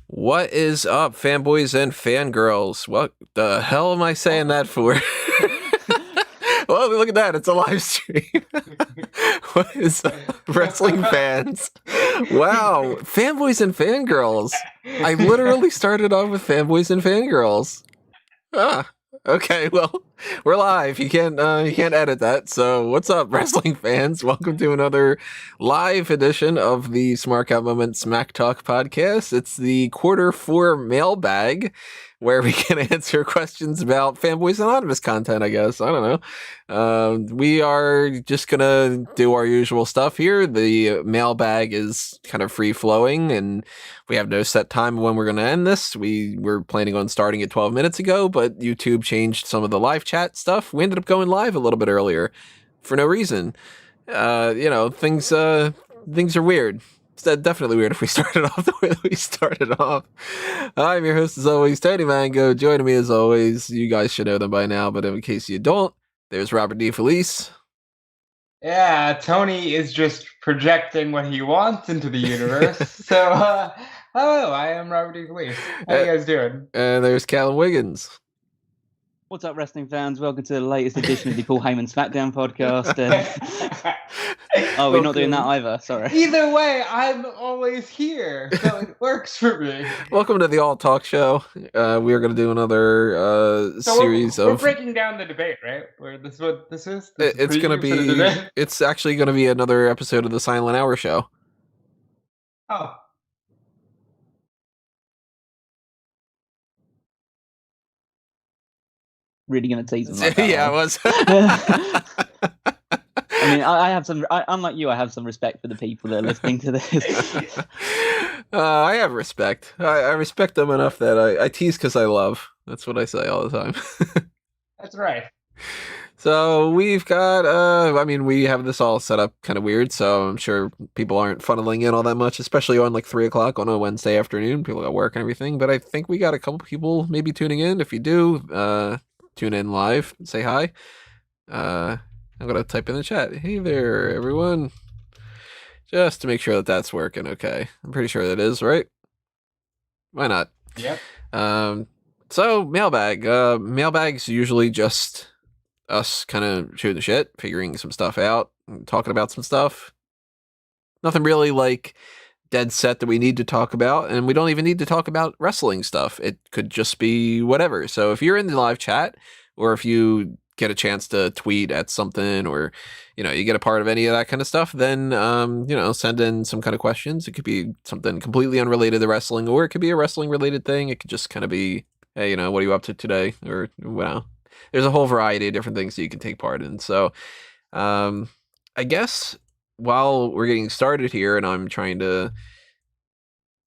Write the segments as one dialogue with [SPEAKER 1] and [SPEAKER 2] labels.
[SPEAKER 1] What is up, fanboys and fangirls? What the hell am I saying that for? Well, look at that. It's a live stream. What is up, wrestling fans? Wow, fanboys and fangirls. I literally started off with fanboys and fangirls. Ah, okay. Well, we're live. You can't edit that. So, what's up, wrestling fans? Welcome to another live edition of the Smark Out Moment Smack Talk podcast. It's the Q4 Mailbag, where we can answer questions about Fanboys Anonymous content. I guess I don't know. We are just gonna do our usual stuff here. The mailbag is kind of free flowing, and we have no set time when we're going to end this. We were planning on starting it 12 minutes ago, but YouTube changed some of the live chat stuff. We ended up going live a little bit earlier for no reason. Things are weird. It's definitely weird if we started off the way that we started off. I'm your host, as always, Tony Mango. Joining me, as always, you guys should know them by now, but in case you don't, there's Robert D. Felice.
[SPEAKER 2] Yeah, Tony is just projecting what he wants into the universe. So, hello, I am Robert D. Felice. How you guys doing?
[SPEAKER 1] And there's Callum Wiggins.
[SPEAKER 3] What's up, wrestling fans? Welcome to the latest edition of the Paul Heyman SmackDown podcast. Oh, we're not doing that either. Sorry.
[SPEAKER 2] Either way, I'm always here, so it works for me.
[SPEAKER 1] Welcome to the All Talk Show. We are going to do another series
[SPEAKER 2] We're breaking down the debate, right? Where this is what this is.
[SPEAKER 1] It's going to be. It's actually going to be another episode of the Silent Hour Show.
[SPEAKER 2] Oh.
[SPEAKER 3] Really going to tease them like that?
[SPEAKER 1] Yeah, I was.
[SPEAKER 3] I mean, I have some. Unlike you, I have some respect for the people that are listening to this.
[SPEAKER 1] I have respect. I respect them enough that I tease because I love. That's what I say all the time.
[SPEAKER 2] That's right.
[SPEAKER 1] So we've got. We have this all set up kind of weird. So I'm sure people aren't funneling in all that much, especially on like 3:00 on a Wednesday afternoon. People got work and everything. But I think we got a couple people maybe tuning in. If you do, tune in live. Say hi. I'm going to type in the chat. Hey there, everyone. Just to make sure that that's working okay. I'm pretty sure that is, right? Why not?
[SPEAKER 2] Yep.
[SPEAKER 1] So, mailbag. Mailbag's usually just us kind of shooting the shit, figuring some stuff out, talking about some stuff. Nothing really like dead set that we need to talk about, and we don't even need to talk about wrestling stuff. It could just be whatever. So if you're in the live chat, or if you get a chance to tweet at something, or you get a part of any of that kind of stuff, then send in some kind of questions. It could be something completely unrelated to wrestling, or it could be a wrestling related thing. It could just kind of be, hey, what are you up to today? Or there's a whole variety of different things that you can take part in. So I guess while we're getting started here, and I'm trying to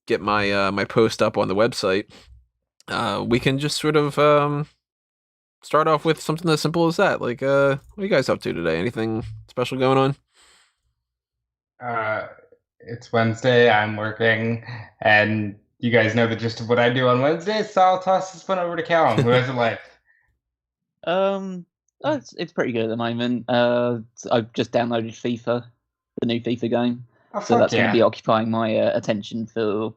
[SPEAKER 1] get my my post up on the website, we can just sort of start off with something as simple as that. Like, what are you guys up to today? Anything special going
[SPEAKER 2] on? It's Wednesday. I'm working, and you guys know the gist of what I do on Wednesdays. So I'll toss this one over to Callum, who has a life.
[SPEAKER 3] It's pretty good at the moment. I've just downloaded FIFA, the new FIFA game, so that's going to be occupying my attention for,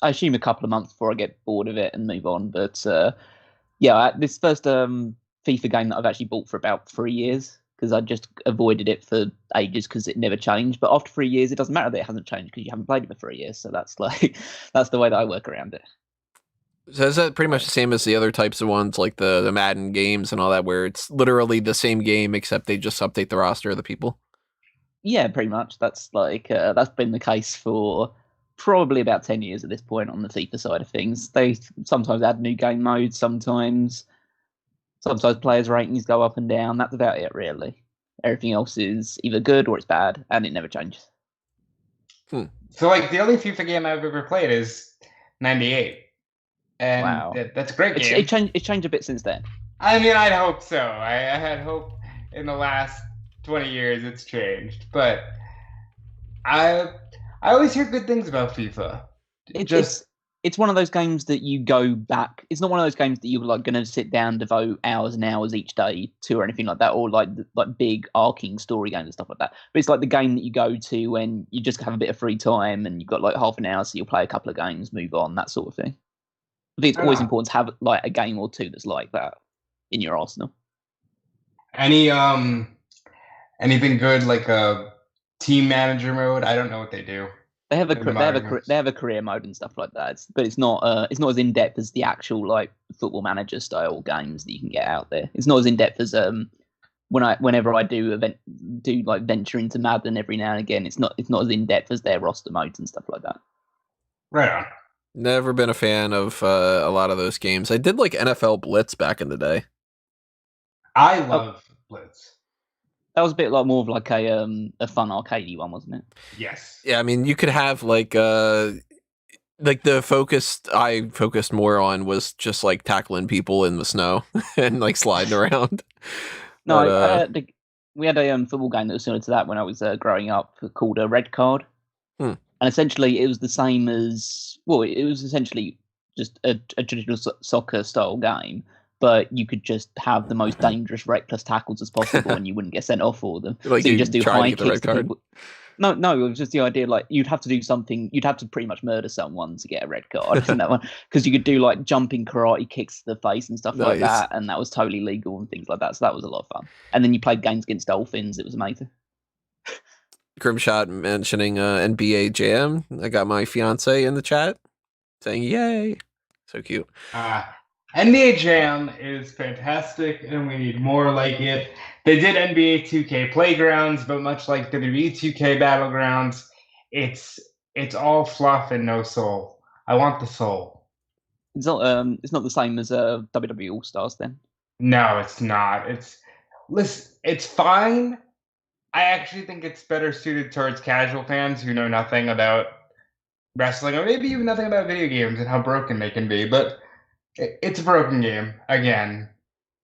[SPEAKER 3] I assume, a couple of months before I get bored of it and move on. But this first FIFA game that I've actually bought for about 3 years, because I just avoided it for ages because it never changed. But after 3 years, it doesn't matter that it hasn't changed because you haven't played it for 3 years. So that's the way that I work around it.
[SPEAKER 1] So is that pretty much the same as the other types of ones, like the Madden games and all that, where it's literally the same game except they just update the roster of the people?
[SPEAKER 3] Yeah, pretty much. That's that's been the case for probably about 10 years at this point on the FIFA side of things. They sometimes add new game modes, sometimes players' ratings go up and down. That's about it, really. Everything else is either good or it's bad, and it never changes.
[SPEAKER 2] So, the only FIFA game I've ever played is 98. And
[SPEAKER 3] wow.
[SPEAKER 2] That's a great game.
[SPEAKER 3] It changed a bit since then.
[SPEAKER 2] I mean, I'd hope so. I had hope in the last 20 years it's changed. But I always hear good things about FIFA.
[SPEAKER 3] it's one of those games that you go back. It's not one of those games that you're like going to sit down, devote hours and hours each day to, or anything like that, or like big arcing story games and stuff like that. But it's like the game that you go to when you just have a bit of free time and you've got like half an hour, so you'll play a couple of games, move on, that sort of thing. I think it's always important to have like a game or two that's like that in your arsenal.
[SPEAKER 2] Anything good like a team manager mode? I don't know what they do.
[SPEAKER 3] They have a career mode and stuff like that, but it's not as in depth as the actual like Football Manager style games that you can get out there. It's not as in depth as whenever I do like venture into Madden every now and again. It's not as in depth as their roster modes and stuff like that.
[SPEAKER 2] Right on.
[SPEAKER 1] Never been a fan of a lot of those games. I did like NFL Blitz back in the day.
[SPEAKER 2] I love Blitz.
[SPEAKER 3] That was a bit like more of like a fun arcadey one, wasn't it?
[SPEAKER 2] Yes.
[SPEAKER 1] Yeah, I mean, you could have like the focus I focused more on was just like tackling people in the snow and like sliding around.
[SPEAKER 3] No, but, we had a football game that was similar to that when I was growing up called a Red Card. And essentially it was the same as, well, it was essentially just a traditional soccer style game, but you could just have the most dangerous, reckless tackles as possible, and you wouldn't get sent off for them.
[SPEAKER 1] Like
[SPEAKER 3] so you just do high kicks
[SPEAKER 1] to
[SPEAKER 3] people. No, it was just the idea like you'd have to do something. You'd have to pretty much murder someone to get a red card in that one, because you could do like jumping karate kicks to the face and stuff like that, and that was totally legal and things like that. So that was a lot of fun. And then you played games against dolphins. It was amazing.
[SPEAKER 1] Grimshot mentioning NBA Jam. I got my fiance in the chat saying yay. So cute.
[SPEAKER 2] NBA Jam is fantastic, and we need more like it. They did NBA 2K Playgrounds, but much like WWE 2K Battlegrounds, it's all fluff and no soul. I want the soul.
[SPEAKER 3] It's not the same as WWE All Stars then.
[SPEAKER 2] No, it's not. It's fine. I actually think it's better suited towards casual fans who know nothing about wrestling, or maybe even nothing about video games and how broken they can be. But it's a broken game. Again,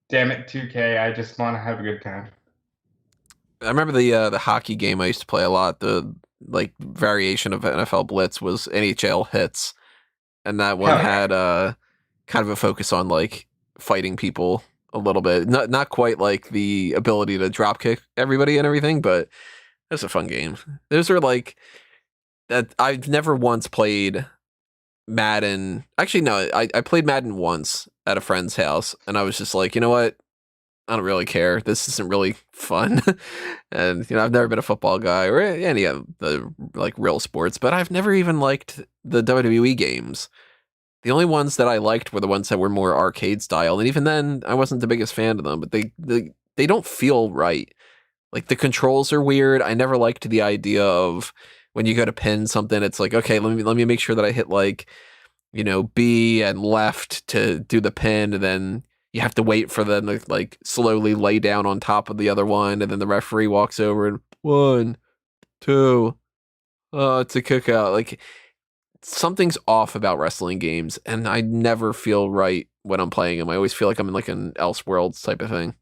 [SPEAKER 2] damn it, 2K. I just want to have a good time.
[SPEAKER 1] I remember the hockey game I used to play a lot. The like variation of NFL Blitz was NHL Hits, and that one had kind of a focus on like fighting people a little bit. Not quite like the ability to drop kick everybody and everything, but it's a fun game. Those are like that. I've never once played Madden. Actually, no, I played Madden once at a friend's house, and I was just like, you know what? I don't really care. This isn't really fun. And, I've never been a football guy or any of the like real sports, but I've never even liked the WWE games. The only ones that I liked were the ones that were more arcade style. And even then I wasn't the biggest fan of them, but they don't feel right. Like the controls are weird. I never liked the idea of when you go to pin something, it's like, okay, let me make sure that I hit like, B and left to do the pin, and then you have to wait for them to like slowly lay down on top of the other one, and then the referee walks over and 1, 2, it's a cookout. Like something's off about wrestling games, and I never feel right when I'm playing them. I always feel like I'm in like an Elseworlds type of thing.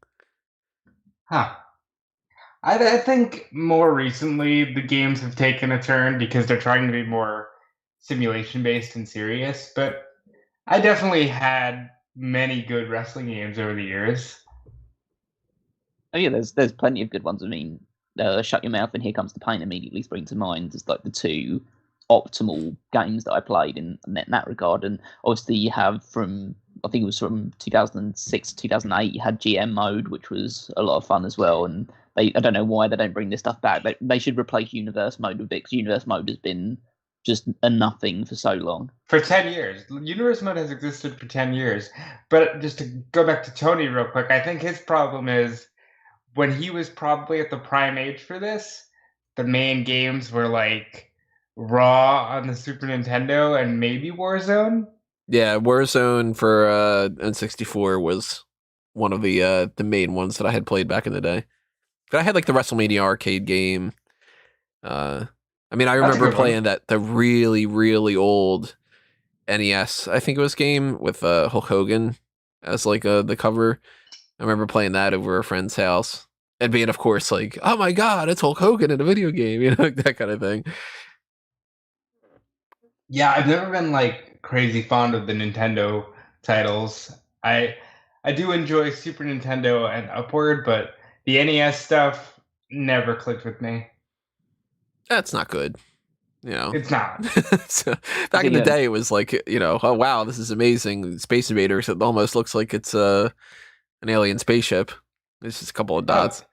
[SPEAKER 2] I think more recently the games have taken a turn because they're trying to be more simulation based and serious, but I definitely had many good wrestling games over the years.
[SPEAKER 3] Oh yeah, there's plenty of good ones. I mean, Shut Your Mouth and Here Comes the Pain immediately spring to mind as like the two optimal games that I played in that regard. And obviously you have I think it was from 2006 to 2008, you had GM mode, which was a lot of fun as well. And I don't know why they don't bring this stuff back. They should replace Universe mode with it, because Universe mode has been just a nothing for so long.
[SPEAKER 2] For 10 years. Universe mode has existed for 10 years. But just to go back to Tony real quick, I think his problem is when he was probably at the prime age for this, the main games were like Raw on the Super Nintendo and maybe Warzone.
[SPEAKER 1] Yeah, Warzone for N64 was one of the main ones that I had played back in the day. But I had like the WrestleMania arcade game. I remember playing the really, really old NES, I think it was, game with Hulk Hogan as like the cover. I remember playing that over a friend's house and being, of course, like, oh my God, it's Hulk Hogan in a video game, that kind of thing.
[SPEAKER 2] Yeah, I've never been like crazy fond of the Nintendo titles. I do enjoy Super Nintendo and upward, but the NES stuff never clicked with me.
[SPEAKER 1] That's not good.
[SPEAKER 2] It's not.
[SPEAKER 1] So, back in the day, it was like, oh wow, this is amazing. Space Invaders. It almost looks like it's an alien spaceship. It's just a couple of dots.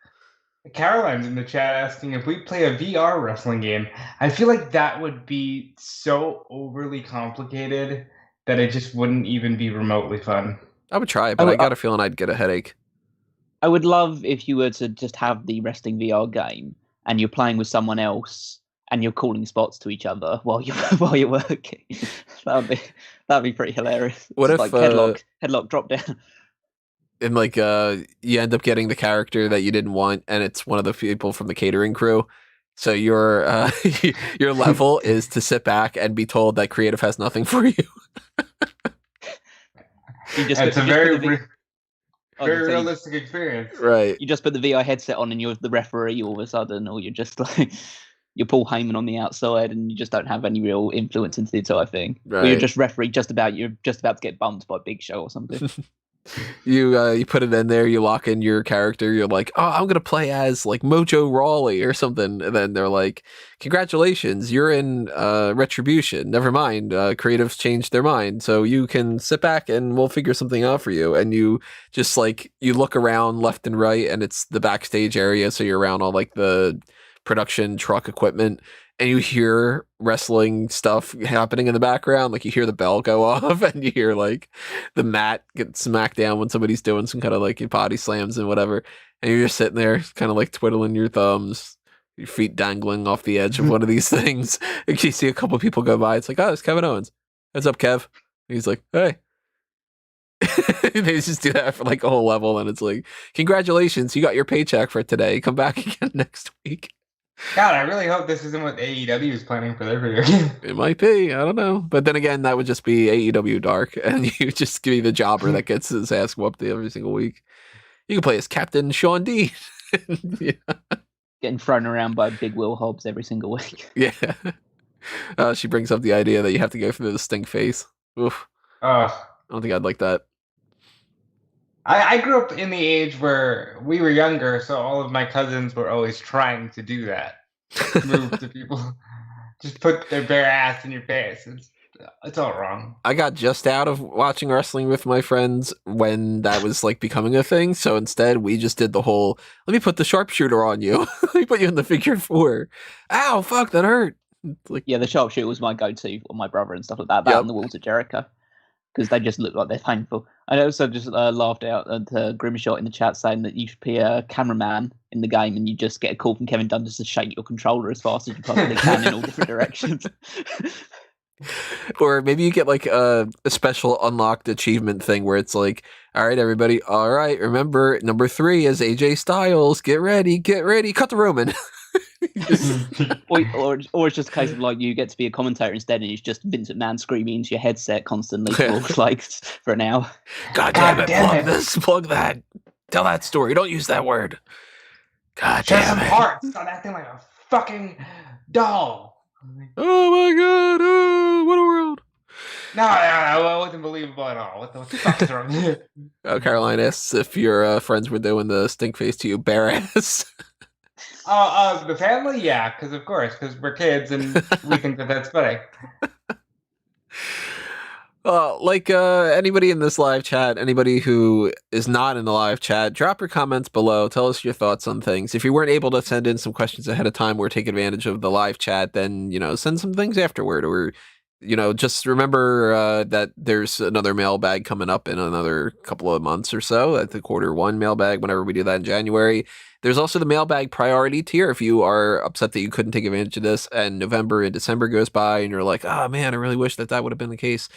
[SPEAKER 2] Caroline's in the chat asking if we play a VR wrestling game. I feel like that would be so overly complicated that it just wouldn't even be remotely fun.
[SPEAKER 1] I would try it, but I got a feeling I'd get a headache.
[SPEAKER 3] I would love if you were to just have the wrestling VR game and you're playing with someone else and you're calling spots to each other while you're working. That'd be pretty hilarious.
[SPEAKER 1] What if
[SPEAKER 3] like headlock drop down?
[SPEAKER 1] And like you end up getting the character that you didn't want, and it's one of the people from the catering crew. So your level is to sit back and be told that creative has nothing for you.
[SPEAKER 2] It's a very realistic experience.
[SPEAKER 1] Right.
[SPEAKER 3] You just put the VR headset on and you're the referee all of a sudden, or you're just like you're Paul Heyman on the outside and you just don't have any real influence into the entire thing. Right. Or you're just referee you're just about to get bumped by Big Show or something.
[SPEAKER 1] You put it in there, you lock in your character, you're like, oh, I'm gonna play as like Mojo Rawley or something, and then they're like, congratulations, you're in Retribution. Never mind, creatives changed their mind, so you can sit back and we'll figure something out for you. And you just like you look around left and right, and it's the backstage area, so you're around all like the production truck equipment. And you hear wrestling stuff happening in the background. Like you hear the bell go off and you hear like the mat get smacked down when somebody's doing some kind of like body slams and whatever. And you're just sitting there kind of like twiddling your thumbs, your feet dangling off the edge of one of these things. And you see a couple people go by. It's like, oh, it's Kevin Owens. What's up, Kev? And he's like, hey. They just do that for like a whole level. And it's like, congratulations, you got your paycheck for today. Come back again next week.
[SPEAKER 2] God, I really hope this isn't what AEW is planning for their video game.
[SPEAKER 1] It might be. I don't know. But then again, that would just be AEW Dark, and you just give me the jobber that gets his ass whooped every single week. You can play as Captain Sean Dean. Yeah.
[SPEAKER 3] Getting thrown around by Big Will Hobbs every single week.
[SPEAKER 1] Yeah. She brings up the idea that you have to go through the stink face. Oof. I don't think I'd like that.
[SPEAKER 2] I grew up in the age where we were younger, so all of my cousins were always trying to do that. Move to people. Just put their bare ass in your face. It's all wrong. I got
[SPEAKER 1] just out of watching wrestling with my friends when that was like becoming a thing. So instead, we just did the whole, let me put the sharpshooter on you. Let me put you in the figure four. Ow, fuck, that hurt. Like,
[SPEAKER 3] yeah, the sharpshooter was my go-to on my brother and stuff like that. That and the Walls of Jericho. Because they just look like they're painful. I also just laughed out at Grimshot in the chat saying that you should be a cameraman in the game and you just get a call from Kevin Dunn just to shake your controller as fast as you possibly can in all different directions.
[SPEAKER 1] Or maybe you get like a special unlocked achievement thing where it's like, all right, everybody, all right, remember, number 3 is AJ Styles. Get ready, cut the Roman.
[SPEAKER 3] or it's just a case of like you get to be a commentator instead and it's just Vince McMahon screaming into your headset constantly for an hour.
[SPEAKER 1] God damn it, plug that. Tell that story. Don't use that word. God damn it.
[SPEAKER 2] Some parts. Stop acting like a fucking doll.
[SPEAKER 1] Oh my god, oh, what a world.
[SPEAKER 2] No, it wasn't believable at all. What the fuck is wrong with you?
[SPEAKER 1] Caroline asks if your friends were doing the stink face to you, bare ass.
[SPEAKER 2] The family, yeah, because we're kids and we think that that's funny.
[SPEAKER 1] Anybody in this live chat, anybody who is not in the live chat, drop your comments below. Tell us your thoughts on things. If you weren't able to send in some questions ahead of time or take advantage of the live chat, then, send some things afterward. Or, just remember that there's another mailbag coming up in another couple of months or so at the Q1 mailbag, whenever we do that in January. There's also the mailbag priority tier. If you are upset that you couldn't take advantage of this and November and December goes by and you're like, oh man, I really wish that would have been the case.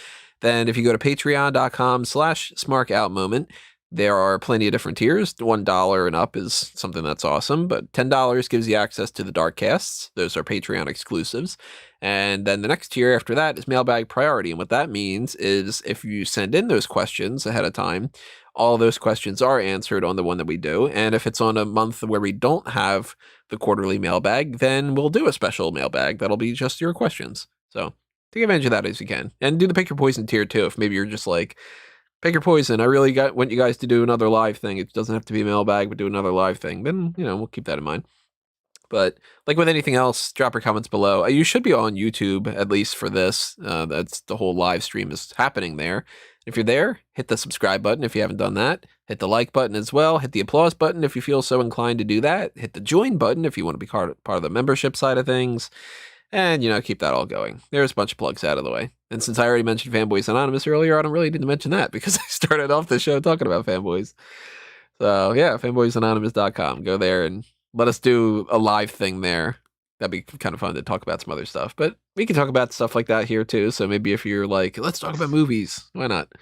[SPEAKER 1] Then if you go to patreon.com/Smark Out Moment, there are plenty of different tiers. $1 and up is something that's awesome, but $10 gives you access to the Darkcasts. Those are Patreon exclusives. And then the next tier after that is mailbag priority. And what that means is if you send in those questions ahead of time, all those questions are answered on the one that we do. And if it's on a month where we don't have the quarterly mailbag, then we'll do a special mailbag that'll be just your questions. So take advantage of that as you can. And do the Pick Your Poison tier too, if maybe you're just like, pick your poison. I really want you guys to do another live thing. It doesn't have to be Mailbag, but do another live thing. Then, we'll keep that in mind. But like with anything else, drop your comments below. You should be on YouTube, at least for this. That's the whole live stream is happening there. If you're there, hit the subscribe button if you haven't done that. Hit the like button as well. Hit the applause button if you feel so inclined to do that. Hit the join button if you want to be part of the membership side of things. And, keep that all going. There's a bunch of plugs out of the way. And since I already mentioned Fanboys Anonymous earlier, I don't really need to mention that because I started off the show talking about fanboys. So, yeah, fanboysanonymous.com. Go there and let us do a live thing there. That'd be kind of fun to talk about some other stuff. But we can talk about stuff like that here, too. So maybe if you're like, let's talk about movies, why not?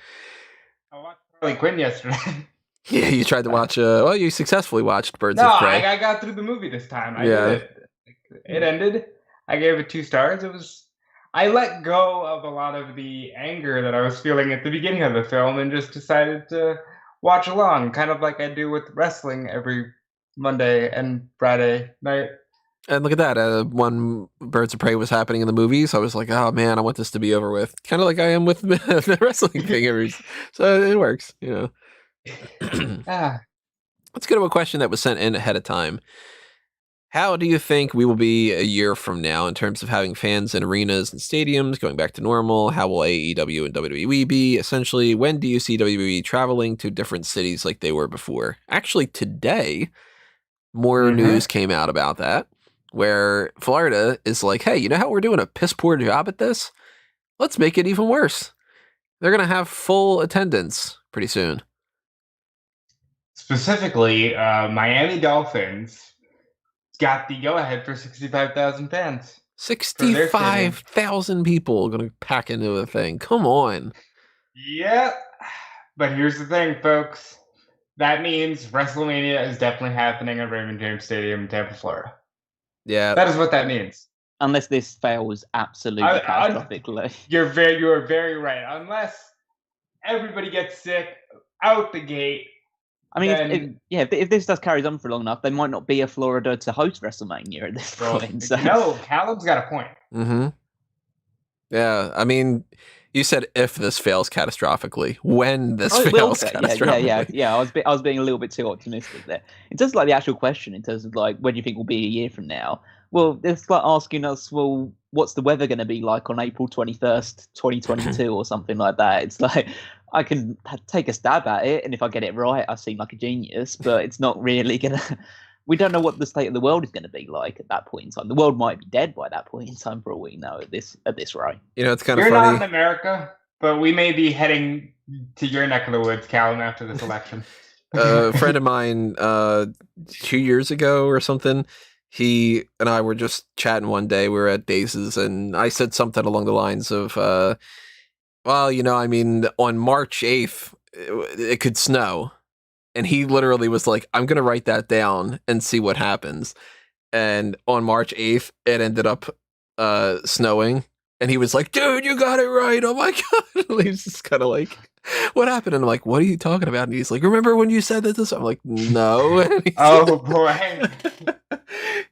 [SPEAKER 2] I watched Harley Quinn yesterday.
[SPEAKER 1] Yeah, you tried to watch, you successfully watched Birds of Prey.
[SPEAKER 2] No, I got through the movie this time. I did it. It ended. I gave it 2 stars. I let go of a lot of the anger that I was feeling at the beginning of the film and just decided to watch along, kind of like I do with wrestling every Monday and Friday night.
[SPEAKER 1] And look at that. When Birds of Prey was happening in the movies, I was like, oh man, I want this to be over with. Kind of like I am with the wrestling thing. So it works, Let's go to a question that was sent in ahead of time. How do you think we will be a year from now in terms of having fans in arenas and stadiums going back to normal? How will AEW and WWE be? Essentially, when do you see WWE traveling to different cities like they were before? Actually, today, more news came out about that, where Florida is like, hey, you know how we're doing a piss poor job at this? Let's make it even worse. They're going to have full attendance pretty soon.
[SPEAKER 2] Specifically, Miami Dolphins got the go-ahead for 65,000 fans.
[SPEAKER 1] 65,000 people going to pack into the thing. Come on.
[SPEAKER 2] Yep. But here's the thing, folks. That means WrestleMania is definitely happening at Raymond James Stadium in Tampa, Florida.
[SPEAKER 1] Yeah.
[SPEAKER 2] That is what that means.
[SPEAKER 3] Unless this fails absolutely catastrophically.
[SPEAKER 2] You are very right. Unless everybody gets sick out the gate.
[SPEAKER 3] I mean, if this does carries on for long enough, they might not be a Florida to host WrestleMania at this point. So.
[SPEAKER 2] No, Callum's got a point.
[SPEAKER 1] Mm-hmm. Yeah, I mean, you said if this fails catastrophically. When this fails catastrophically.
[SPEAKER 3] Yeah. I was being a little bit too optimistic there. In terms of like the actual question, in terms of like when do you think we'll be a year from now? Well, it's like asking us, well, what's the weather going to be like on April 21st, 2022 or something like that? It's like, I can take a stab at it, and if I get it right, I seem like a genius, but it's not really going to... We don't know what the state of the world is going to be like at that point in time. The world might be dead by that point in time, for all we know, at this rate.
[SPEAKER 1] It's kind of funny.
[SPEAKER 2] You're not in America, but we may be heading to your neck of the woods, Callum, after this election.
[SPEAKER 1] A friend of mine, 2 years ago or something, he and I were just chatting one day. We were at Daze's, and I said something along the lines of, on March 8th, it could snow. And he literally was like, I'm going to write that down and see what happens. And on March 8th, it ended up snowing. And he was like, dude, you got it right. Oh my God. And he was just kind of like, what happened? And I'm like, what are you talking about? And he's like, remember when you said that? I'm like, no.
[SPEAKER 2] Oh, boy.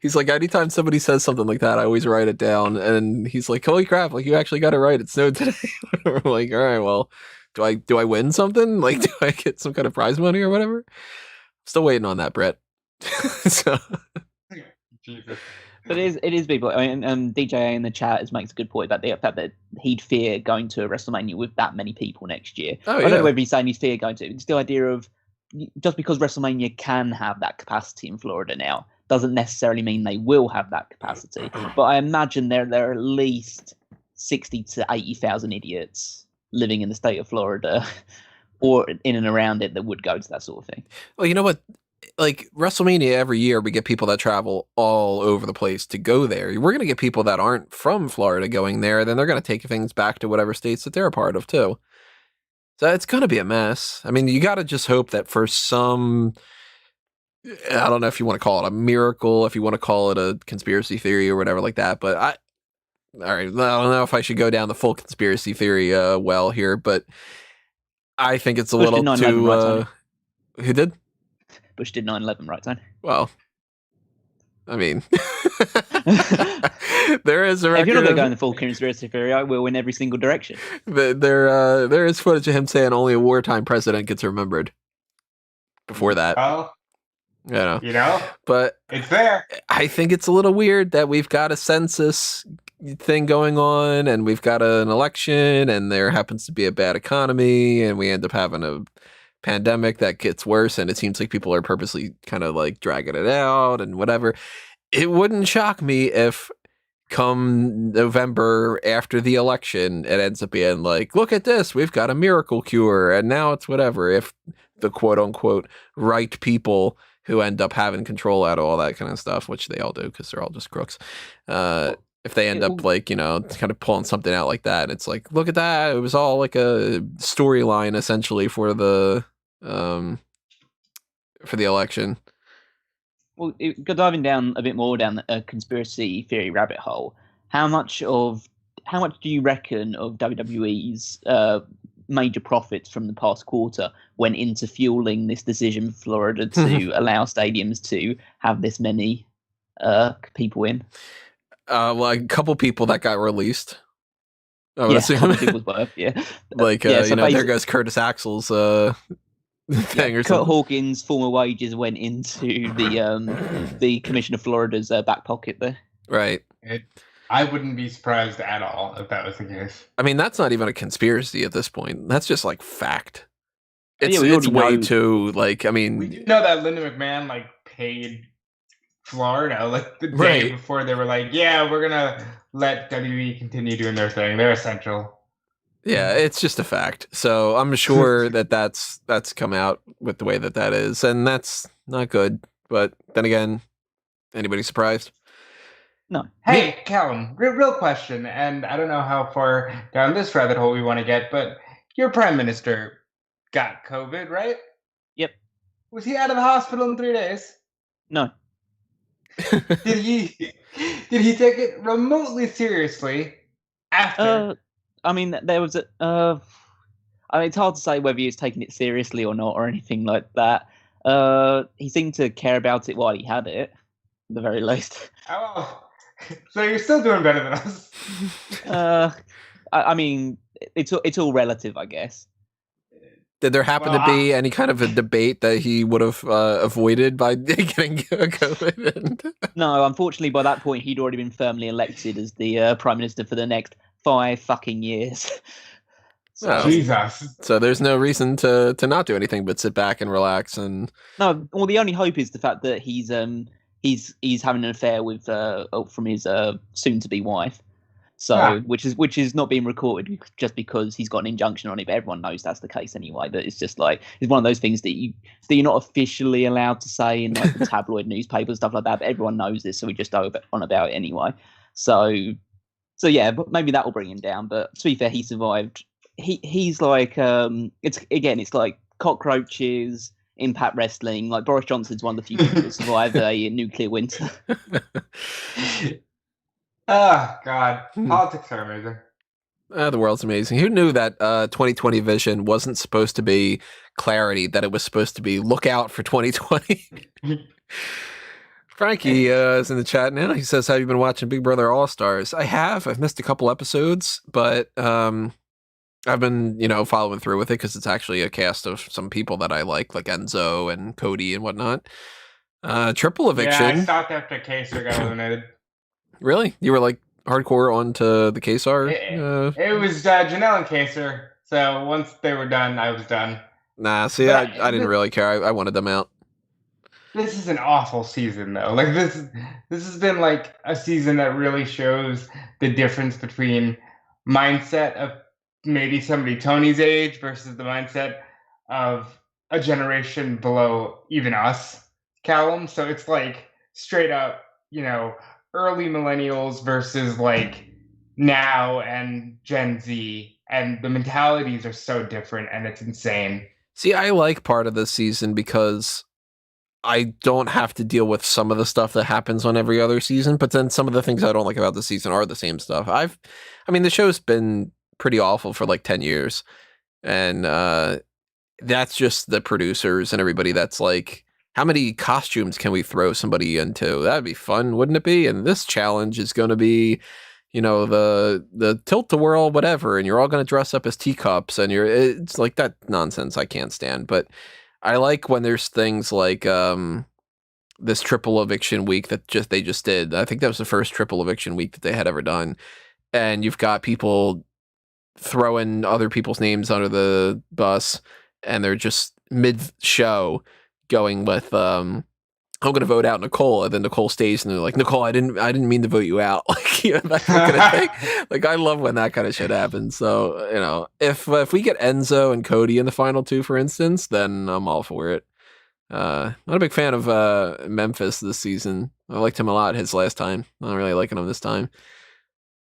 [SPEAKER 1] He's like, anytime somebody says something like that, I always write it down. And he's like, holy crap, like you actually got it right. It snowed today. We're like, all right, well, do I win something? Like, do I get some kind of prize money or whatever? Still waiting on that, Brett. So.
[SPEAKER 2] Jesus.
[SPEAKER 3] But it is people. I mean, DJA in the chat makes a good point about the fact that he'd fear going to a WrestleMania with that many people next year.
[SPEAKER 1] Oh,
[SPEAKER 3] I don't know whether he's saying he's fear going to. It's the idea of just because WrestleMania can have that capacity in Florida now doesn't necessarily mean they will have that capacity. But I imagine there are at least 60 to 80,000 idiots living in the state of Florida or in and around it that would go to that sort of thing.
[SPEAKER 1] Well, you know what? Like WrestleMania every year, we get people that travel all over the place to go there. We're going to get people that aren't from Florida going there. Then they're going to take things back to whatever states that they're a part of too. So it's going to be a mess. I mean, you got to just hope that for some, I don't know if you want to call it a miracle, if you want to call it a conspiracy theory or whatever like that. But all right, I don't know if I should go down the full conspiracy theory well here, but I think it's a little too. Who did?
[SPEAKER 3] Bush did 9/11, right, Tony?
[SPEAKER 1] Well, I mean, there is a record.
[SPEAKER 3] If you're not going to go in the full conspiracy theory, I will in every single direction.
[SPEAKER 1] There is footage of him saying only a wartime president gets remembered. Before that, but
[SPEAKER 2] it's there.
[SPEAKER 1] I think it's a little weird that we've got a census thing going on, and we've got an election, and there happens to be a bad economy, and we end up having a pandemic that gets worse, and it seems like people are purposely kind of like dragging it out and whatever. It wouldn't shock me if come November after the election, it ends up being like, look at this, we've got a miracle cure, and now it's whatever. If the quote unquote right people who end up having control out of all that kind of stuff, which they all do because they're all just crooks. If they end up like, kind of pulling something out like that, it's like, look at that. It was all like a storyline essentially for the election.
[SPEAKER 3] Well, diving down a bit more down a conspiracy theory rabbit hole, how much do you reckon of WWE's major profits from the past quarter went into fueling this decision for Florida to allow stadiums to have this many people in?
[SPEAKER 1] Well, a couple people that got released. I would assume.
[SPEAKER 3] A couple people's worth, yeah.
[SPEAKER 1] So there goes Curtis Axel's thing or something.
[SPEAKER 3] Kurt Hawkins' former wages went into the Commissioner of Florida's back pocket there.
[SPEAKER 1] Right.
[SPEAKER 2] I wouldn't be surprised at all if that was the case.
[SPEAKER 1] I mean, that's not even a conspiracy at this point. That's just like fact. It's way too like. I mean,
[SPEAKER 2] we do know that Linda McMahon paid Florida the day before they were like, yeah, we're gonna let WWE continue doing their thing. They're essential.
[SPEAKER 1] Yeah, it's just a fact. So I'm sure that's come out with the way that is, and that's not good. But then again, anybody surprised?
[SPEAKER 3] No.
[SPEAKER 2] Hey, Callum, real question, and I don't know how far down this rabbit hole we want to get, but your prime minister got COVID, right?
[SPEAKER 3] Yep. Was
[SPEAKER 2] he out of the hospital in 3 days?
[SPEAKER 3] No.
[SPEAKER 2] Did he take it remotely seriously after?
[SPEAKER 3] I mean, there was it's hard to say whether he was taking it seriously or not, or anything like that. He seemed to care about it while he had it, at the very least.
[SPEAKER 2] Oh, so you're still doing better than us.
[SPEAKER 3] I mean, it's all relative, I guess.
[SPEAKER 1] Did there happen to be any kind of a debate that he would have avoided by getting COVID?
[SPEAKER 3] No, unfortunately, by that point, he'd already been firmly elected as the prime minister for the next 5 fucking years.
[SPEAKER 2] Jesus.
[SPEAKER 1] So there's no reason to not do anything but sit back and relax. And
[SPEAKER 3] no, well, the only hope is the fact that he's having an affair with from his soon-to-be wife. So, which is not being recorded just because he's got an injunction on it, but everyone knows that's the case anyway. But it's just it's one of those things that you're not officially allowed to say in the tabloid newspapers and stuff like that. But everyone knows this, so we just go on about it anyway. So yeah, but maybe that will bring him down. But to be fair, he survived. He's it's like cockroaches, Impact Wrestling. Like Boris Johnson's one of the few people that survived a nuclear winter.
[SPEAKER 2] Oh, God. Politics are amazing.
[SPEAKER 1] The world's amazing. Who knew that 2020 vision wasn't supposed to be clarity, that it was supposed to be look out for 2020? Frankie is in the chat now. He says, have you been watching Big Brother All-Stars? I have. I've missed a couple episodes, but I've been, following through with it because it's actually a cast of some people that I like Enzo and Cody and whatnot. Triple Eviction.
[SPEAKER 2] Yeah, I stopped after Kaser got eliminated.
[SPEAKER 1] Really? You were hardcore onto the Kesar?
[SPEAKER 2] It was Janelle and Kaser. So once they were done, I was done.
[SPEAKER 1] Nah, see, I didn't really care. I wanted them out.
[SPEAKER 2] This is an awful season, though. This has been a season that really shows the difference between mindset of maybe somebody Tony's age versus the mindset of a generation below even us, Callum. So it's straight up, early millennials versus now and Gen Z, and the mentalities are so different, and it's insane.
[SPEAKER 1] See, I like part of this season because I don't have to deal with some of the stuff that happens on every other season, but then some of the things I don't like about the season are the same stuff. The show's been pretty awful for 10 years, and that's just the producers and everybody that's how many costumes can we throw somebody into? That'd be fun, wouldn't it be? And this challenge is going to be, the tilt-a-whirl, whatever, and you're all going to dress up as teacups, and it's like that nonsense I can't stand. But I like when there's things like this triple eviction week that they just did. I think that was the first triple eviction week that they had ever done, and you've got people throwing other people's names under the bus, and they're just mid-show going with I'm gonna vote out Nicole, and then Nicole stays, and they're like, Nicole, I didn't mean to vote you out. Like, that kind of thing. Like, I love when that kind of shit happens. So, if we get Enzo and Cody in the final two, for instance, then I'm all for it. Not a big fan of Memphis this season. I liked him a lot his last time. Not really liking him this time.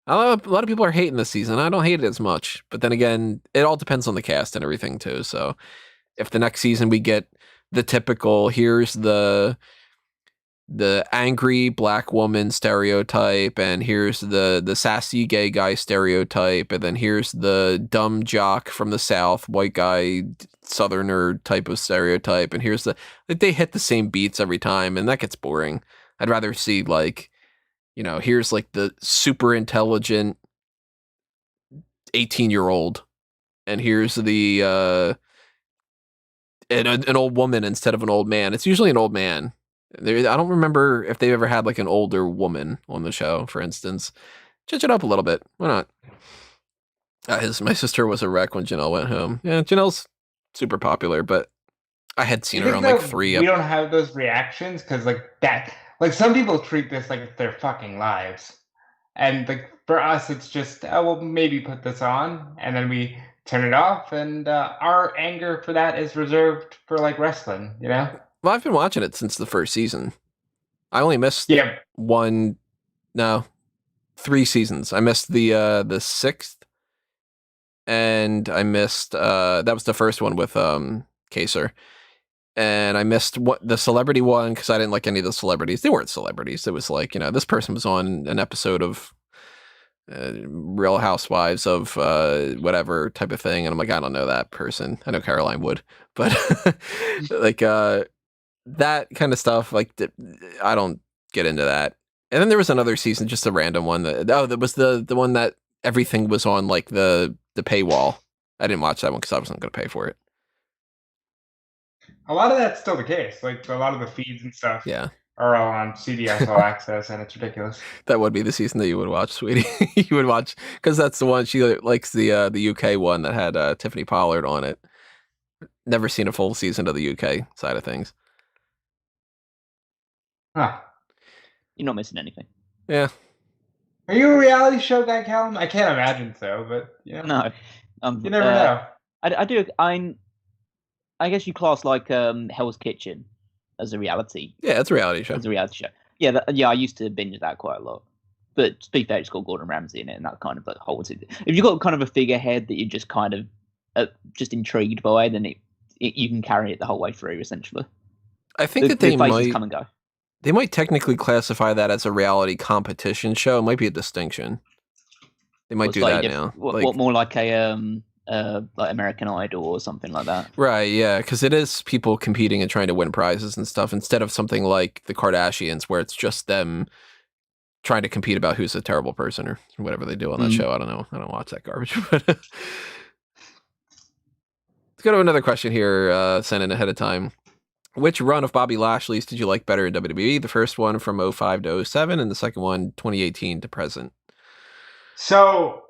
[SPEAKER 1] A lot of people are hating this season. I don't hate it as much, but then again, it all depends on the cast and everything too. So if the next season we get the typical, here's the angry black woman stereotype, and here's the sassy gay guy stereotype, and then here's the dumb jock from the South, white guy, Southerner type of stereotype, and here's they hit the same beats every time, and that gets boring. I'd rather see here's like the super intelligent 18-year-old, and here's the an old woman instead of an old man. It's usually an old man. I don't remember if they ever had like an older woman on the show, for instance. Change it up a little bit. Why not? My sister was a wreck when Janelle went home. Yeah, Janelle's super popular, but I had seen her on like 3.
[SPEAKER 2] We don't have those reactions because some people treat this like it's their fucking lives, and for us, it's just we'll maybe put this on, and then we turn it off, and our anger for that is reserved for like wrestling,
[SPEAKER 1] Well, I've been watching it since the first season. I only missed 3 seasons. I missed the 6th, and I missed that was the first one with Kaser, and I missed the celebrity one because I didn't like any of the celebrities. They weren't celebrities. It was like, this person was on an episode of Real Housewives of whatever type of thing, and I'm like, I don't know that person. I know Caroline Wood, but like that kind of stuff, like I don't get into that. And then there was another season, just a random one that was the one that everything was on like the paywall. I didn't watch that one because I wasn't going to pay for it.
[SPEAKER 2] A lot of that's still the case. Like a lot of the feeds and stuff,
[SPEAKER 1] yeah,
[SPEAKER 2] are all on CBS All Access, and it's ridiculous.
[SPEAKER 1] That would be the season that you would watch, sweetie. You would watch because that's the one she likes, the UK one that had Tiffany Pollard on it. Never seen a full season of the UK side of things.
[SPEAKER 2] Huh.
[SPEAKER 3] You're not missing anything.
[SPEAKER 1] Yeah.
[SPEAKER 2] Are you a reality show guy, Callum? I can't imagine so, but
[SPEAKER 3] no.
[SPEAKER 2] You never know.
[SPEAKER 3] I do. I guess you class like Hell's Kitchen as a reality.
[SPEAKER 1] Yeah, it's a reality show.
[SPEAKER 3] As a reality show. Yeah, I used to binge that quite a lot. But to be fair, it's got Gordon Ramsay in it, and that kind of like holds it. If you've got kind of a figurehead that you're just kind of just intrigued by, then you can carry it the whole way through, essentially.
[SPEAKER 1] I think that they might
[SPEAKER 3] come and go.
[SPEAKER 1] They might technically classify that as a reality competition show. It might be a distinction. They might do that now.
[SPEAKER 3] What more like a like American Idol or something like that?
[SPEAKER 1] Right, yeah, because it is people competing and trying to win prizes and stuff, instead of something like the Kardashians where it's just them trying to compete about who's a terrible person or whatever they do on that show. I don't know. I don't watch that garbage. But let's go to another question here, sent in ahead of time. Which run of Bobby Lashley's did you like better in WWE? The first one from 05 to 07, and the second one 2018 to present.
[SPEAKER 2] So,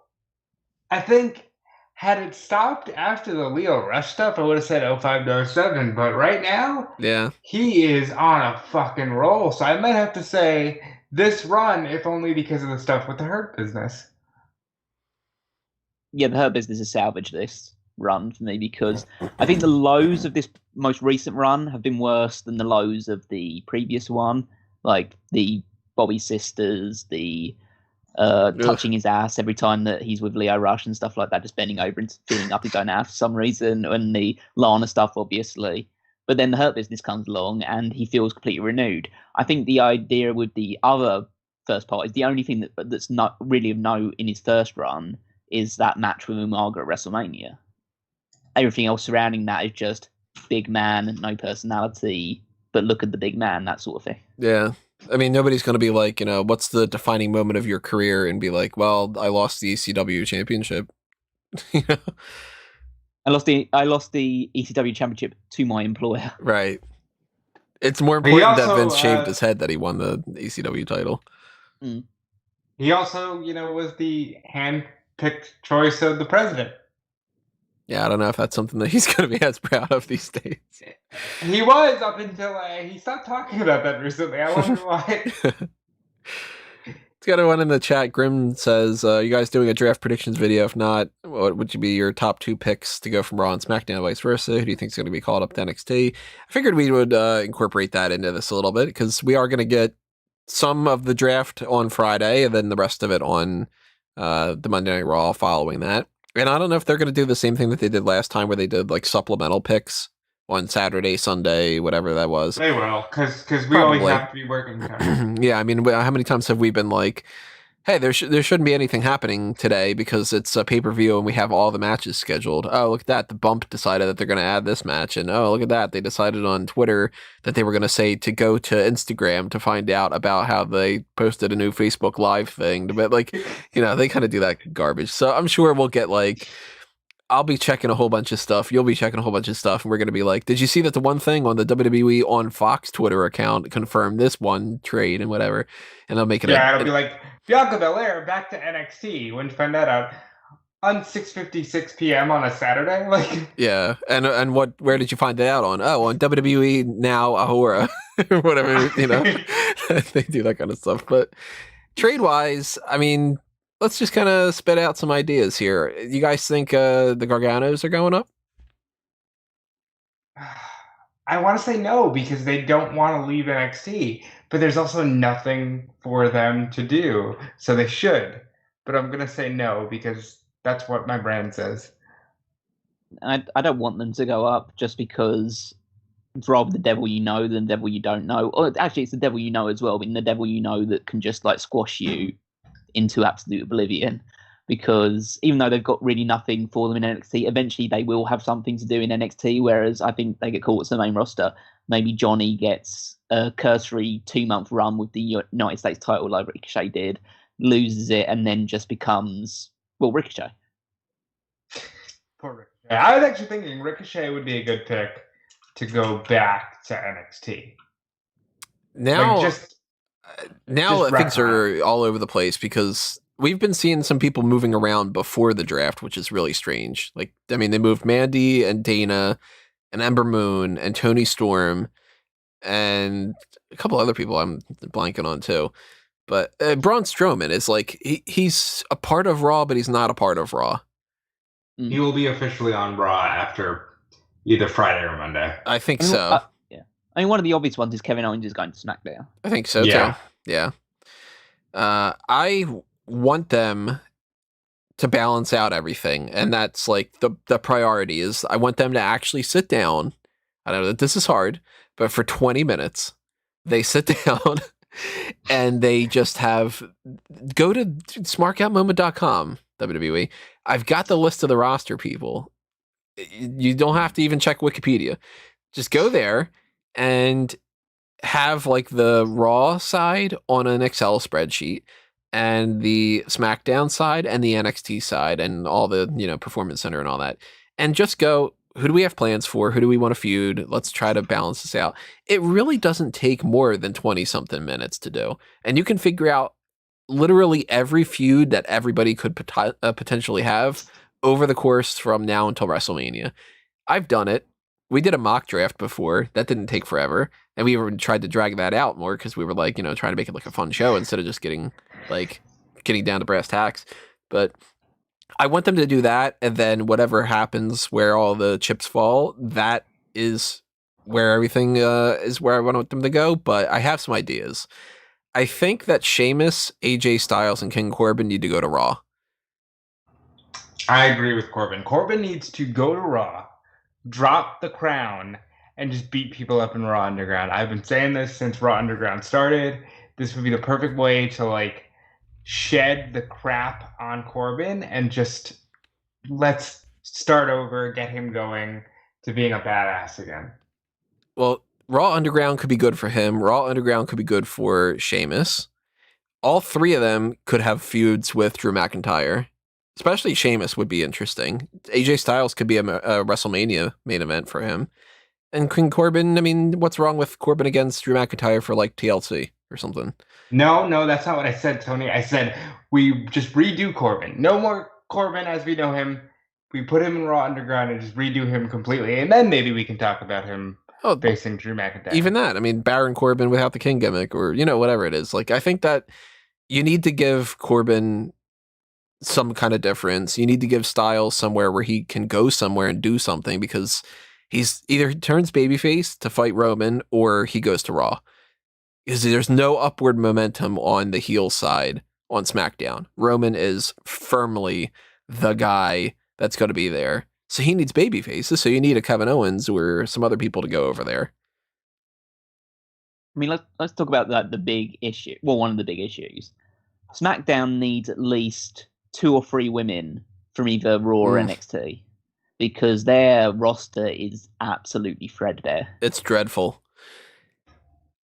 [SPEAKER 2] I think had it stopped after the Leo Rush stuff, I would have said 05 to 07. But right now,
[SPEAKER 1] yeah,
[SPEAKER 2] he is on a fucking roll. So I might have to say this run, if only because of the stuff with the Hurt Business.
[SPEAKER 3] Yeah, the Hurt Business has salvaged this run for me, because I think the lows of this most recent run have been worse than the lows of the previous one, like the Bobby sisters, the touching his ass every time that he's with Leo Rush and stuff like that, just bending over and feeling up his own ass for some reason, and the Lana stuff, obviously. But then the Hurt Business comes along and he feels completely renewed. I think the idea with the other first part is the only thing that's not really of note in his first run is that match with Umaga at WrestleMania. Everything else surrounding that is just big man, no personality, but look at the big man, that sort of thing.
[SPEAKER 1] Yeah. I mean, nobody's going to be like, what's the defining moment of your career and be like, well, I lost the ECW championship.
[SPEAKER 3] I lost the ECW championship to my employer.
[SPEAKER 1] Right. It's more important that Vince shaved his head that he won the ECW title.
[SPEAKER 2] He also, was the hand-picked choice of the president.
[SPEAKER 1] Yeah, I don't know if that's something that he's going to be as proud of these days.
[SPEAKER 2] He was up until he stopped talking about that recently. I wonder why.
[SPEAKER 1] Let's get one in the chat. Grim says, you guys doing a draft predictions video? If not, what would be your top 2 picks to go from Raw and SmackDown, vice versa? Who do you think is going to be called up to NXT? I figured we would incorporate that into this a little bit because we are going to get some of the draft on Friday and then the rest of it on the Monday Night Raw following that. And I don't know if they're going to do the same thing that they did last time where they did like supplemental picks on Saturday, Sunday, whatever that was.
[SPEAKER 2] They will, because we always have to be working.
[SPEAKER 1] Yeah, I mean, how many times have we been like, hey, there shouldn't be anything happening today because it's a pay-per-view and we have all the matches scheduled. Oh, look at that. The Bump decided that they're going to add this match. And oh, look at that. They decided on Twitter that they were going to say to go to Instagram to find out about how they posted a new Facebook Live thing. But like, they kind of do that garbage. So I'm sure we'll get like, I'll be checking a whole bunch of stuff. You'll be checking a whole bunch of stuff. And we're going to be like, did you see that the one thing on the WWE on Fox Twitter account confirmed this one trade and whatever? And they'll make it.
[SPEAKER 2] Yeah, it'll be like, Bianca Belair back to NXT. When you find that out on 6:56 p.m. on a Saturday, like.
[SPEAKER 1] Yeah, and where did you find that out on? Oh, on WWE Now Ahura or whatever. They do that kind of stuff. But trade wise, I mean, let's just kind of spit out some ideas here. You guys think the Garganos are going up?
[SPEAKER 2] I want to say no because they don't want to leave NXT, but there's also nothing for them to do, so they should. But I'm going to say no because that's what my brand says.
[SPEAKER 3] I don't want them to go up just because it's rather the devil you know than the devil you don't know. Or actually, it's the devil you know as well. I mean, the devil you know that can just like squash you into absolute oblivion. Because even though they've got really nothing for them in NXT, eventually they will have something to do in NXT, whereas I think they get caught as the main roster. Maybe Johnny gets a cursory 2-month run with the United States title like Ricochet did, loses it, and then just becomes, Ricochet.
[SPEAKER 2] Poor Ricochet. I was actually thinking Ricochet would be a good pick to go back to NXT.
[SPEAKER 1] Now things are all over the place because we've been seeing some people moving around before the draft, which is really strange. Like, I mean, they moved Mandy and Dana and Ember Moon and Toni Storm and a couple other people I'm blanking on too. But Braun Strowman is like, he's a part of Raw, but he's not a part of Raw.
[SPEAKER 4] He will be officially on Raw after either Friday or Monday.
[SPEAKER 1] I think so.
[SPEAKER 3] Yeah. I mean, one of the obvious ones is Kevin Owens is going to SmackDown.
[SPEAKER 1] I think so too. Yeah. I want them to balance out everything, and that's like the priority is I want them to actually sit down. I know that this is hard, but for 20 minutes they sit down and they just go to smarkoutmoment.com, WWE. I've got the list of the roster people. You don't have to even check Wikipedia. Just go there and have like the Raw side on an Excel spreadsheet and the SmackDown side and the NXT side and all the, Performance Center and all that. And just go, who do we have plans for? Who do we want to feud? Let's try to balance this out. It really doesn't take more than 20-something minutes to do. And you can figure out literally every feud that everybody could potentially have over the course from now until WrestleMania. I've done it. We did a mock draft before. That didn't take forever. And we even tried to drag that out more because we were like, trying to make it like a fun show instead of just getting down to brass tacks. But I want them to do that. And then whatever happens where all the chips fall, that is where everything is where I want them to go. But I have some ideas. I think that Sheamus, AJ Styles, and King Corbin need to go to Raw.
[SPEAKER 2] I agree with Corbin. Corbin needs to go to Raw, drop the crown, and just beat people up in Raw Underground. I've been saying this since Raw Underground started. This would be the perfect way to shed the crap on Corbin and just let's start over, get him going to being a badass again.
[SPEAKER 1] Well, Raw Underground could be good for him. Raw Underground could be good for Sheamus. All three of them could have feuds with Drew McIntyre. Especially Sheamus would be interesting. AJ Styles could be a WrestleMania main event for him. And King Corbin, I mean, what's wrong with Corbin against Drew McIntyre for like TLC or something?
[SPEAKER 2] No, that's not what I said, Tony. I said we just redo Corbin. No more Corbin as we know him. We put him in Raw Underground and just redo him completely, and then maybe we can talk about him facing Drew McIntyre.
[SPEAKER 1] Even that. I mean, Baron Corbin without the King gimmick, or, whatever it is. Like, I think that you need to give Corbin some kind of difference. You need to give Styles somewhere where he can go somewhere and do something, because he's either he turns babyface to fight Roman or he goes to Raw. Because there's no upward momentum on the heel side on SmackDown. Roman is firmly the guy that's going to be there. So he needs baby faces. So you need a Kevin Owens or some other people to go over there.
[SPEAKER 3] I mean, let's talk about the big issue. Well, one of the big issues. SmackDown needs at least 2 or 3 women from either Raw or NXT, because their roster is absolutely threadbare.
[SPEAKER 1] It's dreadful.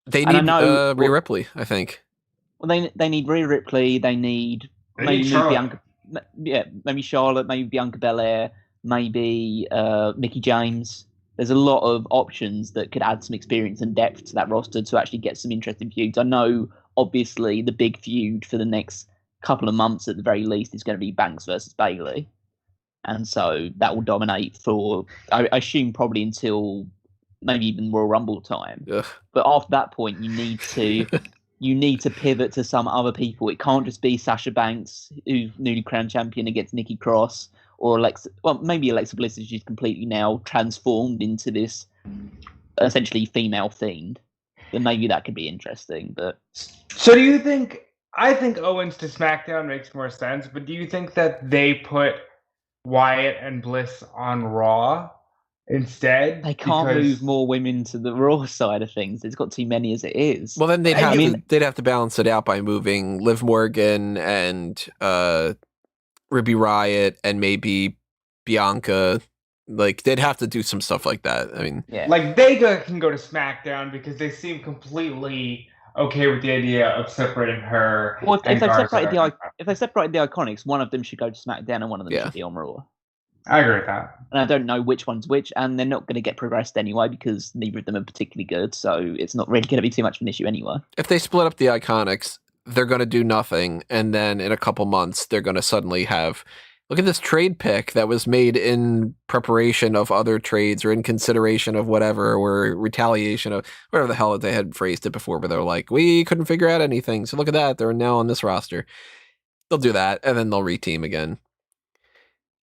[SPEAKER 1] They need Rhea Ripley, I think.
[SPEAKER 3] Well, they need Rhea Ripley. They need maybe Bianca. Yeah, maybe Charlotte, maybe Bianca Belair, maybe Mickie James. There's a lot of options that could add some experience and depth to that roster to actually get some interesting feuds. I know, obviously, the big feud for the next couple of months at the very least is going to be Banks versus Bayley. And so that will dominate for, I assume, probably until maybe even Royal Rumble time.
[SPEAKER 1] Ugh.
[SPEAKER 3] But after that point, you need to pivot to some other people. It can't just be Sasha Banks, who's newly crowned champion, against Nikki Cross, or maybe Alexa Bliss, is just completely now transformed into this essentially female themed. Then maybe that could be interesting. But
[SPEAKER 2] so do you think? I think Owens to SmackDown makes more sense, but do you think that they put Wyatt and Bliss on Raw instead?
[SPEAKER 3] They can't move more women to the Raw side of things. It's got too many as it is.
[SPEAKER 1] Well, then they'd have to balance it out by moving Liv Morgan and Ruby Riott and maybe Bianca. Like, they'd have to do some stuff like that. I mean,
[SPEAKER 3] yeah.
[SPEAKER 2] Like, Vega can go to SmackDown because they seem completely okay with the idea of separating her.
[SPEAKER 3] Well, if they separated the Iconics, one of them should go to SmackDown and one of them should be on Raw.
[SPEAKER 2] I agree with that.
[SPEAKER 3] And I don't know which one's which, and they're not going to get progressed anyway because neither of them are particularly good, so it's not really going to be too much of an issue anyway.
[SPEAKER 1] If they split up the Iconics, they're going to do nothing, and then in a couple months, they're going to suddenly have, look at this trade pick that was made in preparation of other trades or in consideration of whatever, or retaliation of whatever the hell they had phrased it before, where they're like, we couldn't figure out anything, so look at that, they're now on this roster. They'll do that, and then they'll reteam again.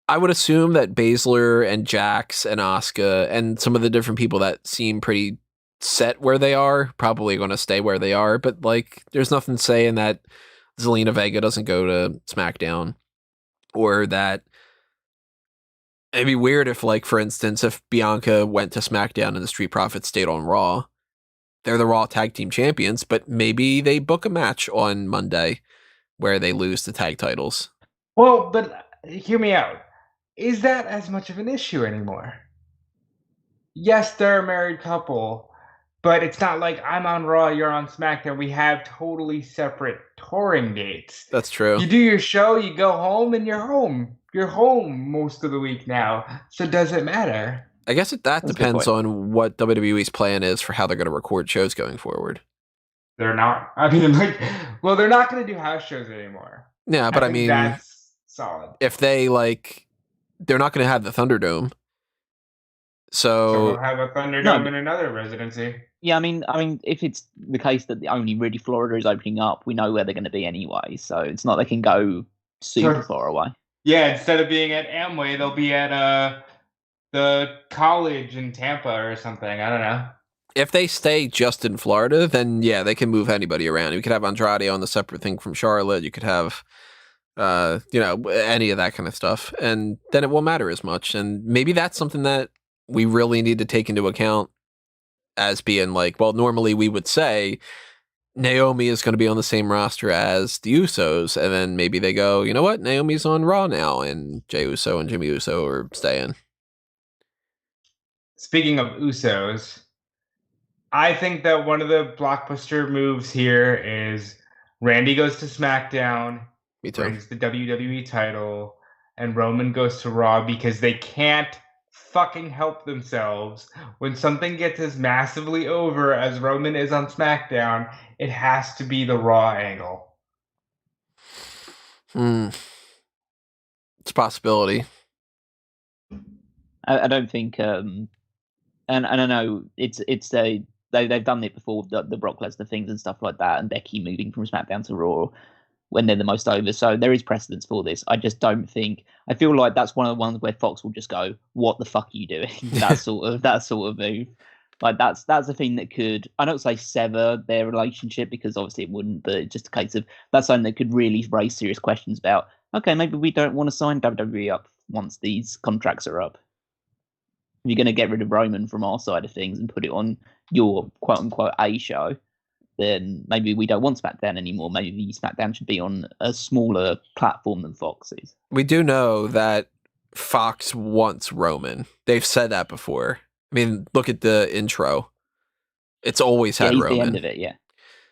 [SPEAKER 1] I would assume that Baszler and Jax and Asuka and some of the different people that seem pretty set where they are probably going to stay where they are, but like, there's nothing saying that Zelina Vega doesn't go to SmackDown, or that it'd be weird if, like, for instance, if Bianca went to SmackDown and the Street Profits stayed on Raw. They're the Raw Tag Team Champions, but maybe they book a match on Monday where they lose the tag titles.
[SPEAKER 2] Well, but hear me out. Is that as much of an issue anymore? Yes, they're a married couple, but it's not like I'm on Raw, you're on SmackDown. We have totally separate touring dates.
[SPEAKER 1] That's true.
[SPEAKER 2] You do your show, you go home, and you're home. You're home most of the week now, so does it matter?
[SPEAKER 1] I guess that depends on what WWE's plan is for how they're going to record shows going forward.
[SPEAKER 2] They're not. I mean, they're not going to do house shows anymore.
[SPEAKER 1] Yeah, but I mean,
[SPEAKER 2] that's solid.
[SPEAKER 1] If they, they're not going to have the Thunderdome. So
[SPEAKER 2] we'll have a Thunderdome in another residency.
[SPEAKER 3] Yeah, I mean, if it's the case that only really Florida is opening up, we know where they're going to be anyway. So it's not they can go super far away.
[SPEAKER 2] Yeah, instead of being at Amway, they'll be at the college in Tampa or something. I don't know.
[SPEAKER 1] If they stay just in Florida, then yeah, they can move anybody around. You could have Andrade on the separate thing from Charlotte. You could have, any of that kind of stuff, and then it won't matter as much. And maybe that's something that we really need to take into account as being like, well, normally we would say Naomi is going to be on the same roster as the Usos, and then maybe they go, you know what, Naomi's on Raw now, and Jey Uso and Jimmy Uso are staying.
[SPEAKER 2] Speaking of Usos, I think that one of the blockbuster moves here is Randy goes to SmackDown,
[SPEAKER 1] Me too.
[SPEAKER 2] brings the WWE title, and Roman goes to Raw because they can't fucking help themselves. When something gets as massively over as Roman is on SmackDown, it has to be the Raw angle.
[SPEAKER 1] It's a possibility.
[SPEAKER 3] I don't think, and I know they've done it before with the Brock Lesnar things and stuff like that, and Becky moving from SmackDown to Raw when they're the most over. So there is precedence for this. I just don't think. I feel like that's one of the ones where Fox will just go, "What the fuck are you doing?" that sort of move. Like that's a thing that could, I don't say sever their relationship because obviously it wouldn't, but it's just a case of that's something that could really raise serious questions about. Okay, maybe we don't want to sign WWE up once these contracts are up. If you're going to get rid of Roman from our side of things and put it on your quote unquote A show, then maybe we don't want SmackDown anymore. Maybe SmackDown should be on a smaller platform than Fox is.
[SPEAKER 1] We do know that Fox wants Roman. They've said that before. I mean, look at the intro. It's always had
[SPEAKER 3] he's
[SPEAKER 1] Roman.
[SPEAKER 3] The end of it, yeah.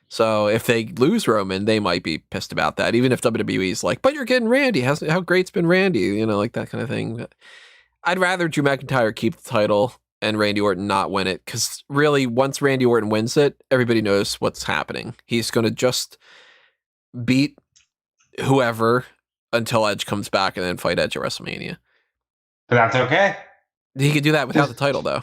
[SPEAKER 1] So if they lose Roman, they might be pissed about that. Even if WWE's like, but you're getting Randy. How great's been Randy? You know, like that kind of thing. I'd rather Drew McIntyre keep the title and Randy Orton not win it, because really, once Randy Orton wins it, everybody knows what's happening. He's going to just beat whoever until Edge comes back and then fight Edge at WrestleMania.
[SPEAKER 2] But that's okay.
[SPEAKER 1] He could do that without the title, though.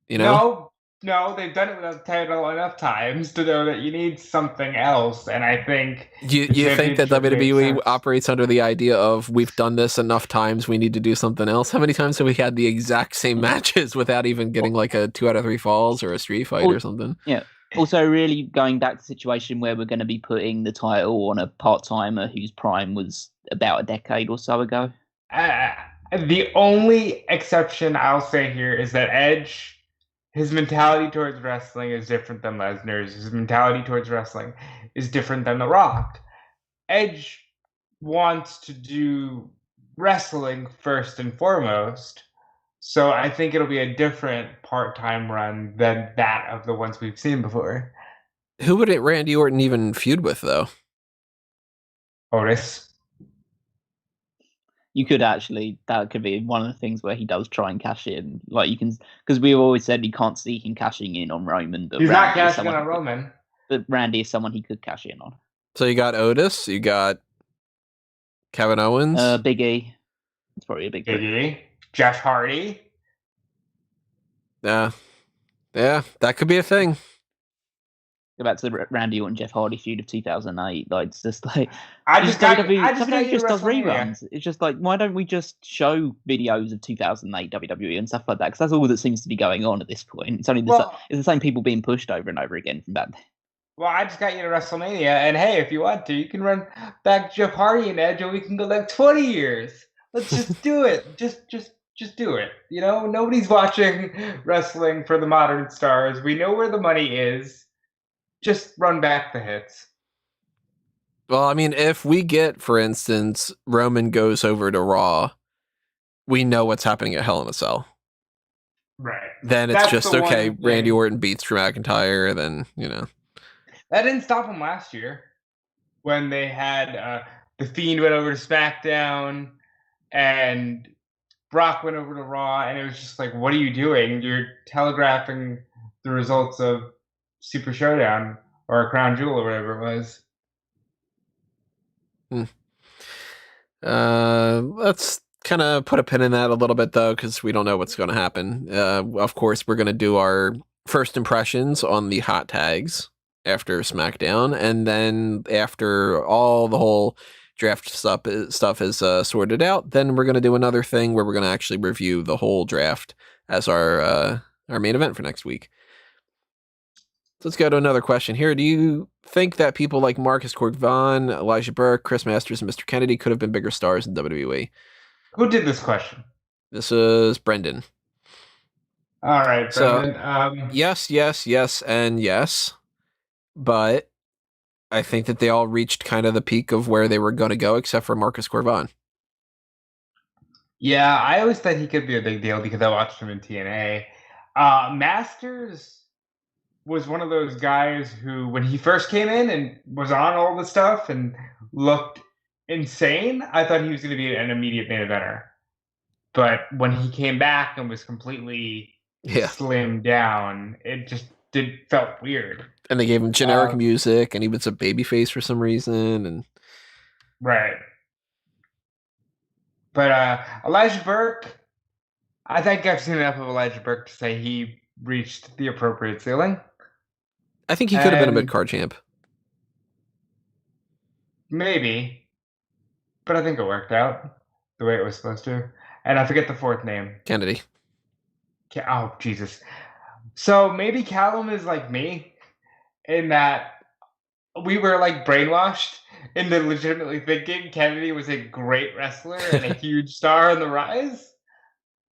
[SPEAKER 1] You know?
[SPEAKER 2] No, they've done it without the title enough times to know that you need something else. And I think
[SPEAKER 1] you think that WWE operates under the idea of we've done this enough times, we need to do something else. How many times have we had the exact same matches without even getting like a 2 out of 3 falls or a street fight or something?
[SPEAKER 3] Yeah. Also, really going back to the situation where we're going to be putting the title on a part-timer whose prime was about a decade or so ago.
[SPEAKER 2] The only exception I'll say here is that Edge, his mentality towards wrestling is different than Lesnar's. His mentality towards wrestling is different than The Rock. Edge wants to do wrestling first and foremost. So I think it'll be a different part-time run than that of the ones we've seen before.
[SPEAKER 1] Who would Randy Orton even feud with, though?
[SPEAKER 2] Otis.
[SPEAKER 3] You could actually, that could be one of the things where he does try and cash in. Like you can, because we've always said you can't see him cashing in on Roman. But
[SPEAKER 2] he's
[SPEAKER 3] Randy
[SPEAKER 2] not cashing in on Roman.
[SPEAKER 3] But Randy is someone he could cash in on.
[SPEAKER 1] So you got Otis, you got Kevin Owens.
[SPEAKER 3] Big E. It's probably a big
[SPEAKER 2] E. Jeff Hardy.
[SPEAKER 1] Yeah, that could be a thing.
[SPEAKER 3] Go back to the Randy Orton Jeff Hardy feud of 2008. Like it's just like
[SPEAKER 2] WWE
[SPEAKER 3] just does reruns. It's just like, why don't we just show videos of 2008 WWE and stuff like that? Because that's all that seems to be going on at this point. It's only it's the same people being pushed over and over again from back then.
[SPEAKER 2] Well, I just got you to WrestleMania, and hey, if you want to, you can run back Jeff Hardy and Edge, and we can go like 20 years. Let's just do it. Just do it. You know, nobody's watching wrestling for the modern stars. We know where the money is. Just run back the hits.
[SPEAKER 1] Well, I mean, if we get, for instance, Roman goes over to Raw, we know what's happening at Hell in a Cell.
[SPEAKER 2] Right.
[SPEAKER 1] Then it's just, okay, Randy Orton beats Drew McIntyre, then, you know.
[SPEAKER 2] That didn't stop him last year when they had The Fiend went over to SmackDown and Brock went over to Raw, and it was just like, what are you doing? You're telegraphing the results of Super Showdown or Crown Jewel or whatever it was.
[SPEAKER 1] Let's kind of put a pin in that a little bit, though, because we don't know what's going to happen. Of course, we're going to do our first impressions on the hot tags after SmackDown, and then after all the whole draft stuff is sorted out, then we're going to do another thing where we're going to actually review the whole draft as our main event for next week. So let's go to another question here. Do you think that people like Marcus Corbin, Elijah Burke, Chris Masters, and Mr. Kennedy could have been bigger stars in WWE?
[SPEAKER 2] Who did this question?
[SPEAKER 1] This is Brendan.
[SPEAKER 2] All right, Brendan.
[SPEAKER 1] So, yes, and yes. But I think that they all reached kind of the peak of where they were going to go, except for Marcus Corbin.
[SPEAKER 2] Yeah, I always thought he could be a big deal because I watched him in TNA. Masters, was one of those guys who, when he first came in and was on all the stuff and looked insane, I thought he was going to be an immediate main eventer. But when he came back and was completely slimmed down, it just felt weird.
[SPEAKER 1] And they gave him generic music, and he was a babyface for some reason. And
[SPEAKER 2] right. But Elijah Burke, I think I've seen enough of Elijah Burke to say he reached the appropriate ceiling.
[SPEAKER 1] I think he could have been a mid-card champ.
[SPEAKER 2] Maybe. But I think it worked out the way it was supposed to. And I forget the fourth name.
[SPEAKER 1] Kennedy.
[SPEAKER 2] Oh, Jesus. So maybe Callum is like me in that we were like brainwashed into legitimately thinking Kennedy was a great wrestler and a huge star on the rise.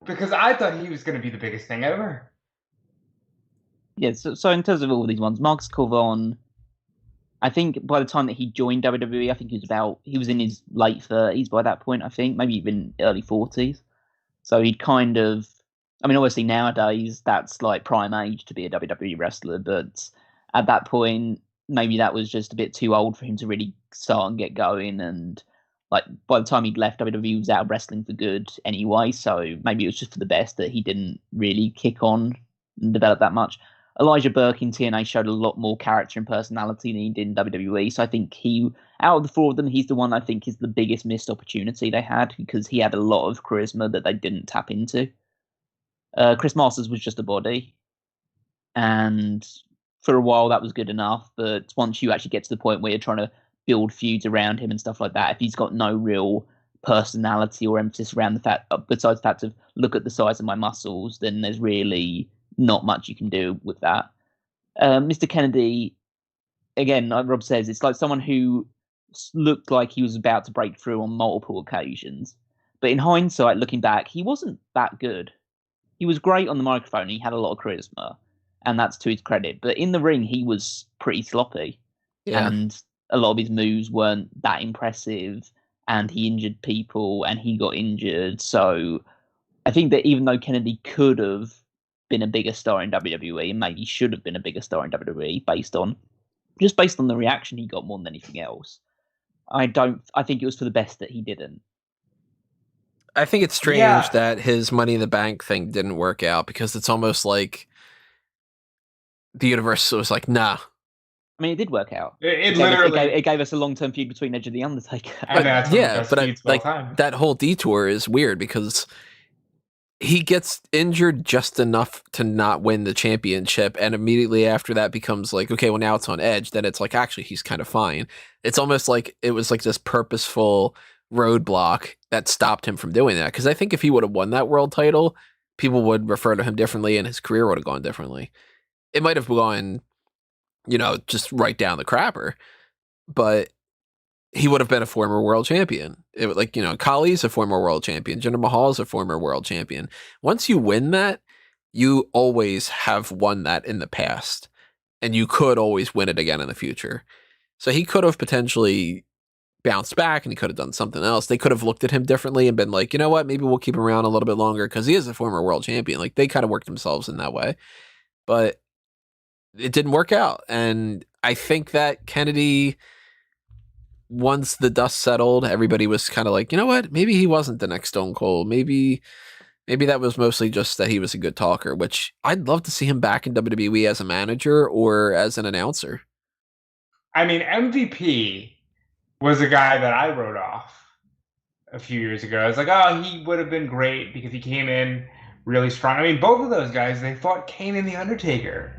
[SPEAKER 2] Because I thought he was going to be the biggest thing ever.
[SPEAKER 3] Yeah, so in terms of all these ones, Marcus Corvon, I think by the time that he joined WWE, I think he was in his late 30s by that point, I think, maybe even early 40s. So he'd kind of, I mean, obviously nowadays that's like prime age to be a WWE wrestler, but at that point, maybe that was just a bit too old for him to really start and get going. And like by the time he'd left WWE, he was out of wrestling for good anyway. So maybe it was just for the best that he didn't really kick on and develop that much. Elijah Burke in TNA showed a lot more character and personality than he did in WWE. So I think out of the four of them, he's the one I think is the biggest missed opportunity they had, because he had a lot of charisma that they didn't tap into. Chris Masters was just a body. And for a while that was good enough. But once you actually get to the point where you're trying to build feuds around him and stuff like that, if he's got no real personality or emphasis around the fact, besides the fact of look at the size of my muscles, then there's really not much you can do with that. Mr. Kennedy, again, like Rob says, it's like someone who looked like he was about to break through on multiple occasions. But in hindsight, looking back, he wasn't that good. He was great on the microphone. He had a lot of charisma, and that's to his credit. But in the ring, he was pretty sloppy. Yeah. And a lot of his moves weren't that impressive, and he injured people, and he got injured. So I think that even though Kennedy could have been a bigger star in WWE, and maybe should have been a bigger star in WWE based on the reaction he got more than anything else, I think it was for the best that he didn't.
[SPEAKER 1] I think it's strange that his Money in the Bank thing didn't work out, because it's almost like the universe was like, nah.
[SPEAKER 3] I mean, it did work out.
[SPEAKER 2] It
[SPEAKER 3] gave us a long-term feud between Edge and The Undertaker.
[SPEAKER 1] But that whole detour is weird, because he gets injured just enough to not win the championship, and immediately after that becomes like, okay, well, now it's on Edge. Then it's like, actually, he's kind of fine. It's almost like it was like this purposeful roadblock that stopped him from doing that. Because I think if he would have won that world title, people would refer to him differently, and his career would have gone differently. It might have gone, just right down the crapper, but he would have been a former world champion. It would, like, Kali's a former world champion. Jinder Mahal is a former world champion. Once you win that, you always have won that in the past, and you could always win it again in the future. So he could have potentially bounced back, and he could have done something else. They could have looked at him differently and been like, you know what, maybe we'll keep him around a little bit longer because he is a former world champion. Like, they kind of worked themselves in that way, but it didn't work out. And I think that Kennedy, once the dust settled, everybody was kind of like, you know what, maybe he wasn't the next Stone Cold. Maybe that was mostly just that he was a good talker, which I'd love to see him back in WWE as a manager or as an announcer.
[SPEAKER 2] I mean, MVP was a guy that I wrote off a few years ago. I was like, oh, he would have been great because he came in really strong. I mean, both of those guys, they fought Kane and The Undertaker,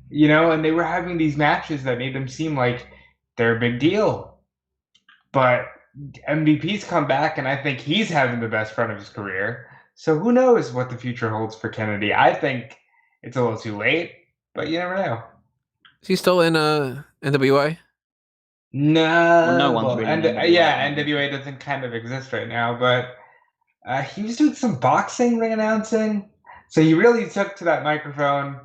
[SPEAKER 2] and they were having these matches that made them seem like they're a big deal. But MVP's come back, and I think he's having the best run of his career. So who knows what the future holds for Kennedy? I think it's a little too late, but you never know.
[SPEAKER 1] Is he still in NWA?
[SPEAKER 2] No.
[SPEAKER 3] Well, no one's really
[SPEAKER 2] NWA doesn't kind of exist right now, but he was doing some boxing ring announcing. So he really took to that microphone.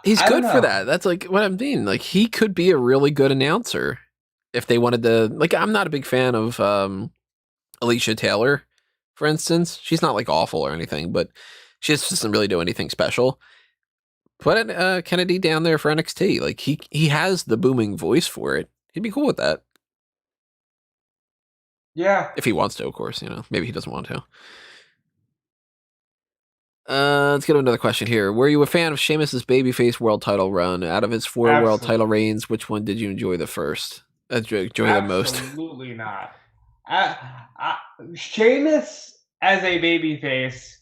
[SPEAKER 1] He's good for that. That's like what I'm mean. Like, he could be a really good announcer if they wanted to. Like, I'm not a big fan of Alicia Taylor, for instance. She's not like awful or anything, but she just doesn't really do anything special. Put Kennedy down there for NXT. Like he has the booming voice for it. He'd be cool with that.
[SPEAKER 2] Yeah.
[SPEAKER 1] If he wants to, of course. Maybe he doesn't want to. Let's get to another question here. Were you a fan of Sheamus's babyface world title run? Out of his 4 world title reigns, which one did you enjoy the first? Enjoy the most?
[SPEAKER 2] Absolutely not. Sheamus as a babyface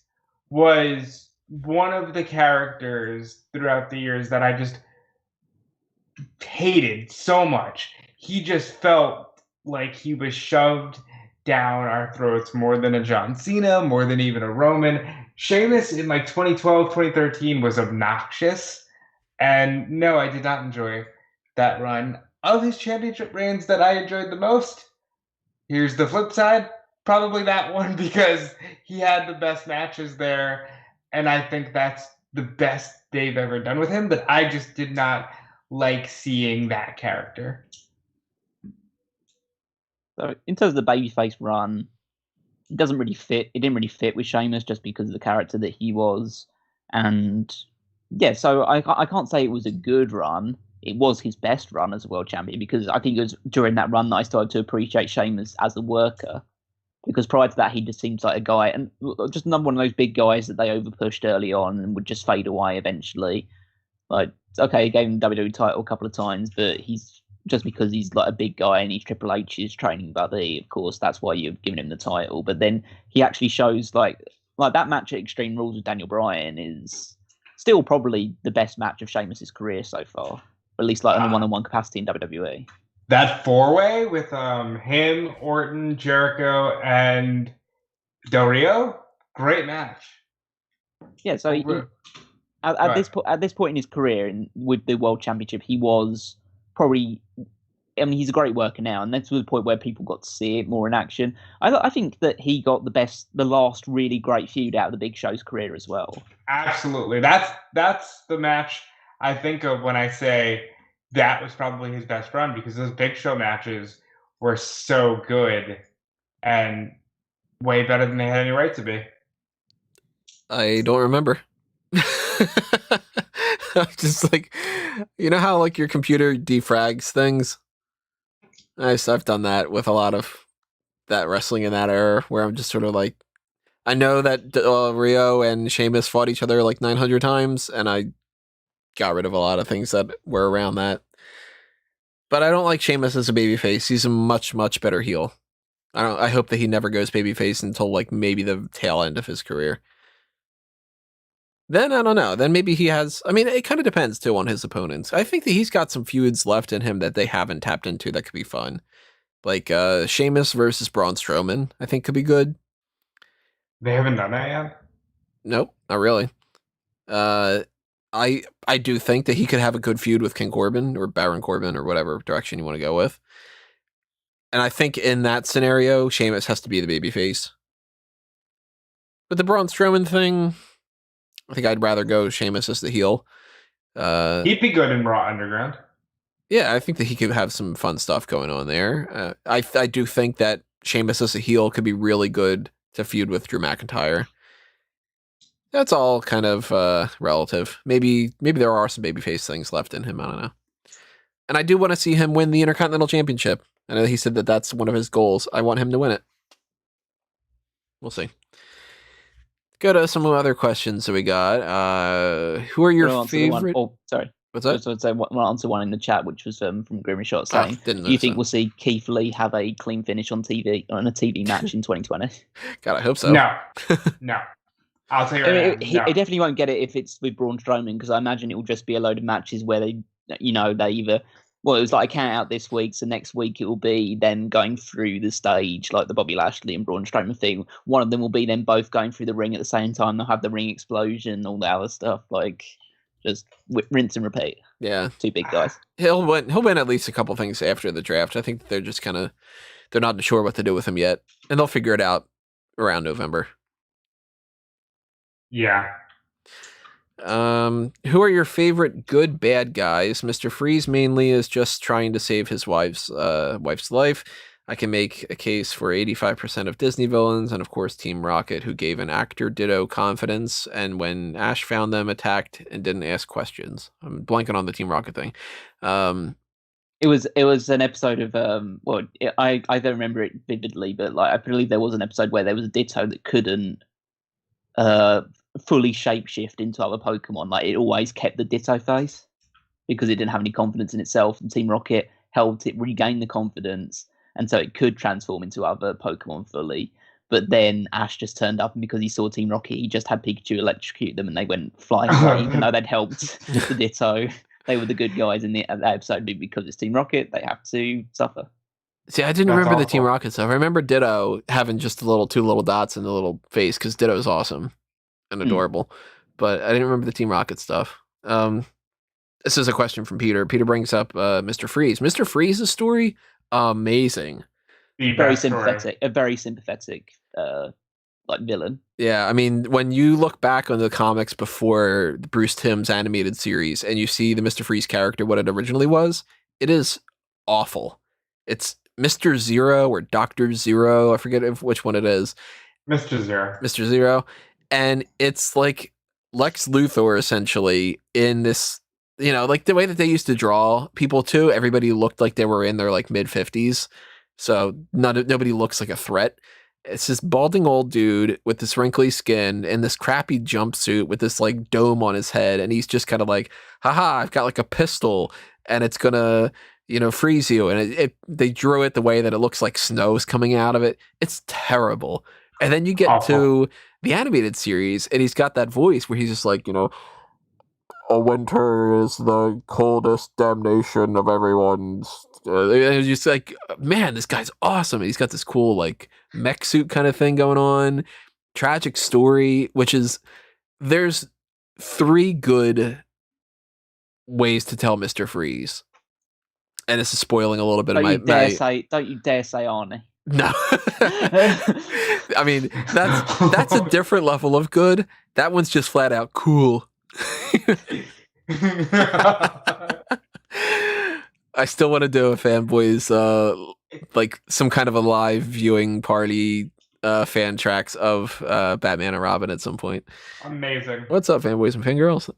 [SPEAKER 2] was one of the characters throughout the years that I just hated so much. He just felt like he was shoved down our throats more than a John Cena, more than even a Roman. Sheamus in like 2012, 2013 was obnoxious. And no, I did not enjoy that run. Of his championship reigns that I enjoyed the most, here's the flip side. Probably that one, because he had the best matches there. And I think that's the best they've ever done with him. But I just did not like seeing that character.
[SPEAKER 3] So in terms of the babyface run, it doesn't really fit. It didn't really fit with Sheamus just because of the character that he was. And yeah, so I can't say it was a good run. It was his best run as a world champion, because I think it was during that run that I started to appreciate Sheamus as a worker. Because prior to that, he just seems like a guy, and just another one of those big guys that they overpushed early on and would just fade away eventually. Like, okay, he gave him the WWE title a couple of times, but he's just because he's like a big guy and he's Triple H's training buddy. Of course, that's why you've given him the title. But then he actually shows like that match at Extreme Rules with Daniel Bryan is still probably the best match of Sheamus's career so far, or at least like on a one-on-one capacity in WWE.
[SPEAKER 2] That 4-way with him, Orton, Jericho, and Del Rio, great match.
[SPEAKER 3] Yeah, so at this point in his career, and with the World Championship, he was probably. I mean, he's a great worker now, and that's the point where people got to see it more in action. I think that he got the last really great feud out of the Big Show's career as well.
[SPEAKER 2] Absolutely, that's the match I think of when I say that was probably his best run, because those Big Show matches were so good and way better than they had any right to be.
[SPEAKER 1] I don't remember. I'm just like, how like your computer defrags things? I've done that with a lot of that wrestling in that era, where I'm just sort of like, I know that Rio and Sheamus fought each other like 900 times, and I got rid of a lot of things that were around that. But I don't like Sheamus as a babyface. He's a much, much better heel. I hope that he never goes babyface until like maybe the tail end of his career. Then I don't know. Then maybe he has. I mean, it kind of depends too on his opponents. I think that he's got some feuds left in him that they haven't tapped into that could be fun, like Sheamus versus Braun Strowman. I think could be good.
[SPEAKER 2] They haven't done that yet.
[SPEAKER 1] Nope, not really. I do think that he could have a good feud with King Corbin or Baron Corbin or whatever direction you want to go with. And I think in that scenario, Sheamus has to be the babyface. But the Braun Strowman thing, I think I'd rather go Sheamus as the heel.
[SPEAKER 2] He'd be good in Raw Underground.
[SPEAKER 1] Yeah, I think that he could have some fun stuff going on there. I do think that Sheamus as a heel could be really good to feud with Drew McIntyre. That's all kind of relative. Maybe there are some babyface things left in him. I don't know. And I do want to see him win the Intercontinental Championship. I know he said that that's one of his goals. I want him to win it. We'll see. Go to some other questions that we got. Who are your favorite?
[SPEAKER 3] Oh, sorry.
[SPEAKER 1] What's that?
[SPEAKER 3] I just want to say one answer one in the chat, which was from Grimmy Shot saying, "Do you think we'll see Keith Lee have a clean finish on TV on a TV match in 2020?"
[SPEAKER 1] God, I hope so.
[SPEAKER 2] No. I'll tell you right now.
[SPEAKER 3] He definitely won't get it if it's with Braun Strowman, because I imagine it will just be a load of matches where they either. Well, it was like a count out this week, so next week it will be them going through the stage, like the Bobby Lashley and Braun Strowman thing. One of them will be them both going through the ring at the same time. They'll have the ring explosion, all that other stuff, like just rinse and repeat.
[SPEAKER 1] Yeah,
[SPEAKER 3] two big guys.
[SPEAKER 1] He'll win at least a couple things after the draft. I think they're just they're not sure what to do with him yet, and they'll figure it out around November.
[SPEAKER 2] Yeah.
[SPEAKER 1] Who are your favorite good bad guys? Mr. Freeze mainly is just trying to save his wife's life. I can make a case for 85% of Disney villains, and of course Team Rocket, who gave an actor ditto confidence, and when Ash found them, attacked and didn't ask questions. I'm blanking on the Team Rocket thing.
[SPEAKER 3] It was an episode of I don't remember it vividly, but like I believe there was an episode where there was a Ditto that couldn't fully shapeshift into other Pokemon. Like it always kept the Ditto face because it didn't have any confidence in itself, and Team Rocket helped it regain the confidence, and so it could transform into other Pokemon fully. But then Ash just turned up, and because he saw Team Rocket, he just had Pikachu electrocute them, and they went flying away, even though they'd helped the Ditto. They were the good guys in that episode, because it's Team Rocket, they have to suffer.
[SPEAKER 1] See, I didn't remember the Team Rocket stuff. I remember Ditto having just two little dots in the little face, because Ditto is awesome and adorable. But I didn't remember the Team Rocket stuff. This is a question from Peter. Peter brings up Mr. Freeze. Mr. Freeze's story, amazing.
[SPEAKER 3] Very sympathetic. A very sympathetic like villain.
[SPEAKER 1] Yeah, I mean, when you look back on the comics before Bruce Timm's animated series and you see the Mr. Freeze character, what it originally was, it is awful. It's Mr. Zero or Dr. Zero. I forget which one it is.
[SPEAKER 2] Mr. Zero.
[SPEAKER 1] Mr. Zero. And it's like Lex Luthor, essentially, in this, like the way that they used to draw people too, everybody looked like they were in their like mid-50s. So nobody looks like a threat. It's this balding old dude with this wrinkly skin and this crappy jumpsuit with this like dome on his head. And he's just kind of like, haha, I've got like a pistol and it's gonna, freeze you. And they drew it the way that it looks like snow's coming out of it. It's terrible. And then you get to the animated series and he's got that voice where he's just like, a winter is the coldest damnation of everyone's. It's just like, man, this guy's awesome. He's got this cool like mech suit kind of thing going on. Tragic story, which is there's 3 good ways to tell Mr. Freeze, and this is spoiling a little bit of my.
[SPEAKER 3] Don't you dare say Arnie.
[SPEAKER 1] No, I mean that's a different level of good. That one's just flat out cool. I still want to do a fanboys like some kind of a live viewing party fan tracks of Batman and Robin at some point.
[SPEAKER 2] Amazing.
[SPEAKER 1] What's up, fanboys and fangirls?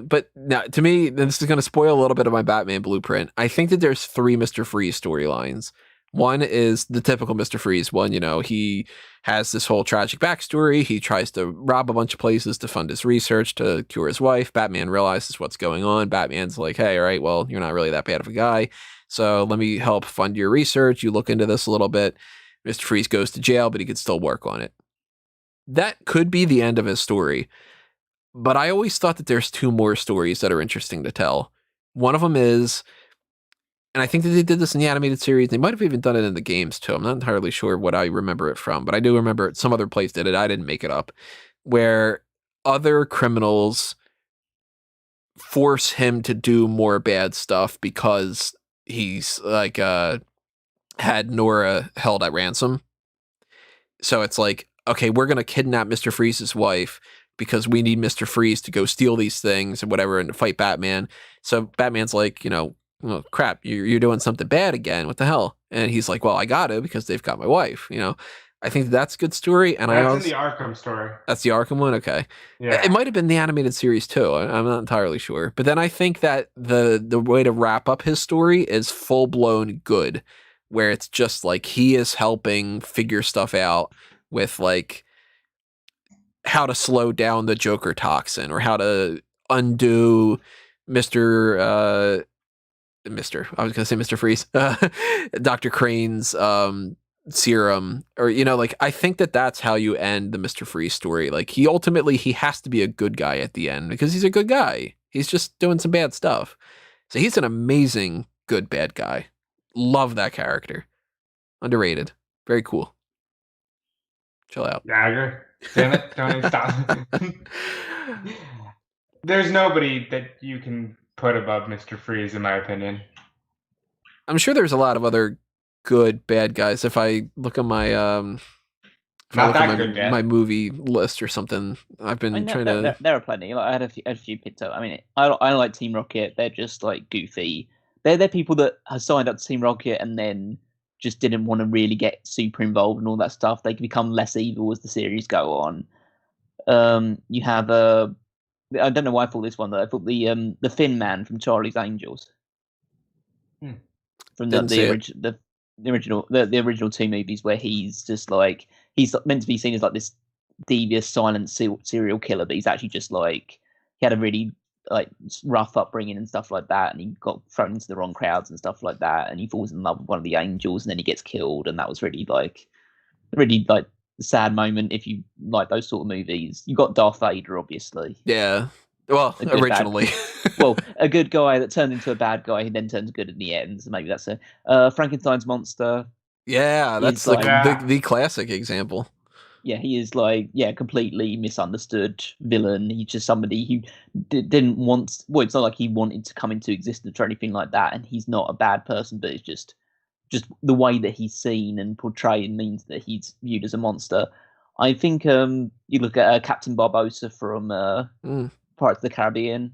[SPEAKER 1] But now to me, this is going to spoil a little bit of my Batman blueprint. I think that there's 3 Mr. Freeze storylines. One is the typical Mr. Freeze one. He has this whole tragic backstory. He tries to rob a bunch of places to fund his research to cure his wife. Batman realizes what's going on. Batman's like, hey, all right, well, you're not really that bad of a guy. So let me help fund your research. You look into this a little bit. Mr. Freeze goes to jail, but he could still work on it. That could be the end of his story. But I always thought that there's 2 more stories that are interesting to tell. One of them is, and I think that they did this in the animated series. They might have even done it in the games too. I'm not entirely sure what I remember it from, but I do remember some other place did it. I didn't make it up. Where other criminals force him to do more bad stuff because he's like had Nora held at ransom. So it's like, okay, we're going to kidnap Mr. Freeze's wife because we need Mr. Freeze to go steal these things and whatever and to fight Batman. So Batman's like, well, crap, you're doing something bad again. What the hell? And he's like, well, I got to because they've got my wife. I think that's a good story. And
[SPEAKER 2] that's in the Arkham story.
[SPEAKER 1] That's the Arkham one? Okay.
[SPEAKER 2] Yeah.
[SPEAKER 1] It might have been the animated series too. I'm not entirely sure. But then I think that the way to wrap up his story is full-blown good, where it's just like he is helping figure stuff out with like how to slow down the Joker toxin or how to undo I was going to say Mr. Freeze, Dr. Crane's serum, or, I think that that's how you end the Mr. Freeze story. Like he has to be a good guy at the end because he's a good guy. He's just doing some bad stuff. So he's an amazing, good, bad guy. Love that character. Underrated. Very cool. Chill out.
[SPEAKER 2] Yeah, I agree. Damn it. Don't even stop. There's nobody that you can put above Mr. Freeze, in my opinion.
[SPEAKER 1] I'm sure there's a lot of other good bad guys. If I look at my my movie list or something, I've been trying to.
[SPEAKER 3] There are plenty. Like I had a few picked up. I mean, I like Team Rocket. They're just like goofy. They're people that have signed up to Team Rocket and then just didn't want to really get super involved and all that stuff. They can become less evil as the series go on. You have I don't know why I thought this one though. I thought the Thin Man from Charlie's Angels. From the original two movies, where he's just like, he's meant to be seen as like this devious, silent serial killer, but he's actually just like, he had a really like rough upbringing and stuff like that, and he got thrown into the wrong crowds and stuff like that, and he falls in love with one of the angels, and then he gets killed, and that was really like a sad moment if you like those sort of movies. You got Darth Vader, obviously.
[SPEAKER 1] Yeah. Well, originally.
[SPEAKER 3] A good guy that turned into a bad guy, who then turns good at the end. So maybe that's Frankenstein's monster.
[SPEAKER 1] Yeah, that's like the classic example.
[SPEAKER 3] Yeah, he is like, completely misunderstood villain. He's just somebody who didn't want. Well, it's not like he wanted to come into existence or anything like that. And he's not a bad person, but it's just the way that he's seen and portrayed means that he's viewed as a monster. I think you look at Captain Barbossa from Pirates of the Caribbean.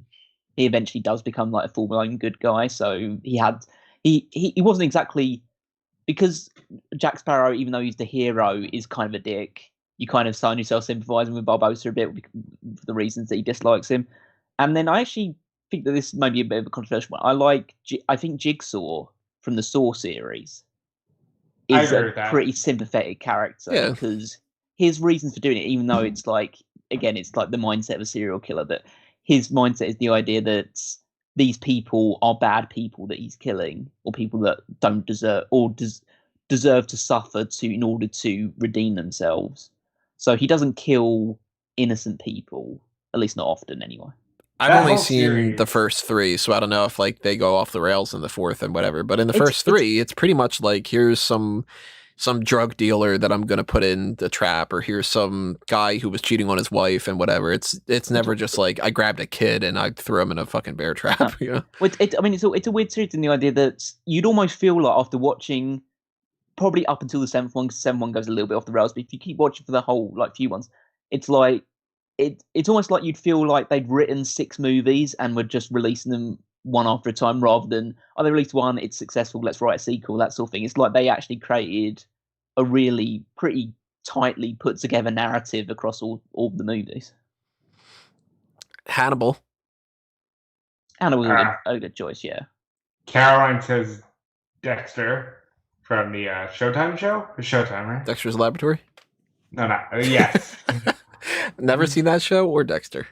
[SPEAKER 3] He eventually does become like a full-blown good guy. So he wasn't exactly, because Jack Sparrow, even though he's the hero, is kind of a dick. You kind of find yourself sympathising with Barbossa a bit for the reasons that he dislikes him. And then I actually think that this may be a bit of a controversial one. I think Jigsaw from the Saw series is a pretty sympathetic character, because his reasons for doing it, even though it's like, again, it's like the mindset of a serial killer, that his mindset is the idea that these people are bad people that he's killing, or people that don't deserve or deserve to suffer in order to redeem themselves. So he doesn't kill innocent people, at least not often anyway.
[SPEAKER 1] I've only seen the first three, so I don't know if like they go off the rails in the fourth and whatever. But in the first three, it's pretty much like, here's some drug dealer that I'm going to put in the trap, or here's some guy who was cheating on his wife and whatever. It's never just like, I grabbed a kid and I threw him in a fucking bear trap. You know?
[SPEAKER 3] It's a weird series in the idea that you'd almost feel like, after watching probably up until the seventh one, because the seventh one goes a little bit off the rails, but if you keep watching for the whole like few ones, it's like it's almost like you'd feel like they'd written 6 movies and were just releasing them one after a time, rather than, they released one, it's successful, let's write a sequel, that sort of thing. It's like they actually created a really pretty tightly put together narrative across all the movies.
[SPEAKER 1] Hannibal
[SPEAKER 3] was a good choice, yeah.
[SPEAKER 2] Caroline says Dexter from the Showtime show? It's Showtime, right?
[SPEAKER 1] Dexter's Laboratory?
[SPEAKER 2] No. Yes.
[SPEAKER 1] Never seen that show or Dexter.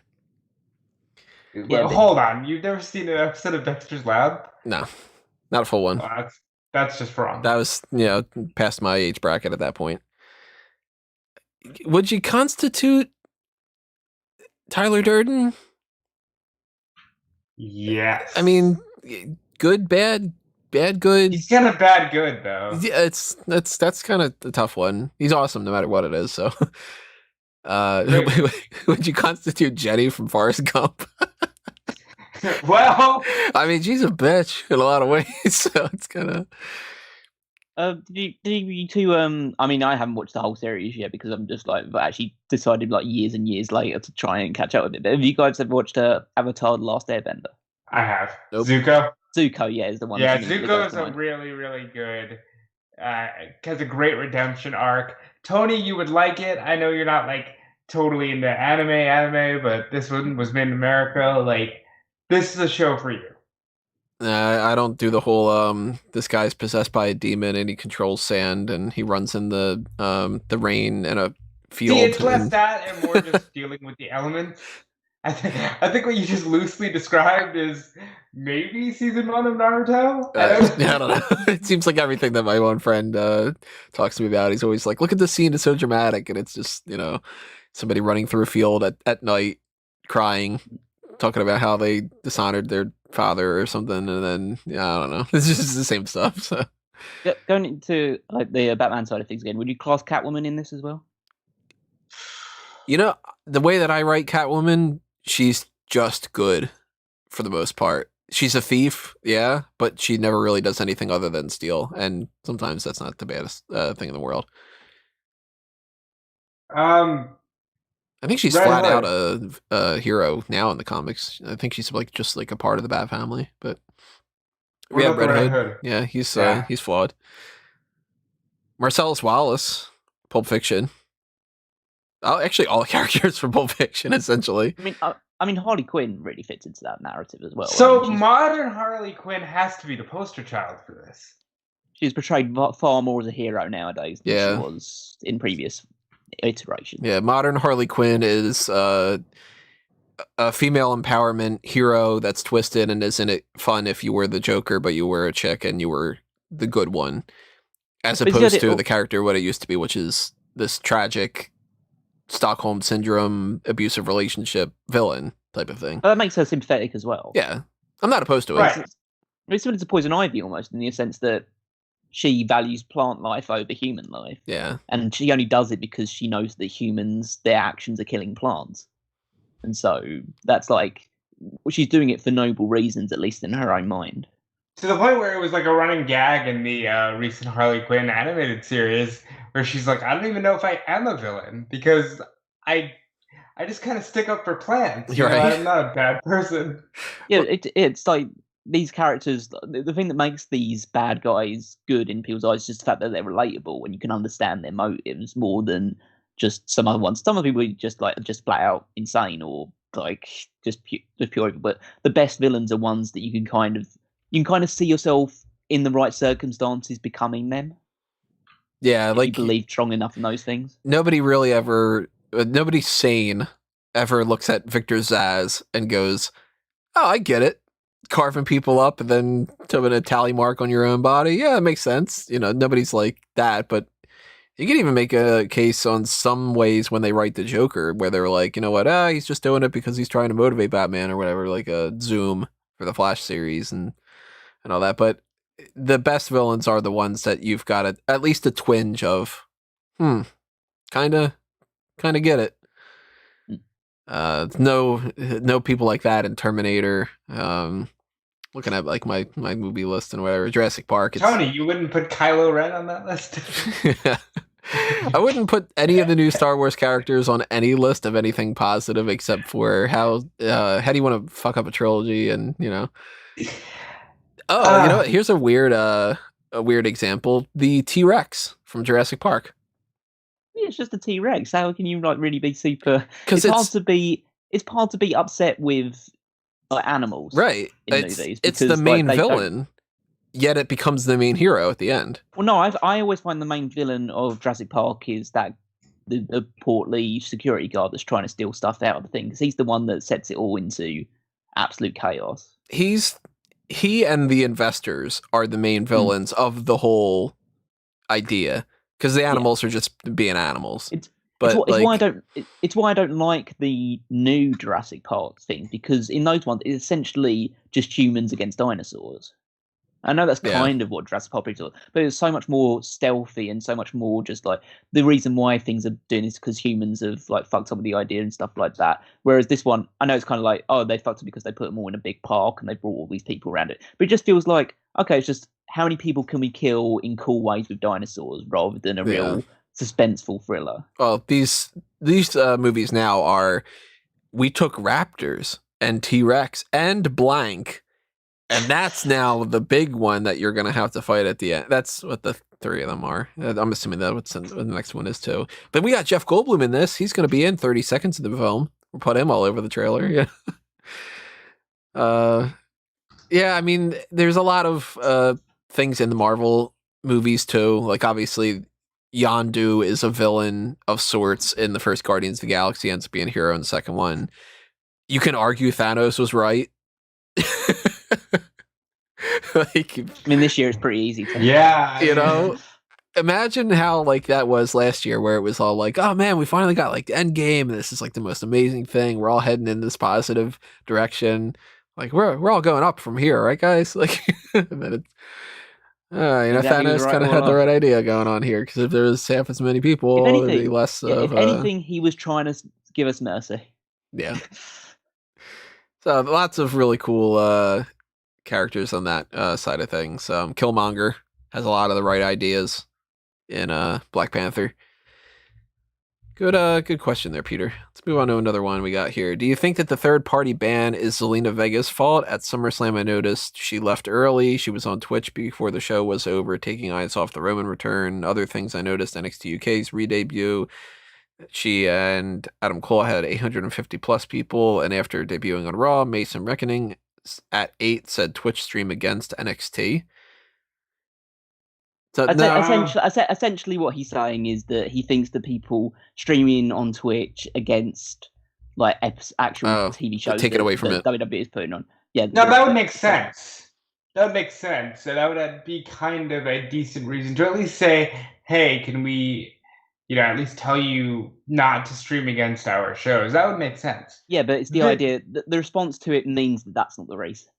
[SPEAKER 2] Well, hold on. You've never seen an episode of Dexter's Lab?
[SPEAKER 1] No, not a full one.
[SPEAKER 2] That's just wrong.
[SPEAKER 1] That was, past my age bracket at that point. Would you constitute Tyler Durden?
[SPEAKER 2] Yes.
[SPEAKER 1] I mean, good, bad, good.
[SPEAKER 2] He's kind of bad good, though.
[SPEAKER 1] Yeah, that's kind of a tough one. He's awesome no matter what it is. So, would you constitute Jenny from Forrest Gump?
[SPEAKER 2] Well,
[SPEAKER 1] I mean, she's a bitch in a lot of ways, so it's kind
[SPEAKER 3] of. Did you two? I mean, I haven't watched the whole series yet, because I'm just like, actually decided like years and years later to try and catch up with it. But have you guys ever watched Avatar: The Last Airbender?
[SPEAKER 2] I have.
[SPEAKER 1] Nope.
[SPEAKER 3] Zuko, yeah, is the one.
[SPEAKER 2] Yeah, Zuko is a really, really good. Has a great redemption arc. Tony, you would like it. I know you're not like totally into anime, but this one was made in America. Like, this is a show for you.
[SPEAKER 1] I don't do the whole this guy's possessed by a demon and he controls sand and he runs in the rain in a field.
[SPEAKER 2] See, it's less that and more just dealing with the elements. I think what you just loosely described is maybe season 1 of Naruto.
[SPEAKER 1] I don't know. It seems like everything that my one friend talks to me about. He's always like, look at the scene, it's so dramatic, and it's just, somebody running through a field at night crying, talking about how they dishonored their father or something, and then I don't know. It's just the same stuff. So
[SPEAKER 3] going into like the Batman side of things again, would you class Catwoman in this as well?
[SPEAKER 1] The way that I write Catwoman, she's just good for the most part. She's a thief, yeah, but she never really does anything other than steal, and sometimes that's not the baddest thing in the world. I think she's flat out a hero now in the comics. I think she's like just like a part of the Bat family, but
[SPEAKER 2] Red Hood.
[SPEAKER 1] Yeah, he's flawed. Marcellus Wallace, Pulp Fiction. Oh, actually, all characters from Pulp Fiction, essentially.
[SPEAKER 3] I mean, Harley Quinn really fits into that narrative as well.
[SPEAKER 2] So modern Harley Quinn has to be the poster child for this.
[SPEAKER 3] She's portrayed far more as a hero nowadays than she was in previous iterations.
[SPEAKER 1] Yeah, modern Harley Quinn is a female empowerment hero that's twisted and isn't it fun if you were the Joker, but you were a chick and you were the good one, as opposed to the character what it used to be, which is this tragic Stockholm Syndrome, abusive relationship villain type of thing.
[SPEAKER 3] That makes her sympathetic as well.
[SPEAKER 1] Yeah, I'm not opposed to it.
[SPEAKER 2] Right.
[SPEAKER 3] It's similar to Poison Ivy almost, in the sense that she values plant life over human life.
[SPEAKER 1] Yeah.
[SPEAKER 3] And she only does it because she knows that humans, their actions are killing plants. And so that's like, she's doing it for noble reasons, at least in her own mind.
[SPEAKER 2] To the point where it was like a running gag in the recent Harley Quinn animated series, where she's like, I don't even know if I am a villain, because I just kind of stick up for plants.
[SPEAKER 1] You're right.
[SPEAKER 2] I'm not a bad person.
[SPEAKER 3] Yeah, it's like, these characters, the thing that makes these bad guys good in people's eyes is just the fact that they're relatable and you can understand their motives more than just some other ones. Some of the people are just flat out insane or like just pure evil. But the best villains are ones that you can kind of see yourself in the right circumstances becoming them.
[SPEAKER 1] Yeah,
[SPEAKER 3] if
[SPEAKER 1] like
[SPEAKER 3] you believe strong enough in those things.
[SPEAKER 1] Nobody sane ever looks at Victor Zsasz and goes, "Oh, I get it. Carving people up and then putting a tally mark on your own body. Yeah, it makes sense." You know, nobody's like that, but you can even make a case on some ways when they write the Joker, where they're like, you know what, he's just doing it because he's trying to motivate Batman or whatever, like a Zoom for the Flash series and all that. But the best villains are the ones that you've got at least a twinge of, kind of get it. No people like that in Terminator. Looking at like my movie list and whatever, Jurassic Park.
[SPEAKER 2] Tony, you wouldn't put Kylo Ren on that list?
[SPEAKER 1] I wouldn't put any of the new Star Wars characters on any list of anything positive except for how do you want to fuck up a trilogy and, you know. Oh, you know what? Here's a weird example. The T-Rex from Jurassic Park.
[SPEAKER 3] Yeah, it's just a T-Rex. How can you like really be super? It's hard to be upset with like animals,
[SPEAKER 1] right?
[SPEAKER 3] In movies,
[SPEAKER 1] it's the main villain, yet it becomes the main hero at the end.
[SPEAKER 3] Well, no, I always find the main villain of Jurassic Park is that the portly security guard that's trying to steal stuff out of the thing, because he's the one that sets it all into absolute chaos.
[SPEAKER 1] He and the investors are the main villains of the whole idea, because the animals are just being animals. It's
[SPEAKER 3] why I don't like the new Jurassic Park thing, because in those ones it's essentially just humans against dinosaurs. I know that's kind of what Jurassic Park is, but it's so much more stealthy and so much more just like the reason why things are doing this because humans have like fucked up with the idea and stuff like that. Whereas this one, I know it's kind of like, oh, they fucked up because they put them all in a big park and they brought all these people around it. But it just feels like, okay, it's just how many people can we kill in cool ways with dinosaurs rather than a real suspenseful thriller.
[SPEAKER 1] Well, these movies now are, we took raptors and T-Rex and blank. And that's now the big one that you're going to have to fight at the end. That's what the three of them are. I'm assuming that's what the next one is too. But we got Jeff Goldblum in this. He's going to be in 30 seconds of the film. We'll put him all over the trailer. Yeah. Yeah, I mean, there's a lot of things in the Marvel movies too. Like obviously Yondu is a villain of sorts in the first Guardians of the Galaxy, ends up being a hero in the second one. You can argue Thanos was right. Like,
[SPEAKER 3] I mean, this year is pretty easy.
[SPEAKER 1] You know, imagine how like that was last year, where it was all like, oh man, we finally got like the Endgame, and this is like the most amazing thing. We're all heading in this positive direction. Like we're all going up from here, right, guys? Like, and then it's, Thanos kind of had the right idea going on here, because if there was half as many people, there'd be less.
[SPEAKER 3] If anything, he was trying to give us mercy.
[SPEAKER 1] Yeah. So lots of really cool characters on that side of things. Killmonger has a lot of the right ideas in Black Panther. Good question there, Peter. Let's move on to another one we got here. Do you think that the third-party ban is Zelina Vega's fault? At SummerSlam, I noticed she left early. She was on Twitch before the show was over, taking eyes off the Roman return. Other things I noticed, NXT UK's re-debut. She and Adam Cole had 850 plus people, and after debuting on Raw, Mason Reckoning at 8 said Twitch stream against NXT. So,
[SPEAKER 3] essentially, what he's saying is that he thinks that people streaming on Twitch against like actual TV shows
[SPEAKER 1] take it away from it.
[SPEAKER 3] WWE is putting on. Yeah,
[SPEAKER 2] no, that would make sense. That would make sense. So that would be kind of a decent reason to at least say, "Hey, can we, at least tell you not to stream against our shows?" That would make sense.
[SPEAKER 3] Yeah, but it's the idea that the response to it means that that's not the reason.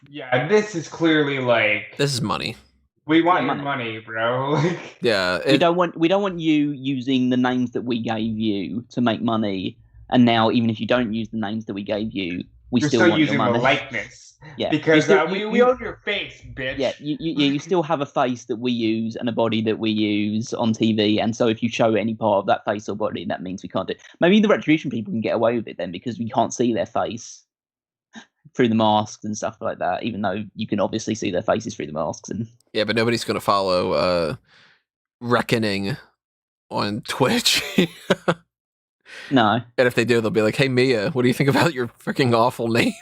[SPEAKER 2] Yeah, this is clearly like
[SPEAKER 1] this is money.
[SPEAKER 2] We want your money, bro.
[SPEAKER 1] Yeah,
[SPEAKER 3] we don't want you using the names that we gave you to make money. And now, even if you don't use the names that we gave you,
[SPEAKER 2] you're
[SPEAKER 3] still want
[SPEAKER 2] using
[SPEAKER 3] your money.
[SPEAKER 2] The likeness.
[SPEAKER 3] Yeah,
[SPEAKER 2] because we own your face, bitch.
[SPEAKER 3] Yeah, you still have a face that we use and a body that we use on TV. And so, if you show any part of that face or body, that means we can't do it. Maybe the Retribution people can get away with it then because we can't see their face through the masks and stuff like that, even though you can obviously see their faces through the masks. And
[SPEAKER 1] yeah, but nobody's going to follow Reckoning on Twitch.
[SPEAKER 3] No.
[SPEAKER 1] And if they do, they'll be like, "Hey, Mia, what do you think about your freaking awful name?"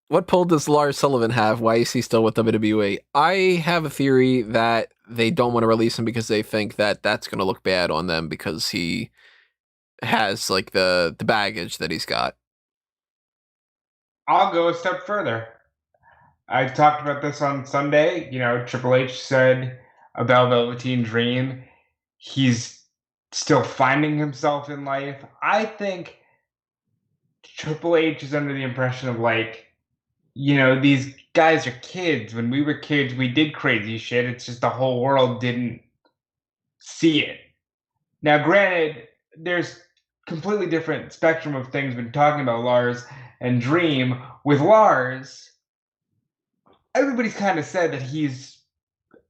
[SPEAKER 1] What pull does Lars Sullivan have? Why is he still with WWE? I have a theory that they don't want to release him because they think that that's going to look bad on them because he has like the baggage that he's got.
[SPEAKER 2] I'll go a step further. I talked about this on Sunday. Triple H said about Velveteen Dream, he's still finding himself in life. I think Triple H is under the impression of these guys are kids. When we were kids, we did crazy shit. It's just the whole world didn't see it. Now, granted, there's completely different spectrum of things when talking about Lars and Dream. With Lars, everybody's kind of said that he's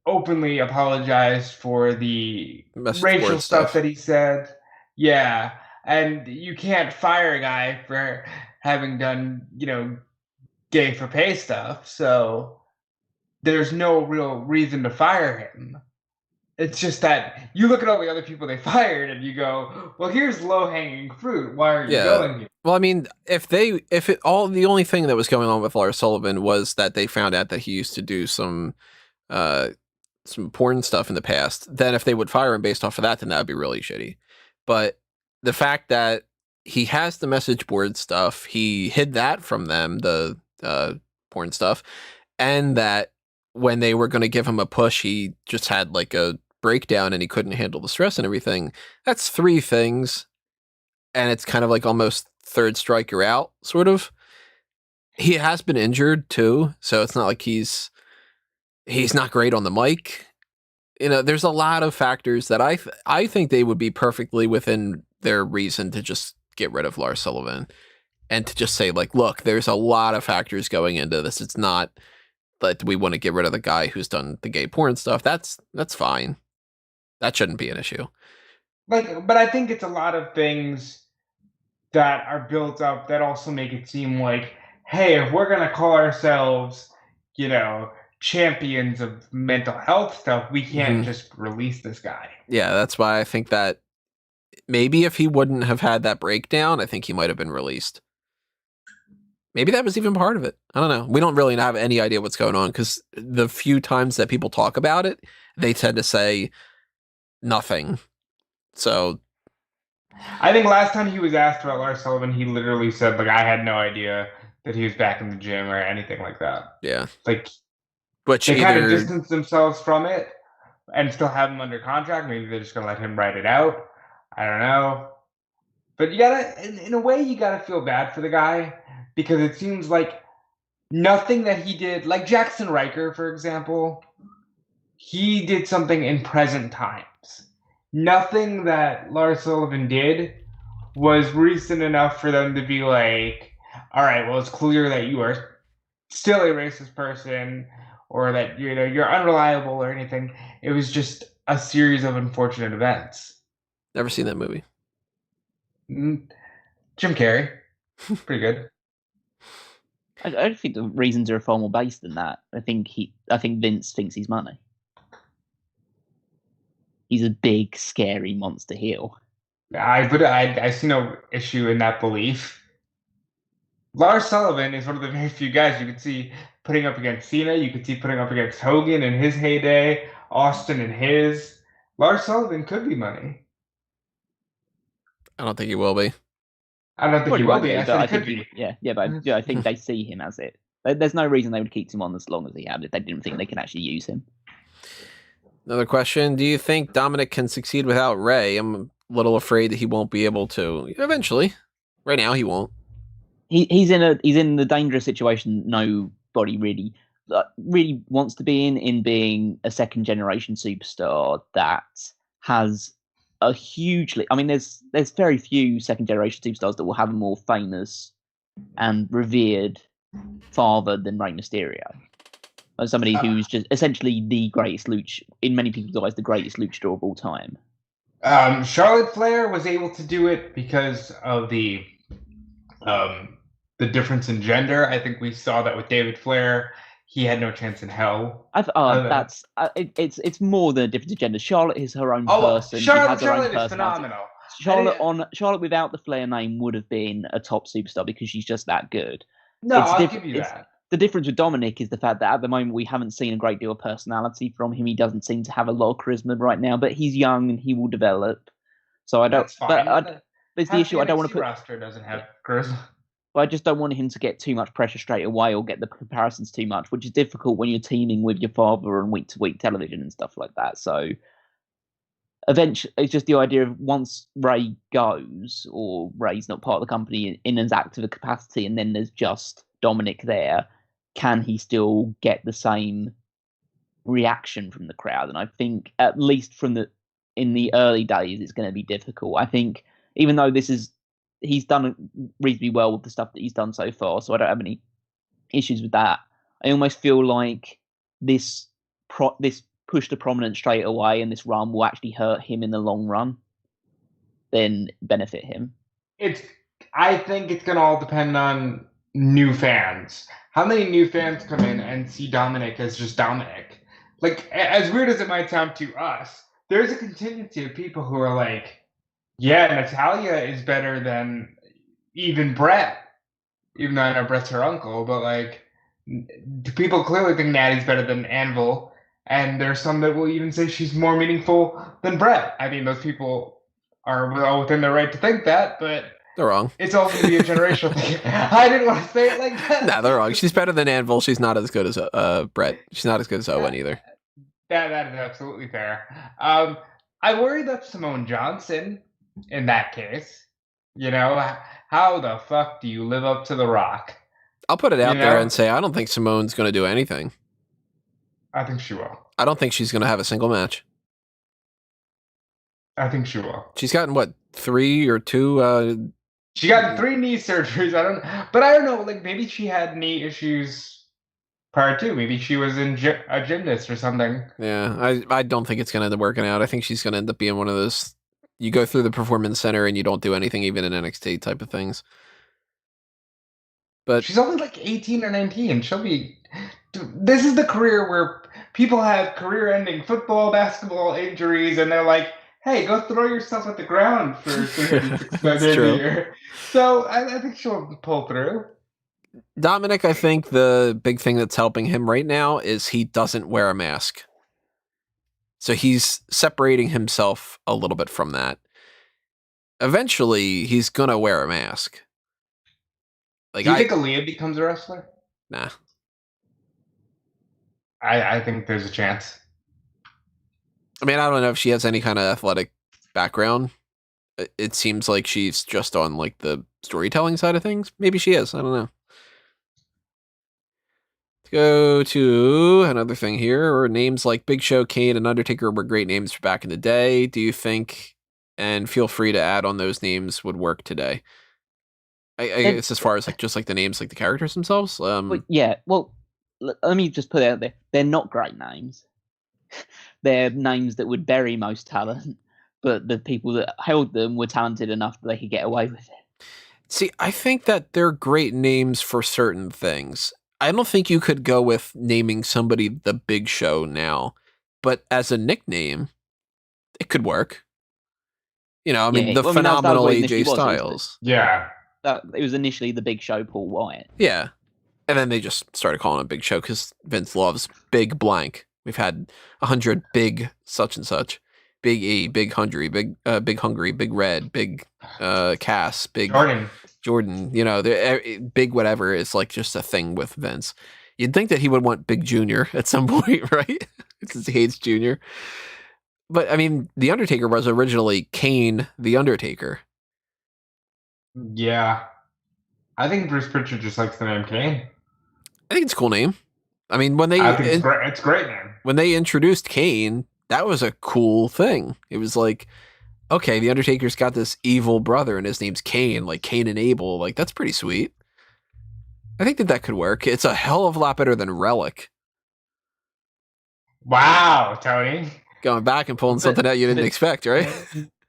[SPEAKER 2] openly apologized for the racial stuff that he said. Yeah, and you can't fire a guy for having done, gay for pay stuff, so there's no real reason to fire him. It's just that you look at all the other people they fired and you go, well, here's low-hanging fruit. Why are you going here?
[SPEAKER 1] Well, I mean, the only thing that was going on with Lars Sullivan was that they found out that he used to do some porn stuff in the past, then if they would fire him based off of that, then that would be really shitty. But the fact that he has the message board stuff, he hid that from them, the porn stuff, and that when they were going to give him a push, he just had like a breakdown and he couldn't handle the stress and everything. That's 3 things, and it's kind of like almost third strike you're out, sort of. He has been injured too, so it's not like he's not great on the mic. There's a lot of factors that I think they would be perfectly within their reason to just get rid of Lars Sullivan and to just say, like, look, there's a lot of factors going into this. It's not that we want to get rid of the guy who's done the gay porn stuff. That's fine. That shouldn't be an issue.
[SPEAKER 2] But I think it's a lot of things that are built up that also make it seem like, hey, if we're going to call ourselves, champions of mental health stuff, we can't just release this guy.
[SPEAKER 1] Yeah, that's why I think that maybe if he wouldn't have had that breakdown, I think he might have been released. Maybe that was even part of it. I don't know. We don't really have any idea what's going on because the few times that people talk about it, they tend to say nothing. So
[SPEAKER 2] I think last time he was asked about Lars Sullivan, he literally said, like, I had no idea that he was back in the gym or anything like that.
[SPEAKER 1] Yeah.
[SPEAKER 2] Which they kind of distanced themselves from it and still have him under contract. Maybe they're just going to let him write it out. I don't know. But you gotta, in a way, you gotta feel bad for the guy because it seems like nothing that he did, like Jackson Riker, for example, he did something in present times. Nothing that Lars Sullivan did was recent enough for them to be like, all right, well, it's clear that you are still a racist person or that you're unreliable or anything. It was just a series of unfortunate events.
[SPEAKER 1] Never seen that movie.
[SPEAKER 2] Jim Carrey, pretty good.
[SPEAKER 3] I think the reasons are far more based than that. I think Vince thinks he's money. He's a big, scary monster heel.
[SPEAKER 2] I see no issue in that belief. Lars Sullivan is one of the very few guys you could see putting up against Cena. You could see putting up against Hogan in his heyday, Austin in his. Lars Sullivan could be money.
[SPEAKER 1] I don't think he will be.
[SPEAKER 2] I don't think he will be. I said he could be.
[SPEAKER 3] But I think they see him as it. There's no reason they would keep him on as long as he had if they didn't think they can actually use him.
[SPEAKER 1] Another question. Do you think Dominic can succeed without Ray? I'm a little afraid that he won't be able to eventually. Right now, he won't.
[SPEAKER 3] He's in the dangerous situation nobody really wants to be in being a second generation superstar that has a hugely. I mean, there's very few second generation superstars that will have a more famous and revered father than Rey Mysterio. As somebody who's just essentially the greatest in many people's eyes, the greatest luchador of all time.
[SPEAKER 2] Charlotte Flair was able to do it because of the difference in gender. I think we saw that with David Flair. He had no chance in hell.
[SPEAKER 3] It's more than a difference in gender. Charlotte is her own person.
[SPEAKER 2] Charlotte is phenomenal.
[SPEAKER 3] Charlotte without the Flair name would have been a top superstar because she's just that good.
[SPEAKER 2] No, I'll give you that.
[SPEAKER 3] The difference with Dominic is the fact that at the moment we haven't seen a great deal of personality from him. He doesn't seem to have a lot of charisma right now, but he's young and he will develop. So I don't.
[SPEAKER 2] That's fine.
[SPEAKER 3] There's the issue. I don't want to put.
[SPEAKER 2] Roster doesn't have charisma.
[SPEAKER 3] I just don't want him to get too much pressure straight away or get the comparisons too much, which is difficult when you're teaming with your father on week-to-week television and stuff like that. So eventually, it's just the idea of once Ray goes or Ray's not part of the company in as active a capacity, and then there's just Dominic there. Can he still get the same reaction from the crowd? And I think at least in the early days, it's going to be difficult. I think even though he's done reasonably well with the stuff that he's done so far, so I don't have any issues with that. I almost feel like this push to prominence straight away and this run will actually hurt him in the long run, then benefit him.
[SPEAKER 2] I think it's going to all depend on new fans. How many new fans come in and see Dominic as just Dominic? Like, as weird as it might sound to us, there's a contingency of people who are like, yeah, Natalia is better than even Brett. Even though I know Brett's her uncle, but like, people clearly think Natty's better than Anvil, and there's some that will even say she's more meaningful than Brett. I mean, those people are well within their right to think that, but
[SPEAKER 1] they're wrong.
[SPEAKER 2] It's all going to be a generational thing. I didn't want to say it like that.
[SPEAKER 1] No, they're wrong. She's better than Anvil. She's not as good as Brett. She's not as good as Owen either.
[SPEAKER 2] That is absolutely fair. I worry about Simone Johnson in that case. You know, how the fuck do you live up to The Rock?
[SPEAKER 1] I'll put it out there and say I don't think Simone's going to do anything.
[SPEAKER 2] I think she will.
[SPEAKER 1] I don't think she's going to have a single match.
[SPEAKER 2] I think she will.
[SPEAKER 1] She's gotten, what, 3 or 2?
[SPEAKER 2] She got 3 knee surgeries. I don't know. Like, maybe she had knee issues prior to. Maybe she was a gymnast or something.
[SPEAKER 1] Yeah, I don't think it's going to end up working out. I think she's going to end up being one of those, you go through the performance center and you don't do anything even in NXT type of things. But
[SPEAKER 2] she's only like 18 or 19. She'll be... This is the career where people have career-ending football, basketball injuries, and they're like, hey, go throw yourself at the ground for 365 days a year. So I think she'll pull through.
[SPEAKER 1] Dominic, I think the big thing that's helping him right now is he doesn't wear a mask. So he's separating himself a little bit from that. Eventually, he's going to wear a mask. Like,
[SPEAKER 2] do you think Aaliyah becomes a wrestler?
[SPEAKER 1] Nah.
[SPEAKER 2] I think there's a chance.
[SPEAKER 1] I mean, I don't know if she has any kind of athletic background. It seems like she's just on like the storytelling side of things. Maybe she is. I don't know. Let's go to another thing here. Names like Big Show, Kane, and Undertaker were great names for back in the day. Do you think, and feel free to add on those names, would work today? I guess as far as like just like the names, like the characters themselves.
[SPEAKER 3] Yeah. Well, let me just put it out there. They're not great names. They're names that would bury most talent. but the people that held them were talented enough that they could get away with it.
[SPEAKER 1] See, I think that they're great names for certain things. I don't think you could go with naming somebody the Big Show now, but as a nickname, it could work. You know, I mean, the phenomenal AJ Styles.
[SPEAKER 2] Yeah.
[SPEAKER 3] It was initially the Big Show Paul Wyatt.
[SPEAKER 1] Yeah. And then they just started calling him Big Show because Vince loves big blank. We've had 100 big such and such. Big E, Big Hungry, Big Hungry, Big Red, Big Cass, Big Jordan. You know, big whatever is like just a thing with Vince. You'd think that he would want Big Junior at some point, right? Because he hates Junior. But I mean, The Undertaker was originally Kane the Undertaker.
[SPEAKER 2] Yeah. I think Bruce Pritchard just likes the name Kane.
[SPEAKER 1] I think it's a cool name. I mean, when they
[SPEAKER 2] it's a great name.
[SPEAKER 1] When they introduced Kane, that was a cool thing. It was like, okay, the Undertaker's got this evil brother and his name's Kane, like Cain and Abel. Like, that's pretty sweet. I think that could work. It's a hell of a lot better than Relic.
[SPEAKER 2] Wow, Tony.
[SPEAKER 1] Going back and pulling something out you didn't expect, right?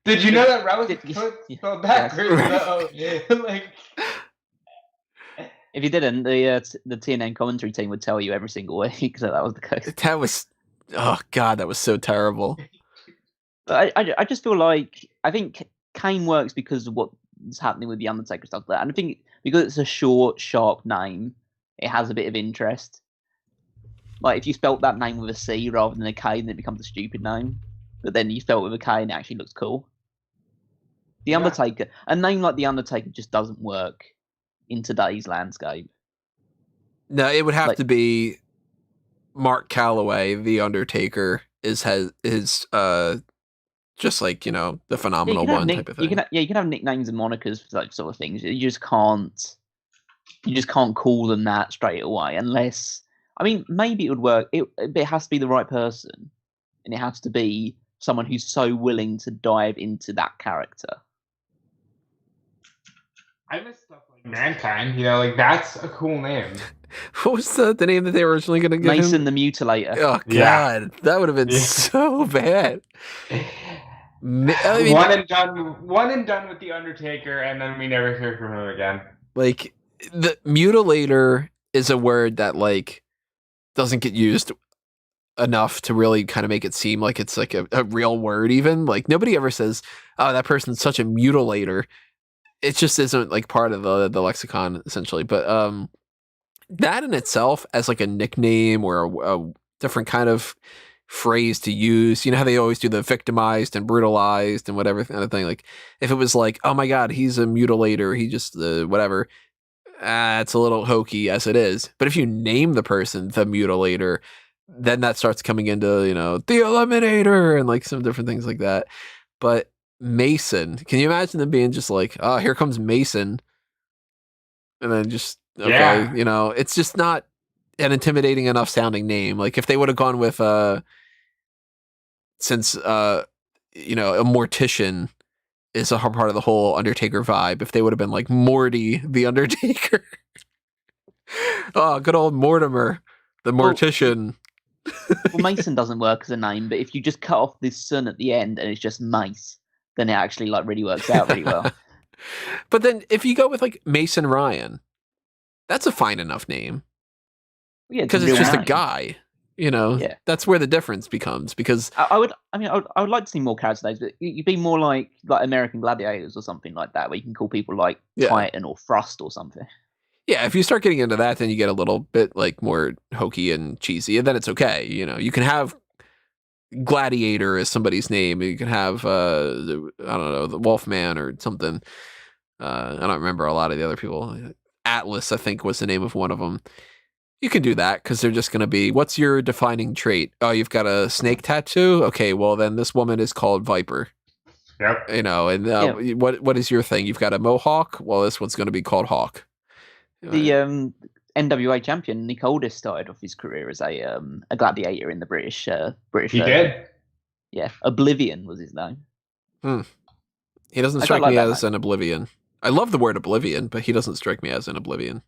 [SPEAKER 2] Did you know that Relic is spelled backwards? Like,
[SPEAKER 3] if you didn't, the TNN commentary team would tell you every single week that was the case.
[SPEAKER 1] That was, oh god, that was so terrible.
[SPEAKER 3] But I just feel like I think Kane works because of what's happening with the Undertaker stuff there, and I think because it's a short, sharp name, it has a bit of interest. Like if you spelt that name with a C rather than a K, then it becomes a stupid name. But then you spell it with a K, and it actually looks cool. The Undertaker, a name like the Undertaker, just doesn't work in today's landscape.
[SPEAKER 1] No, it would have to be Mark Calloway, the Undertaker, is just like, you know, the phenomenal one type of thing.
[SPEAKER 3] You can have nicknames and monikers for those sort of things. You just can't call them that straight away unless, I mean, maybe it would work. It has to be the right person, and it has to be someone who's so willing to dive into that character.
[SPEAKER 2] I miss stuff like Mankind, you know, like that's a cool name.
[SPEAKER 1] What was the name that they were originally going to give
[SPEAKER 3] Mason
[SPEAKER 1] him?
[SPEAKER 3] the Mutilator.
[SPEAKER 1] Oh god, that would have been so bad. I mean,
[SPEAKER 2] one and done with the Undertaker, and then we never hear from him again.
[SPEAKER 1] Like the mutilator is a word that like doesn't get used enough to really kind of make it seem like it's like a real word. Even like nobody ever says, "Oh, that person's such a mutilator." It just isn't like part of the lexicon essentially. But that in itself as like a nickname or a different kind of phrase to use, you know how they always do the victimized and brutalized and whatever kind of thing. Like if it was like, oh my god, he's a mutilator, he just whatever, it's a little hokey as it is. But if you name the person the mutilator, then that starts coming into, you know, the eliminator and like some different things like that. But Mason, can you imagine them being just like, oh, here comes Mason, and then just okay, you know, it's just not an intimidating enough sounding name. Like if they would have gone with since you know, a mortician is a part of the whole Undertaker vibe, if they would have been like Morty the Undertaker. Oh, good old Mortimer the mortician.
[SPEAKER 3] Well, Mason doesn't work as a name, but if you just cut off this son at the end and it's just Mace, then it actually like really works out really well.
[SPEAKER 1] But then if you go with like Mason Ryan, that's a fine enough name.
[SPEAKER 3] Yeah,
[SPEAKER 1] because it's just a guy, you know.
[SPEAKER 3] Yeah.
[SPEAKER 1] That's where the difference becomes. Because
[SPEAKER 3] I would like to see more character names, but you'd be more like American Gladiators or something like that, where you can call people like Titan or Thrust or something.
[SPEAKER 1] Yeah, if you start getting into that, then you get a little bit like more hokey and cheesy, and then it's okay. You know, you can have Gladiator as somebody's name. You can have I don't know, the Wolfman or something. I don't remember a lot of the other people. Atlas, I think, was the name of one of them. You can do that because they're just going to be, what's your defining trait? Oh, you've got a snake tattoo? Okay, well then this woman is called Viper.
[SPEAKER 2] Yep.
[SPEAKER 1] You know, and what is your thing? You've got a mohawk? Well, this one's going to be called Hawk.
[SPEAKER 3] The NWA champion Nick Aldis started off his career as a gladiator in the British.
[SPEAKER 2] He did.
[SPEAKER 3] Yeah, Oblivion was his name.
[SPEAKER 1] He doesn't strike me as an Oblivion. I love the word Oblivion, but he doesn't strike me as an Oblivion.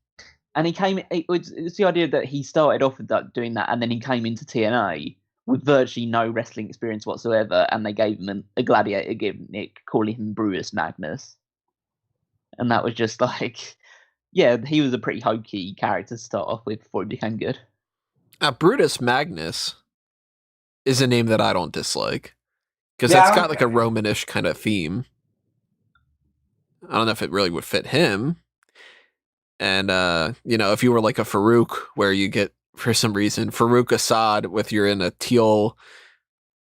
[SPEAKER 3] And he came. It's the idea that he started off with doing that, and then he came into TNA with virtually no wrestling experience whatsoever, and they gave him a gladiator gimmick, calling him Brutus Magnus. And that was just like, yeah, he was a pretty hokey character to start off with before he became good.
[SPEAKER 1] Brutus Magnus is a name that I don't dislike, because that's got like a Romanish kind of theme. I don't know if it really would fit him. And, if you were like a Farouk, where you get, for some reason, Farouk Assad with you're in a teal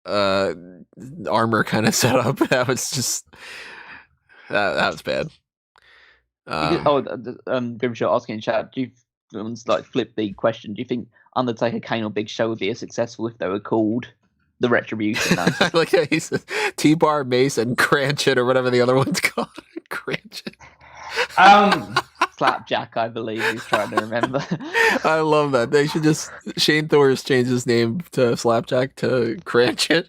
[SPEAKER 1] armor kind of setup, that was just, that was bad.
[SPEAKER 3] Grimshot asking in chat, do you like flip the question? Do you think Undertaker, Kane, or Big Show would be as successful if they were called the Retribution?
[SPEAKER 1] Like he says, T-Bar, Mace, and Cranchet, or whatever the other one's called. Cranchet.
[SPEAKER 3] Slapjack, I believe he's trying to remember.
[SPEAKER 1] I love that. They should just Shane Thor's change his name to Slapjack to Cranchet.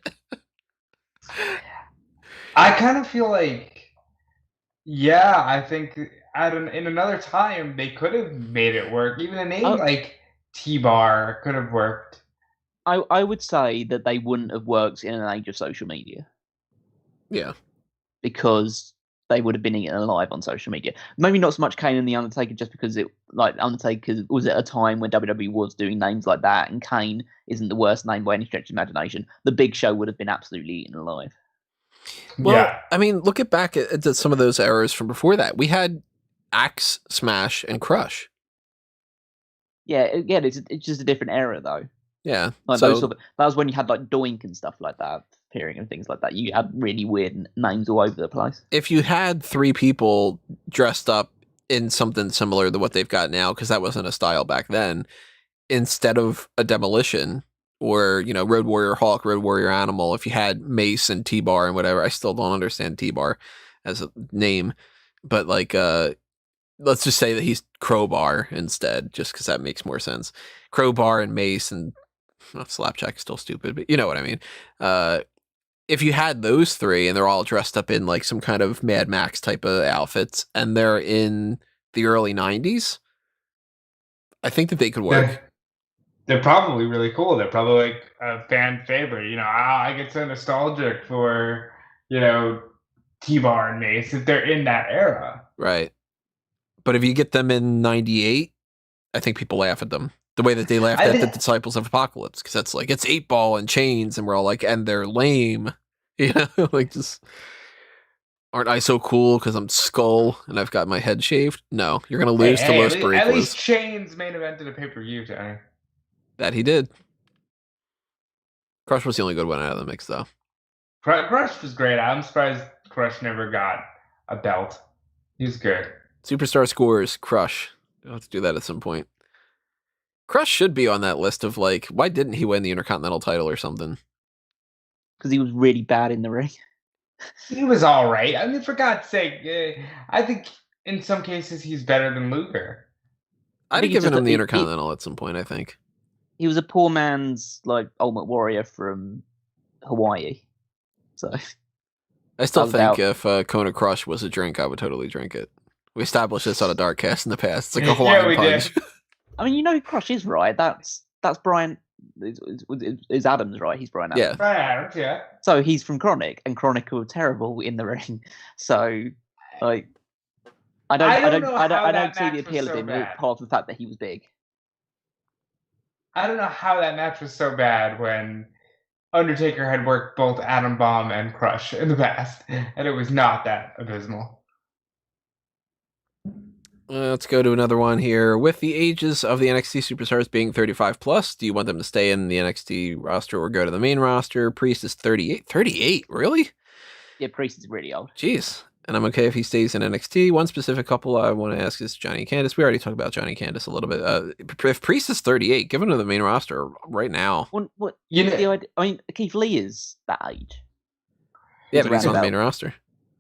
[SPEAKER 2] I kind of feel like, yeah, I think in another time they could have made it work. Even a name like T-Bar could have worked.
[SPEAKER 3] I would say that they wouldn't have worked in an age of social media.
[SPEAKER 1] Yeah.
[SPEAKER 3] Because they would have been eaten alive on social media. Maybe not so much Kane and The Undertaker, just because Undertaker was at a time when WWE was doing names like that, and Kane isn't the worst name by any stretch of imagination. The Big Show would have been absolutely eaten alive.
[SPEAKER 1] Well, yeah. I mean, look back at some of those eras from before that. We had Axe, Smash, and Crush.
[SPEAKER 3] Yeah, again, it's just a different era, though.
[SPEAKER 1] Yeah.
[SPEAKER 3] That was when you had like Doink and stuff like that appearing and things like that. You had really weird names all over the place.
[SPEAKER 1] If you had 3 people dressed up in something similar to what they've got now, because that wasn't a style back then, instead of a Demolition or, Road Warrior Hawk, Road Warrior Animal, if you had Mace and T-Bar and whatever, I still don't understand T-Bar as a name, but like, let's just say that he's Crowbar instead, just because that makes more sense. Crowbar and Mace and Slapjack is still stupid, but you know what I mean. If you had those 3 and they're all dressed up in like some kind of Mad Max type of outfits and they're in the early 90s, I think that they could work.
[SPEAKER 2] They're probably really cool. They're probably like a fan favorite. I get so nostalgic for, T-Bar and Mace if they're in that era.
[SPEAKER 1] Right. But if you get them in 98, I think people laugh at them. The way that they laughed at the Disciples of Apocalypse, because that's like, it's 8-Ball and chains, and we're all like, and they're lame. Like, just, aren't I so cool because I'm Skull and I've got my head shaved? No, you're going to lose to Los Barricos.
[SPEAKER 2] At least Chains main evented a pay-per-view, Tony.
[SPEAKER 1] That he did. Crush was the only good one out of the mix, though.
[SPEAKER 2] Crush was great. I'm surprised Crush never got a belt. He's good.
[SPEAKER 1] Superstar Scores, Crush. I'll have to do that at some point. Crush should be on that list of like, why didn't he win the Intercontinental title or something?
[SPEAKER 3] Because he was really bad in the ring.
[SPEAKER 2] He was all right. I mean, for God's sake, I think in some cases he's better than Luger.
[SPEAKER 1] I'd have given him the Intercontinental at some point, I think.
[SPEAKER 3] He was a poor man's like Ultimate Warrior from Hawaii. So
[SPEAKER 1] I still think if Kona Crush was a drink, I would totally drink it. We established this on a Darkcast in the past. It's like a Hawaiian punch.
[SPEAKER 3] Did. I mean, who Crush is, right? That's Brian. Is Adams, right? He's Brian Adams.
[SPEAKER 1] Yeah.
[SPEAKER 2] Brian Adams, yeah.
[SPEAKER 3] So he's from Chronic, and Chronic were terrible in the ring. So, like, I don't see the appeal of him apart from the fact that he was big.
[SPEAKER 2] I don't know how that match was so bad when Undertaker had worked both Atom Bomb and Crush in the past, and it was not that abysmal.
[SPEAKER 1] Let's go to another one here. With the ages of the NXT superstars being 35 plus, do you want them to stay in the NXT roster or go to the main roster? Priest is 38. 38? Really?
[SPEAKER 3] Yeah, Priest is really old.
[SPEAKER 1] Jeez. And I'm okay if he stays in NXT. One specific couple I want to ask is Johnny and Candice. We already talked about Johnny and Candice a little bit. If Priest is 38, give him to the main roster right now.
[SPEAKER 3] What I mean, Keith Lee is that age.
[SPEAKER 1] Yeah, but he's on the main roster.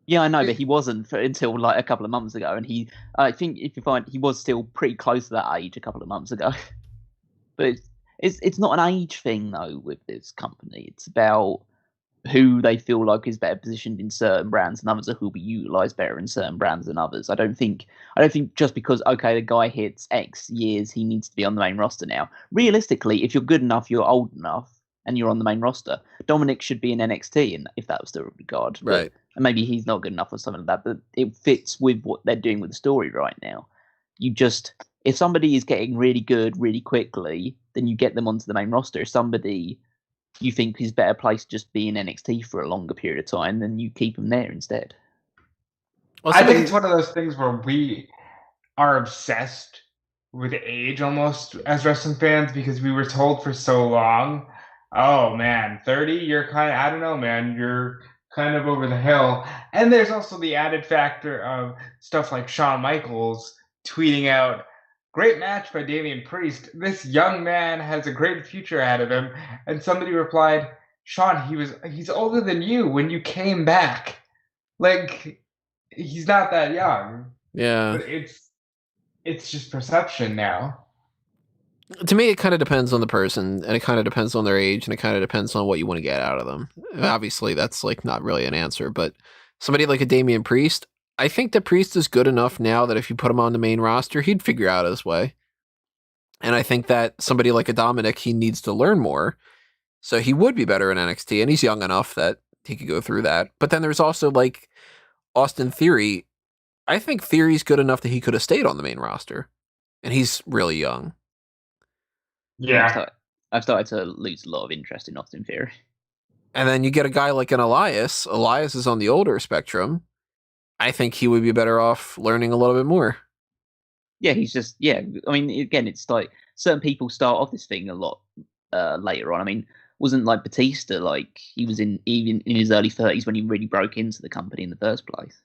[SPEAKER 3] Yeah, I know, but he wasn't until like a couple of months ago, and I think if you find he was still pretty close to that age a couple of months ago. But it's not an age thing though with this company. It's about who they feel like is better positioned in certain brands, and others who will be utilized better in certain brands than others. I don't think just because the guy hits X years, he needs to be on the main roster now. Realistically, if you're good enough, you're old enough, and you're on the main roster. Dominic should be in NXT, and if that was the regard,
[SPEAKER 1] Right?
[SPEAKER 3] And maybe he's not good enough or something like that. But it fits with what they're doing with the story right now. If somebody is getting really good really quickly, then you get them onto the main roster. If somebody you think is better placed to just be in NXT for a longer period of time, then you keep them there instead.
[SPEAKER 2] Well, I think it's one of those things where we are obsessed with age almost as wrestling fans because we were told for so long, oh man, 30, you're kind of, I don't know, man, you're kind of over the hill. And there's also the added factor of stuff like Shawn Michaels tweeting out, great match by Damian Priest. This young man has a great future ahead of him. And somebody replied, Shawn, he's older than you when you came back. Like, he's not that young.
[SPEAKER 1] Yeah.
[SPEAKER 2] But it's just perception now.
[SPEAKER 1] To me, it kind of depends on the person, and it kind of depends on their age, and it kind of depends on what you want to get out of them. Obviously, that's like not really an answer, but somebody like a Damian Priest, I think that Priest is good enough now that if you put him on the main roster, he'd figure out his way. And I think that somebody like a Dominic, he needs to learn more, so he would be better in NXT, and he's young enough that he could go through that. But then there's also like Austin Theory. I think Theory's good enough that he could have stayed on the main roster, and he's really young.
[SPEAKER 2] Yeah.
[SPEAKER 3] I've started to lose a lot of interest in Austin Theory.
[SPEAKER 1] And then you get a guy like an Elias. Elias is on the older spectrum. I think he would be better off learning a little bit more.
[SPEAKER 3] Yeah, I mean, again, it's like certain people start off this thing a lot later on. I mean, wasn't like Batista, like he was even in his early 30s when he really broke into the company in the first place.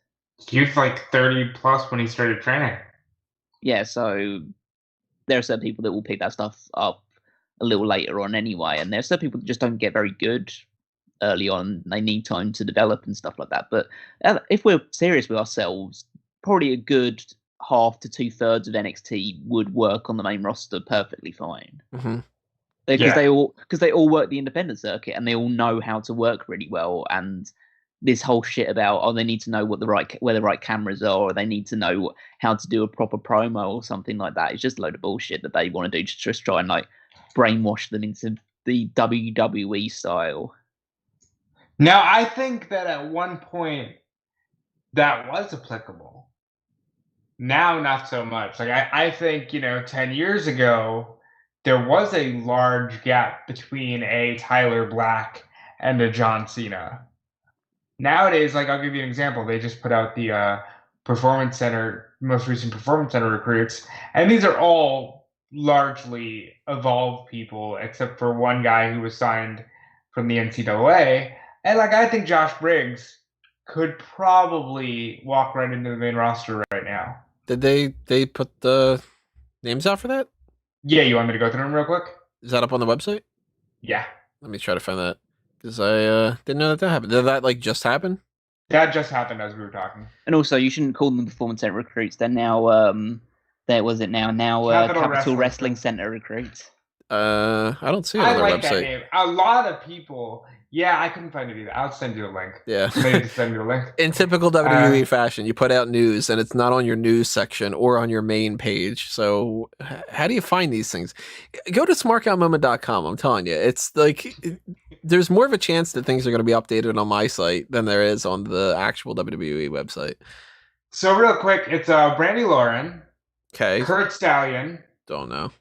[SPEAKER 2] He was like 30 plus when he started training.
[SPEAKER 3] Yeah, so there are certain people that will pick that stuff up a little later on anyway, and there are some people that just don't get very good early on. They need time to develop and stuff like that. But if we're serious with ourselves, probably a good half to 2/3 of NXT would work on the main roster perfectly fine.
[SPEAKER 1] Mm-hmm.
[SPEAKER 3] Because they all work the independent circuit and they all know how to work really well. And this whole shit about they need to know where the right cameras are, or they need to know how to do a proper promo or something like that. It's just a load of bullshit that they want to do to just try and like brainwash them into the WWE style.
[SPEAKER 2] Now, I think that at one point that was applicable. Now, not so much. Like I think 10 years ago there was a large gap between a Tyler Black and a John Cena. Nowadays, like I'll give you an example. They just put out the Performance Center, most recent Performance Center recruits, and these are all largely evolved people, except for one guy who was signed from the NCAA. And like I think Josh Briggs could probably walk right into the main roster right now.
[SPEAKER 1] Did they put the names out for that?
[SPEAKER 2] Yeah, you want me to go through them real quick?
[SPEAKER 1] Is that up on the website?
[SPEAKER 2] Yeah.
[SPEAKER 1] Let me try to find that. Because I didn't know that happened. Did that like just happen?
[SPEAKER 2] That just happened as we were talking.
[SPEAKER 3] And also, you shouldn't call them Performance Center recruits. They're now, Capital Wrestling Center recruits.
[SPEAKER 1] I don't see it on their
[SPEAKER 2] like
[SPEAKER 1] website.
[SPEAKER 2] That name. A lot of people. Yeah, I couldn't find it either. I'll send you a link.
[SPEAKER 1] Yeah.
[SPEAKER 2] Maybe send me a link.
[SPEAKER 1] In typical WWE fashion, you put out news and it's not on your news section or on your main page. So how do you find these things? Go to smarkoutmoment.com. I'm telling you, it's like there's more of a chance that things are going to be updated on my site than there is on the actual WWE website.
[SPEAKER 2] So real quick, it's Brandy Lauren,
[SPEAKER 1] okay,
[SPEAKER 2] Kurt Stallion.
[SPEAKER 1] Don't know.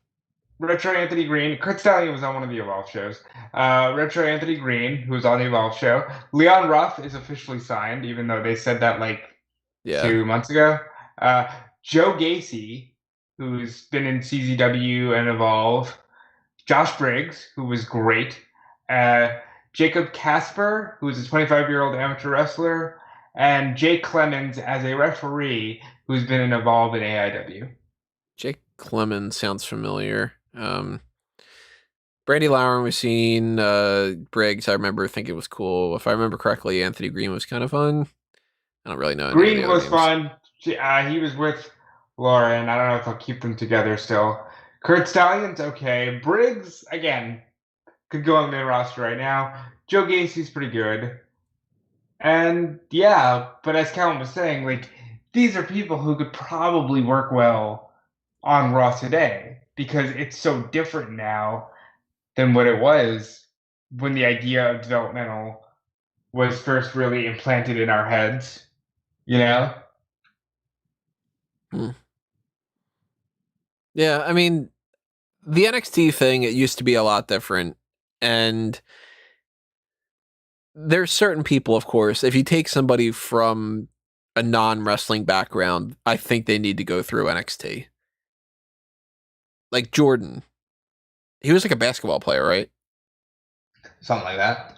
[SPEAKER 2] Retro Anthony Green. Kurt Stallion was on one of the Evolve shows. Retro Anthony Green, who was on the Evolve show. Leon Ruff is officially signed, even though they said that 2 months ago. Joe Gacy, who's been in CZW and Evolve. Josh Briggs, who was great. Jacob Casper, who is a 25-year-old amateur wrestler. And Jake Clemens as a referee, who's been in Evolve and AIW.
[SPEAKER 1] Jake Clemens sounds familiar. Brandy Lauren was seen. Briggs, I remember thinking it was cool. If I remember correctly, Anthony Green was kind of fun. I don't really know.
[SPEAKER 2] Green was fun. He was with Lauren. I don't know if I'll keep them together still. Kurt Stallion's okay. Briggs, again, could go on the main roster right now. Joe Gacy's pretty good. And yeah, but as Calvin was saying, these are people who could probably work well on Raw today because it's so different now than what it was when the idea of developmental was first really implanted in our heads, you know?
[SPEAKER 1] Yeah, I mean, the NXT thing, it used to be a lot different. And there's certain people, of course, if you take somebody from a non-wrestling background, I think they need to go through NXT. Like Jordan. He was like a basketball player, right?
[SPEAKER 2] Something like that.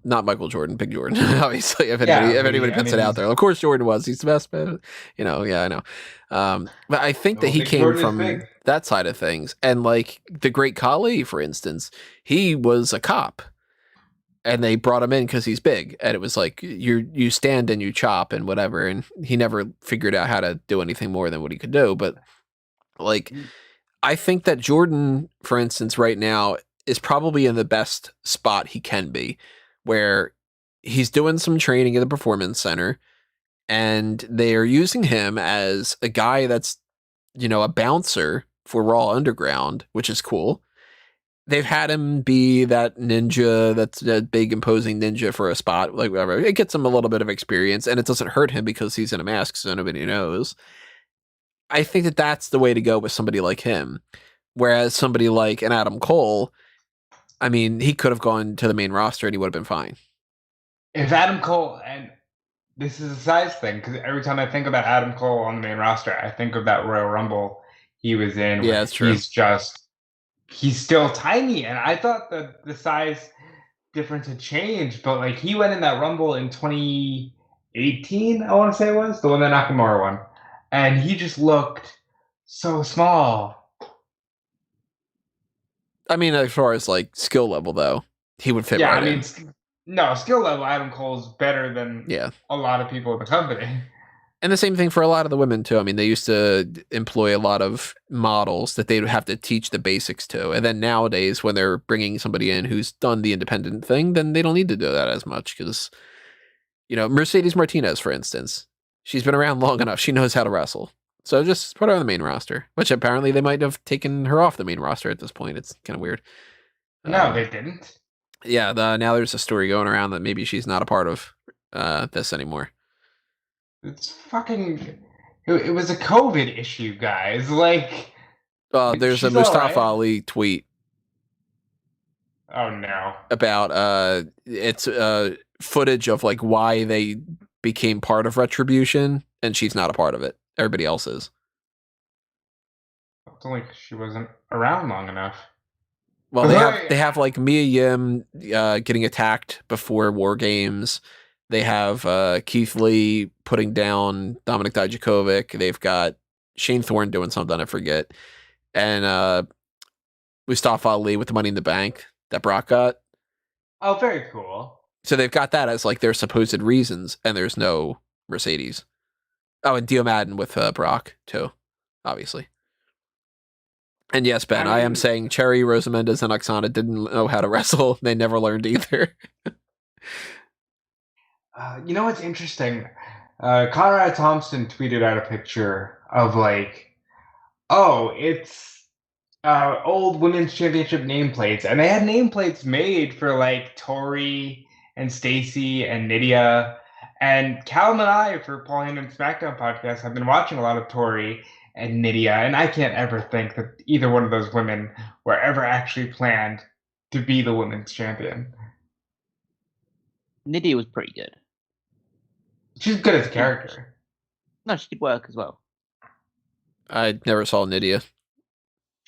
[SPEAKER 1] Not Michael Jordan, Big Jordan. Obviously, if anybody puts it out there, of course Jordan was. He's the best, but yeah, I know. But I think that he came
[SPEAKER 2] Jordan
[SPEAKER 1] from that side of things, and like the Great Khali, for instance, he was a cop, and they brought him in because he's big, and it was like you stand and you chop and whatever, and he never figured out how to do anything more than what he could do. But like, I think that Jordan, for instance, right now is probably in the best spot he can be, where he's doing some training at the performance center and they are using him as a guy that's, a bouncer for Raw Underground, which is cool. They've had him be that ninja, that's a big imposing ninja for a spot, like whatever. It gets him a little bit of experience and it doesn't hurt him because he's in a mask, so nobody knows. I think that that's the way to go with somebody like him. Whereas somebody like an Adam Cole, I mean, he could have gone to the main roster and he would have been fine.
[SPEAKER 2] If Adam Cole, and this is a size thing, because every time I think about Adam Cole on the main roster, I think of that Royal Rumble he was in.
[SPEAKER 1] Yeah, that's true.
[SPEAKER 2] He's still tiny, and I thought that the size difference had changed, but like he went in that Rumble in 2018, I want to say it was, the one that Nakamura won, and he just looked so small.
[SPEAKER 1] I mean, as far as like skill level, though, he would fit right in.
[SPEAKER 2] No, skill level, Adam Cole's better than a lot of people in the company.
[SPEAKER 1] And the same thing for a lot of the women, too. I mean, they used to employ a lot of models that they would have to teach the basics to. And then nowadays, when they're bringing somebody in who's done the independent thing, then they don't need to do that as much because, Mercedes Martinez, for instance, she's been around long enough. She knows how to wrestle. So just put her on the main roster, which apparently they might have taken her off the main roster at this point. It's kind of weird.
[SPEAKER 2] No, they didn't.
[SPEAKER 1] Yeah, now there's a story going around that maybe she's not a part of this anymore.
[SPEAKER 2] It's fucking... It was a COVID issue, guys. Like...
[SPEAKER 1] There's a Mustafa Ali tweet.
[SPEAKER 2] Oh, no.
[SPEAKER 1] About it's footage of like why they became part of Retribution, and she's not a part of it. Everybody else is.
[SPEAKER 2] It's only because she wasn't around long enough.
[SPEAKER 1] Well, they have like Mia Yim getting attacked before War Games. They have Keith Lee putting down Dominic Dijakovic. They've got Shane Thorne doing something, I forget. And Mustafa Ali with the Money in the Bank that Brock got.
[SPEAKER 2] Oh, very cool.
[SPEAKER 1] So they've got that as like their supposed reasons, and there's no Mercedes. Oh, and Dio Madden with Brock, too, obviously. And yes, Ben, I am saying Cherry, Rosa Mendes, and Oksana didn't know how to wrestle. They never learned either.
[SPEAKER 2] You know what's interesting? Conrad Thompson tweeted out a picture of like, it's old women's championship nameplates. And they had nameplates made for like Tori and Stacy and Nydia. And Callum and I, for Paul Heyman SmackDown podcast, have been watching a lot of Tori and Nydia, and I can't ever think that either one of those women were ever actually planned to be the women's champion.
[SPEAKER 3] Nydia was pretty good.
[SPEAKER 2] She's good as a character.
[SPEAKER 3] No, she could work as well.
[SPEAKER 1] I never saw Nydia.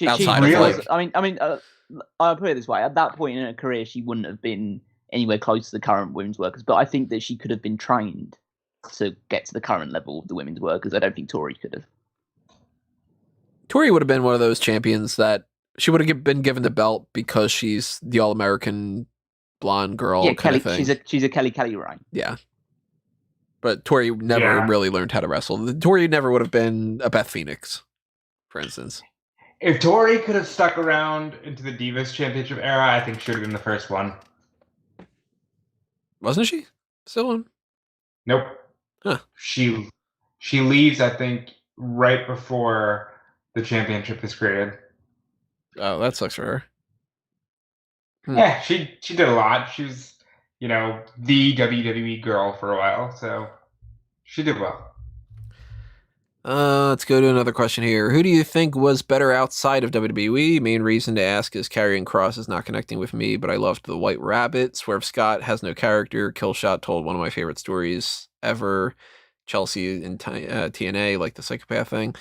[SPEAKER 3] Outside of like, I mean, I'll put it this way: at that point in her career, she wouldn't have been anywhere close to the current women's workers. But I think that she could have been trained to get to the current level of the women's workers. I don't think Tori could have.
[SPEAKER 1] Tori would have been one of those champions that she would have been given the belt because she's the All-American blonde girl.
[SPEAKER 3] Yeah,
[SPEAKER 1] kind
[SPEAKER 3] Kelly.
[SPEAKER 1] Of thing.
[SPEAKER 3] She's a Kelly Ryan.
[SPEAKER 1] Yeah, but Tori never really learned how to wrestle. Tori never would have been a Beth Phoenix, for instance.
[SPEAKER 2] If Tori could have stuck around into the Divas Championship era, I think she would have been the first one.
[SPEAKER 1] Wasn't she still in?
[SPEAKER 2] Nope.
[SPEAKER 1] Huh.
[SPEAKER 2] She leaves, I think, right before the championship is created.
[SPEAKER 1] Oh, that sucks for her.
[SPEAKER 2] Yeah, she did a lot. She was, the WWE girl for a while, so she did well.
[SPEAKER 1] Let's go to another question here. Who do you think was better outside of WWE? Main reason to ask is Karrion Kross is not connecting with me, but I loved the White Rabbit. Swerve Scott has no character. Killshot told one of my favorite stories ever. Chelsea in TNA, like the psychopath thing.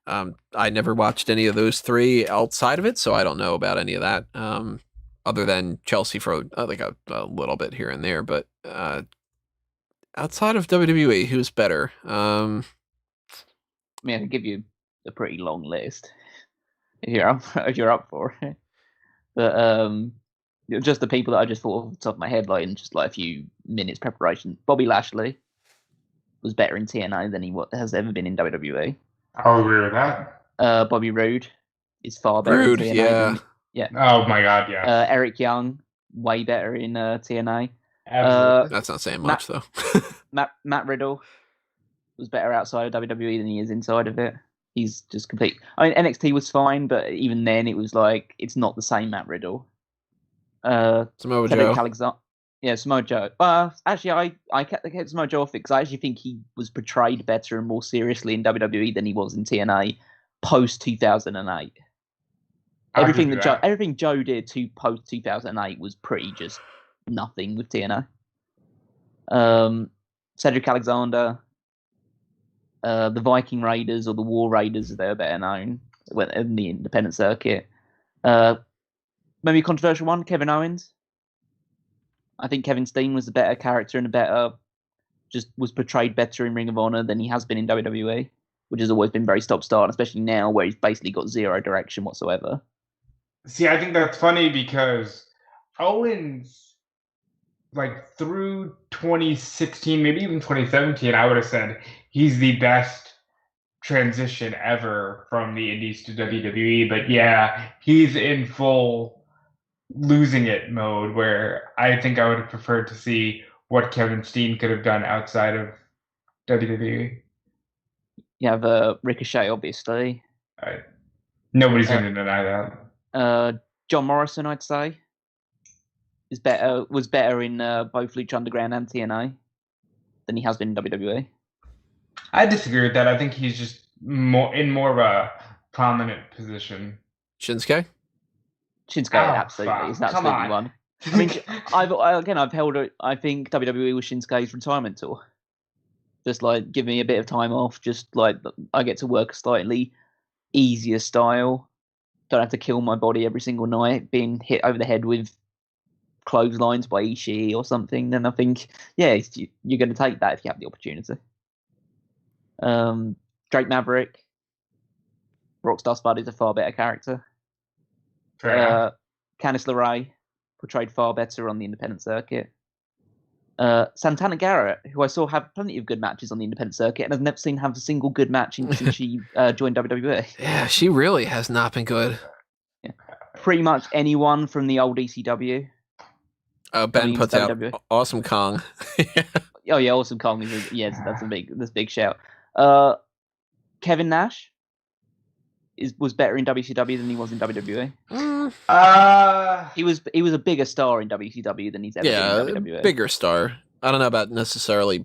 [SPEAKER 1] I never watched any of those three outside of it, so I don't know about any of that. Other than Chelsea for like a little bit here and there, but outside of WWE, who's better?
[SPEAKER 3] I mean, I could give you a pretty long list if you're up for it. But just the people that I just thought off the top of my head, like in just like a few minutes preparation. Bobby Lashley was better in TNA than he has ever been in WWE.
[SPEAKER 2] I'll agree with that.
[SPEAKER 3] Bobby Roode is far better in TNA.
[SPEAKER 1] Yeah.
[SPEAKER 2] Oh my God, yeah.
[SPEAKER 3] Eric Young, way better in TNA.
[SPEAKER 2] Absolutely.
[SPEAKER 1] That's not saying much, though.
[SPEAKER 3] Matt Riddle was better outside of WWE than he is inside of it. He's just complete. I mean, NXT was fine, but even then, it was like it's not the same Matt Riddle.
[SPEAKER 1] Samoa Joe.
[SPEAKER 3] Samoa Joe. Actually, I kept Samoa Joe off it because I actually think he was portrayed better and more seriously in WWE than he was in TNA post 2008. Everything Joe did to post 2008 was pretty just nothing with TNA. Cedric Alexander, the Viking Raiders or the War Raiders, as they were better known in the independent circuit. Maybe a controversial one, Kevin Owens. I think Kevin Steen was the better character and was portrayed better in Ring of Honor than he has been in WWE, which has always been very stop-start, especially now where he's basically got zero direction whatsoever.
[SPEAKER 2] See, I think that's funny because Owens, like through 2016, maybe even 2017, I would have said he's the best transition ever from the Indies to WWE. But yeah, he's in full losing it mode where I think I would have preferred to see what Kevin Steen could have done outside of WWE.
[SPEAKER 3] You have Ricochet, obviously.
[SPEAKER 2] Right. Nobody's going to deny that.
[SPEAKER 3] John Morrison, I'd say, was better in both Lucha Underground and TNA than he has been in WWE.
[SPEAKER 2] I disagree with that. I think he's just more of a prominent position.
[SPEAKER 1] Shinsuke,
[SPEAKER 3] absolutely, is absolutely one. I mean, I've held it. I think WWE was Shinsuke's retirement tour. Just like give me a bit of time off. Just like I get to work a slightly easier style. Don't have to kill my body every single night, being hit over the head with clotheslines by Ishii or something. Then I think, yeah, you're going to take that if you have the opportunity. Drake Maverick, Rockstar Spud is a far better character. Candice LeRae portrayed far better on the independent circuit. Santana Garrett, who I saw have plenty of good matches on the independent circuit, and I've never seen have a single good match since she joined WWE.
[SPEAKER 1] Yeah, she really has not been good.
[SPEAKER 3] Yeah. Pretty much anyone from the old ECW.
[SPEAKER 1] Ben puts out Awesome Kong.
[SPEAKER 3] Oh yeah, Awesome Kong that's a big shout. Kevin Nash was better in WCW than he was in WWE. He was a bigger star in WCW than he's ever been in WWE.
[SPEAKER 1] Bigger star. I don't know about necessarily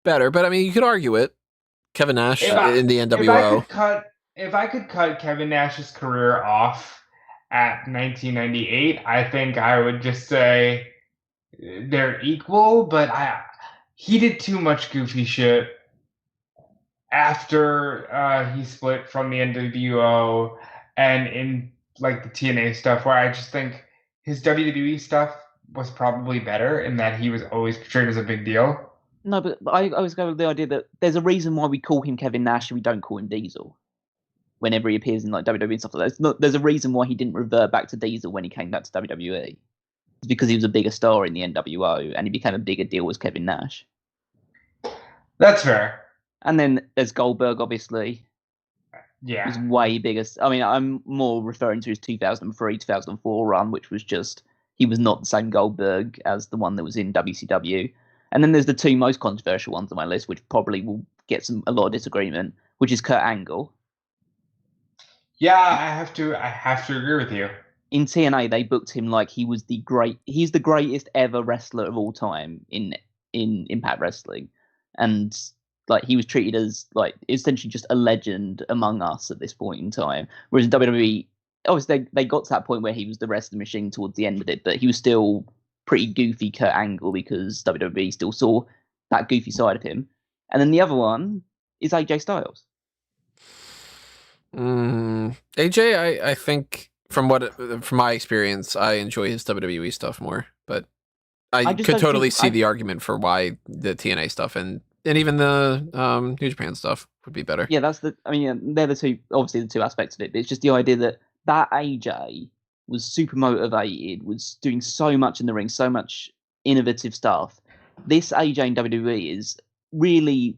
[SPEAKER 1] better, but I mean you could argue it. Kevin Nash in the NWO.
[SPEAKER 2] If I could cut Kevin Nash's career off at 1998, I think I would just say they're equal, but he did too much goofy shit after he split from the NWO and in like the TNA stuff, where I just think his WWE stuff was probably better in that he was always portrayed as a big deal.
[SPEAKER 3] No, but I always go with the idea that there's a reason why we call him Kevin Nash and we don't call him Diesel whenever he appears in like WWE and stuff like that. There's a reason why he didn't revert back to Diesel when he came back to WWE. It's because he was a bigger star in the NWO and he became a bigger deal as Kevin Nash.
[SPEAKER 2] That's fair.
[SPEAKER 3] And then there's Goldberg, obviously.
[SPEAKER 2] Yeah.
[SPEAKER 3] He's way bigger. I mean, I'm more referring to his 2003, 2004 run, which was just, he was not the same Goldberg as the one that was in WCW. And then there's the two most controversial ones on my list, which probably will get a lot of disagreement, which is Kurt Angle.
[SPEAKER 2] Yeah, I have to agree with you.
[SPEAKER 3] in TNA they booked him like he's the greatest ever wrestler of all time in Impact Wrestling, and like he was treated as like essentially just a legend among us at this point in time. Whereas in WWE, obviously they got to that point where he was the wrestling machine towards the end of it, but he was still pretty goofy Kurt Angle because WWE still saw that goofy side of him. And then the other one is AJ Styles.
[SPEAKER 1] AJ, I think from my experience, I enjoy his WWE stuff more, but I could totally see the argument for why the TNA stuff and even the New Japan stuff would be better.
[SPEAKER 3] Yeah, they're the two, obviously the two aspects of it, but it's just the idea that AJ was super motivated, was doing so much in the ring, so much innovative stuff. This AJ in WWE is really,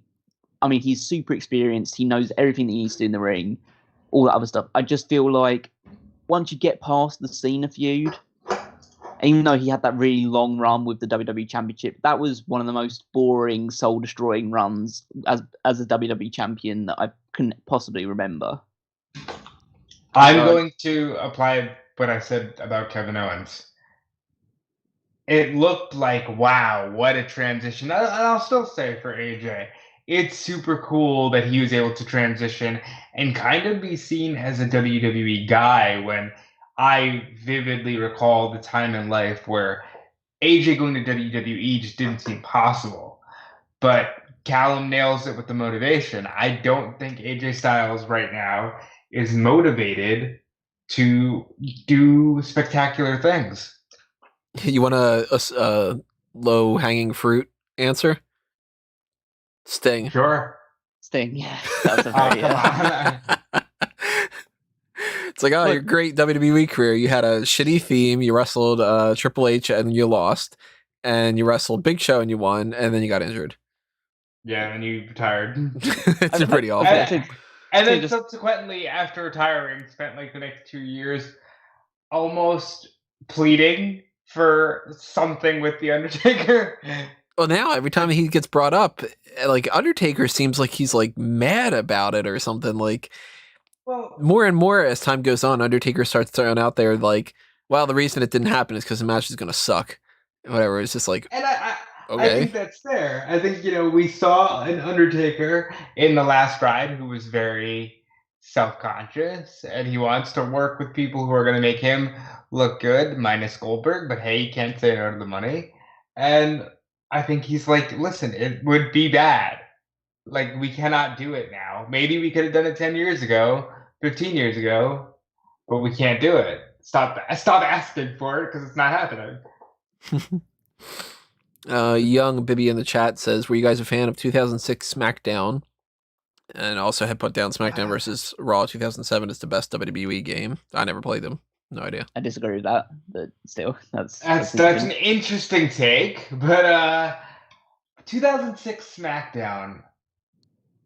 [SPEAKER 3] he's super experienced. He knows everything that he needs to do in the ring, all that other stuff. I just feel like once you get past the Cena feud, even though he had that really long run with the WWE Championship, that was one of the most boring, soul-destroying runs as a WWE champion that I couldn't possibly remember.
[SPEAKER 2] I'm going to apply what I said about Kevin Owens. It looked like, wow, what a transition. And I'll still say for AJ, it's super cool that he was able to transition and kind of be seen as a WWE guy when I vividly recall the time in life where AJ going to WWE just didn't seem possible. But Callum nails it with the motivation. I don't think AJ Styles right now is motivated to do spectacular things.
[SPEAKER 1] You want a low-hanging fruit answer? Sting.
[SPEAKER 2] Sure.
[SPEAKER 3] Sting, yeah. That's a very,
[SPEAKER 2] come on.
[SPEAKER 1] It's like, your great WWE career. You had a shitty theme. You wrestled Triple H and you lost. And you wrestled Big Show and you won. And then you got injured.
[SPEAKER 2] Yeah, and you retired.
[SPEAKER 1] It's pretty awful.
[SPEAKER 2] And then subsequently, after retiring, spent like the next 2 years almost pleading for something with The Undertaker.
[SPEAKER 1] Well, now every time he gets brought up, like Undertaker seems like he's like mad about it or something. Like, well, more and more as time goes on, Undertaker starts throwing out there like, well, the reason it didn't happen is because the match is going to suck. Whatever. It's just like,
[SPEAKER 2] and
[SPEAKER 1] okay.
[SPEAKER 2] I think that's fair. I think, we saw an Undertaker in the last ride who was very self-conscious and he wants to work with people who are going to make him look good, minus Goldberg, but hey, he can't say no to the money. And I think he's like, listen, it would be bad. Like, we cannot do it now. Maybe we could have done it 10 years ago, 15 years ago, but we can't do it. Stop asking for it because it's not happening.
[SPEAKER 1] Young Bibby in the chat says, were you guys a fan of 2006 SmackDown? And also had put down SmackDown versus Raw 2007 as the best WWE game. I never played them. No idea.
[SPEAKER 3] I disagree with that, but still, that's
[SPEAKER 2] an interesting take. But 2006 SmackDown,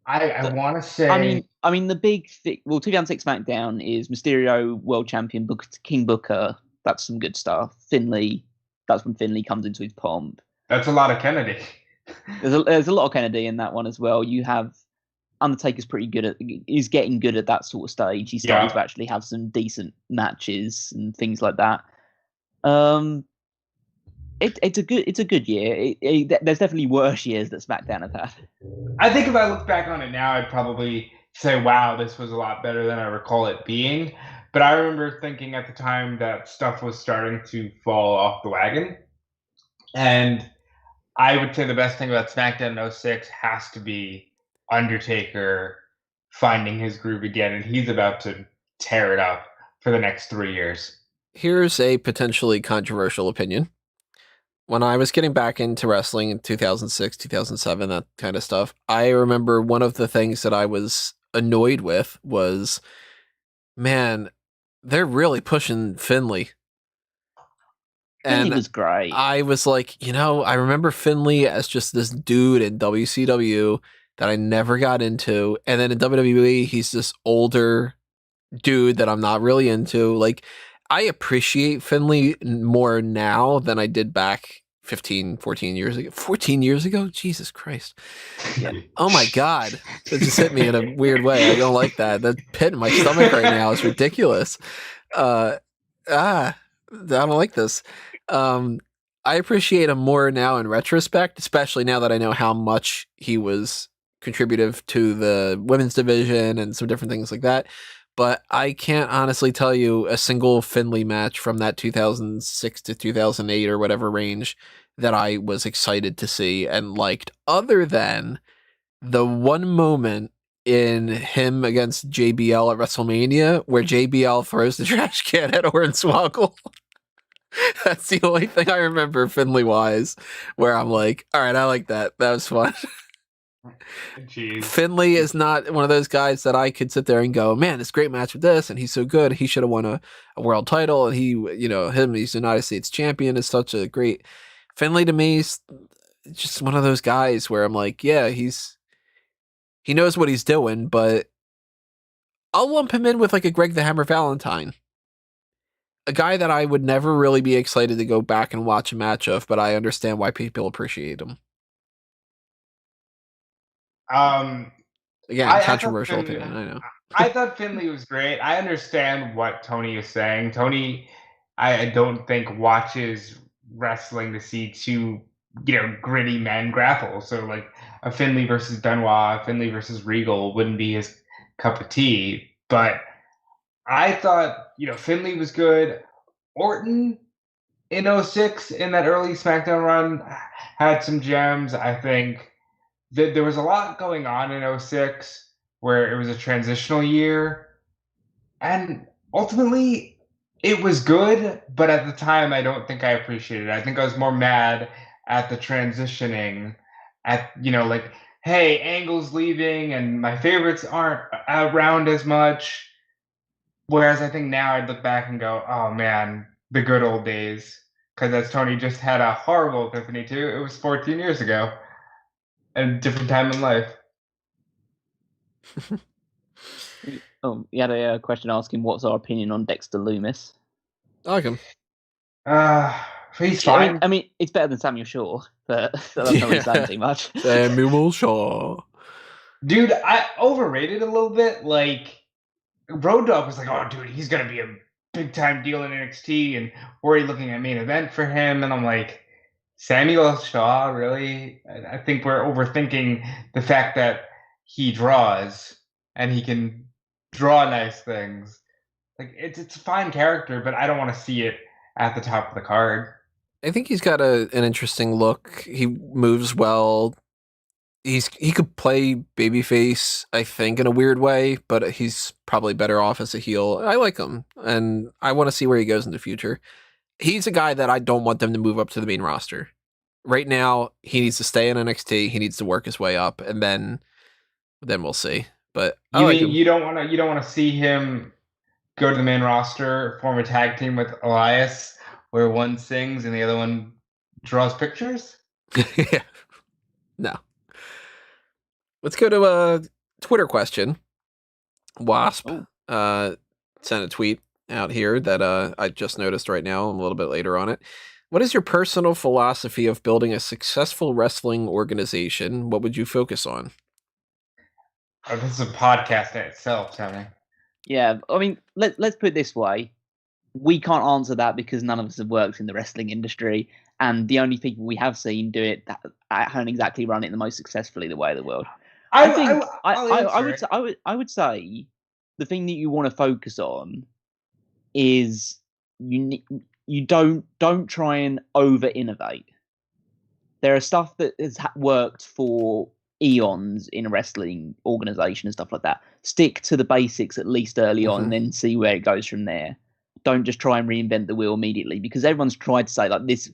[SPEAKER 2] I want to say.
[SPEAKER 3] I mean, the big thing. Well, 2006 SmackDown is Mysterio World Champion, King Booker. That's some good stuff. Finlay. That's when Finlay comes into his pomp.
[SPEAKER 2] That's a lot of Kennedy.
[SPEAKER 3] There's a lot of Kennedy in that one as well. You have Undertaker's is getting good at that sort of stage. He's starting to actually have some decent matches and things like that. It's a good year. There's definitely worse years that SmackDown have had.
[SPEAKER 2] I think if I look back on it now, I'd probably say, wow, this was a lot better than I recall it being. But I remember thinking at the time that stuff was starting to fall off the wagon. And I would say the best thing about SmackDown 06 has to be Undertaker finding his groove again. And he's about to tear it up for the next 3 years.
[SPEAKER 1] Here's a potentially controversial opinion. When I was getting back into wrestling in 2006, 2007, that kind of stuff, I remember one of the things that I was annoyed with was, man, they're really pushing Finlay.
[SPEAKER 3] And he was great.
[SPEAKER 1] I was like, I remember Finlay as just this dude in WCW that I never got into. And then in WWE, he's this older dude that I'm not really into. Like, I appreciate Finlay more now than I did back 14 years ago. 14 years ago? Jesus Christ. Yeah. Oh my God. That just hit me in a weird way. I don't like that. That pit in my stomach right now is ridiculous. I don't like this. I appreciate him more now in retrospect, especially now that I know how much he was contributive to the women's division and some different things like that. But I can't honestly tell you a single Finley match from that 2006 to 2008 or whatever range that I was excited to see and liked, other than the one moment in him against JBL at WrestleMania where JBL throws the trash can at Hornswoggle. That's the only thing I remember Finley wise, where I'm like, all right, I like that. That was fun.
[SPEAKER 2] Jeez.
[SPEAKER 1] Finley is not one of those guys that I could sit there and go, man, this great match with this, and he's so good. He should have won a world title, and he's United States champion is such a great. Finley to me is just one of those guys where I'm like, yeah, he knows what he's doing, but I'll lump him in with like a Greg the Hammer Valentine. A guy that I would never really be excited to go back and watch a match of, but I understand why people appreciate him. Again, controversial opinion, I know.
[SPEAKER 2] I thought Finley was great. I understand what Tony is saying. Tony, I don't think watches wrestling to see two, gritty men grapple. So like a Finley versus Benoit, Finley versus Regal wouldn't be his cup of tea. But I thought, Finley was good. Orton in 06 in that early SmackDown run had some gems. I think that there was a lot going on in 06 where it was a transitional year. And ultimately, it was good. But at the time, I don't think I appreciated it. I think I was more mad at the transitioning at, like, hey, Angle's leaving and my favorites aren't around as much. Whereas I think now I'd look back and go, oh man, the good old days. Because as Tony just had a horrible epiphany too, it was 14 years ago. A different time in life.
[SPEAKER 3] You had a question asking what's our opinion on Dexter Loomis.
[SPEAKER 1] I like him.
[SPEAKER 2] He's fine.
[SPEAKER 3] I mean, it's better than Samuel Shaw, but that's not really saying too much.
[SPEAKER 1] Samuel Shaw.
[SPEAKER 2] Dude, I overrated a little bit. Like, Road Dogg was like, oh, dude, he's going to be a big-time deal in NXT, and we're already looking at main event for him. And I'm like, Samuel Shaw, really? I think we're overthinking the fact that he draws, and he can draw nice things. Like, it's a fine character, but I don't want to see it at the top of the card.
[SPEAKER 1] I think he's got an interesting look. He moves well. He could play babyface, I think, in a weird way, but he's probably better off as a heel. I like him, and I want to see where he goes in the future. He's a guy that I don't want them to move up to the main roster. Right now, he needs to stay in NXT. He needs to work his way up, and then we'll see. But
[SPEAKER 2] you don't want to see him go to the main roster, form a tag team with Elias, where one sings and the other one draws pictures?
[SPEAKER 1] Yeah. No. Let's go to a Twitter question. Wasp sent a tweet out here that I just noticed right now. I'm a little bit later on it. What is your personal philosophy of building a successful wrestling organization? What would you focus on?
[SPEAKER 2] Oh, this is a podcast in itself, Tony.
[SPEAKER 3] Yeah, I mean, let's put it this way. We can't answer that because none of us have worked in the wrestling industry, and the only people we have seen do it haven't exactly run it the most successfly the way of the world. I would say the thing that you want to focus on is you don't try and over innovate. There are stuff that has worked for eons in a wrestling organization and stuff like that. Stick to the basics at least early on, and then see where it goes from there. Don't just try and reinvent the wheel immediately, because everyone's tried to say like this.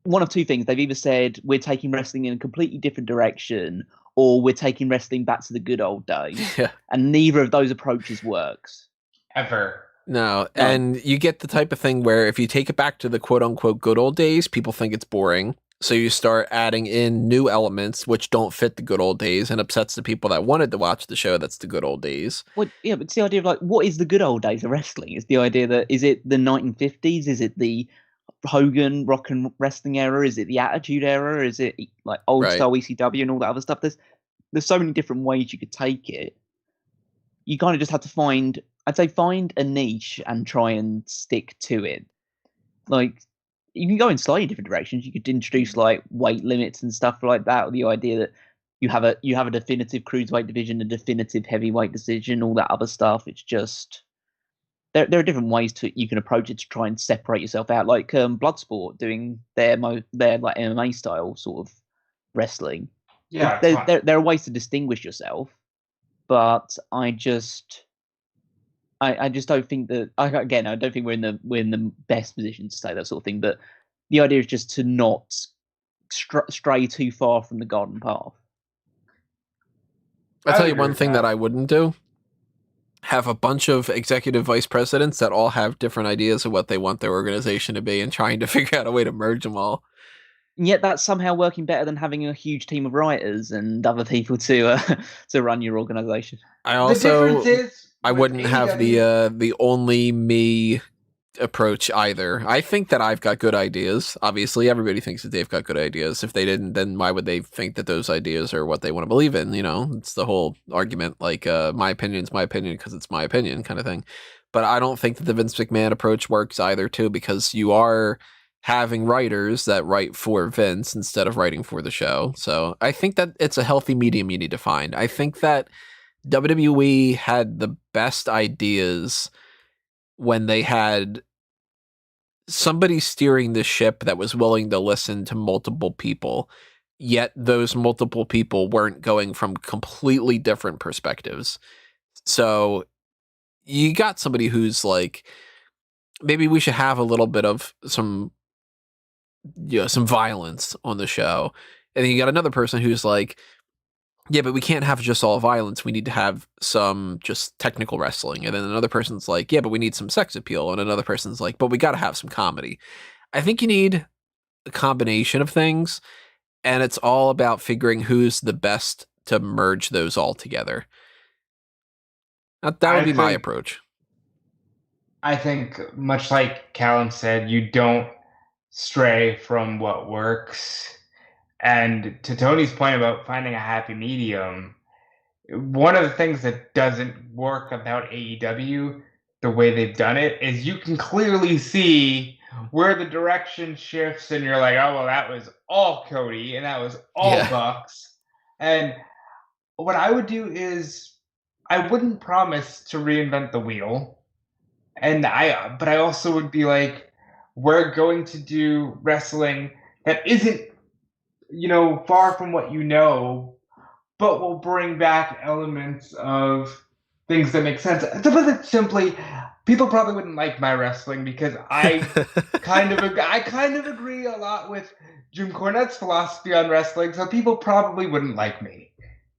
[SPEAKER 3] One of two things. They've either said we're taking wrestling in a completely different direction, or we're taking wrestling back to the good old days.
[SPEAKER 1] Yeah.
[SPEAKER 3] And neither of those approaches works.
[SPEAKER 2] Ever.
[SPEAKER 1] No. And you get the type of thing where if you take it back to the quote unquote good old days, people think it's boring. So you start adding in new elements which don't fit the good old days and upsets the people that wanted to watch the show that's the good old days.
[SPEAKER 3] Well, yeah, but it's the idea of like, what is the good old days of wrestling? It's the idea that, is it the 1950s? Is it the Hogan rock and wrestling era? Is it the Attitude era? Is it like old style ECW and all that other stuff? There's so many different ways you could take it. You kind of just have to find I'd say find a niche and try and stick to it. Like, you can go in slightly different directions. You could introduce like weight limits and stuff like that, with the idea that you have a definitive cruiserweight division, a definitive heavyweight division, all that other stuff. It's just there are different ways you can approach it to try and separate yourself out, like Bloodsport doing their like MMA style sort of wrestling.
[SPEAKER 2] Yeah,
[SPEAKER 3] there are ways to distinguish yourself, but I just don't think that. I don't think we're in the best position to say that sort of thing. But the idea is just to not stray too far from the garden path.
[SPEAKER 1] I'll tell you one thing that I wouldn't do. Have a bunch of executive vice presidents that all have different ideas of what they want their organization to be and trying to figure out a way to merge them all.
[SPEAKER 3] And yet that's somehow working better than having a huge team of writers and other people to run your organization.
[SPEAKER 1] I wouldn't have the only me approach either. I think that I've got good ideas. Obviously, everybody thinks that they've got good ideas. If they didn't, then why would they think that those ideas are what they want to believe in? You know, it's the whole argument, like my opinion's my opinion because it's my opinion kind of thing. But I don't think that the Vince McMahon approach works either, too, because you are having writers that write for Vince instead of writing for the show. So I think that it's a healthy medium you need to find. I think that WWE had the best ideas when they had somebody steering the ship that was willing to listen to multiple people, yet those multiple people weren't going from completely different perspectives. So you got somebody who's like, maybe we should have a little bit of some violence on the show. And then you got another person who's like, yeah, but we can't have just all violence. We need to have some just technical wrestling. And then another person's like, yeah, but we need some sex appeal. And another person's like, but we got to have some comedy. I think you need a combination of things. And it's all about figuring who's the best to merge those all together. That would be my approach.
[SPEAKER 2] I think, much like Callum said, you don't stray from what works. And to Tony's point about finding a happy medium, one of the things that doesn't work about AEW, the way they've done it, is you can clearly see where the direction shifts and you're like, oh, well, that was all Cody and that was all Bucks. And what I would do is I wouldn't promise to reinvent the wheel. But I also would be like, we're going to do wrestling that isn't, far from what you know, but will bring back elements of things that make sense. To put it simply, people probably wouldn't like my wrestling because I kind of agree a lot with Jim Cornette's philosophy on wrestling, so people probably wouldn't like me,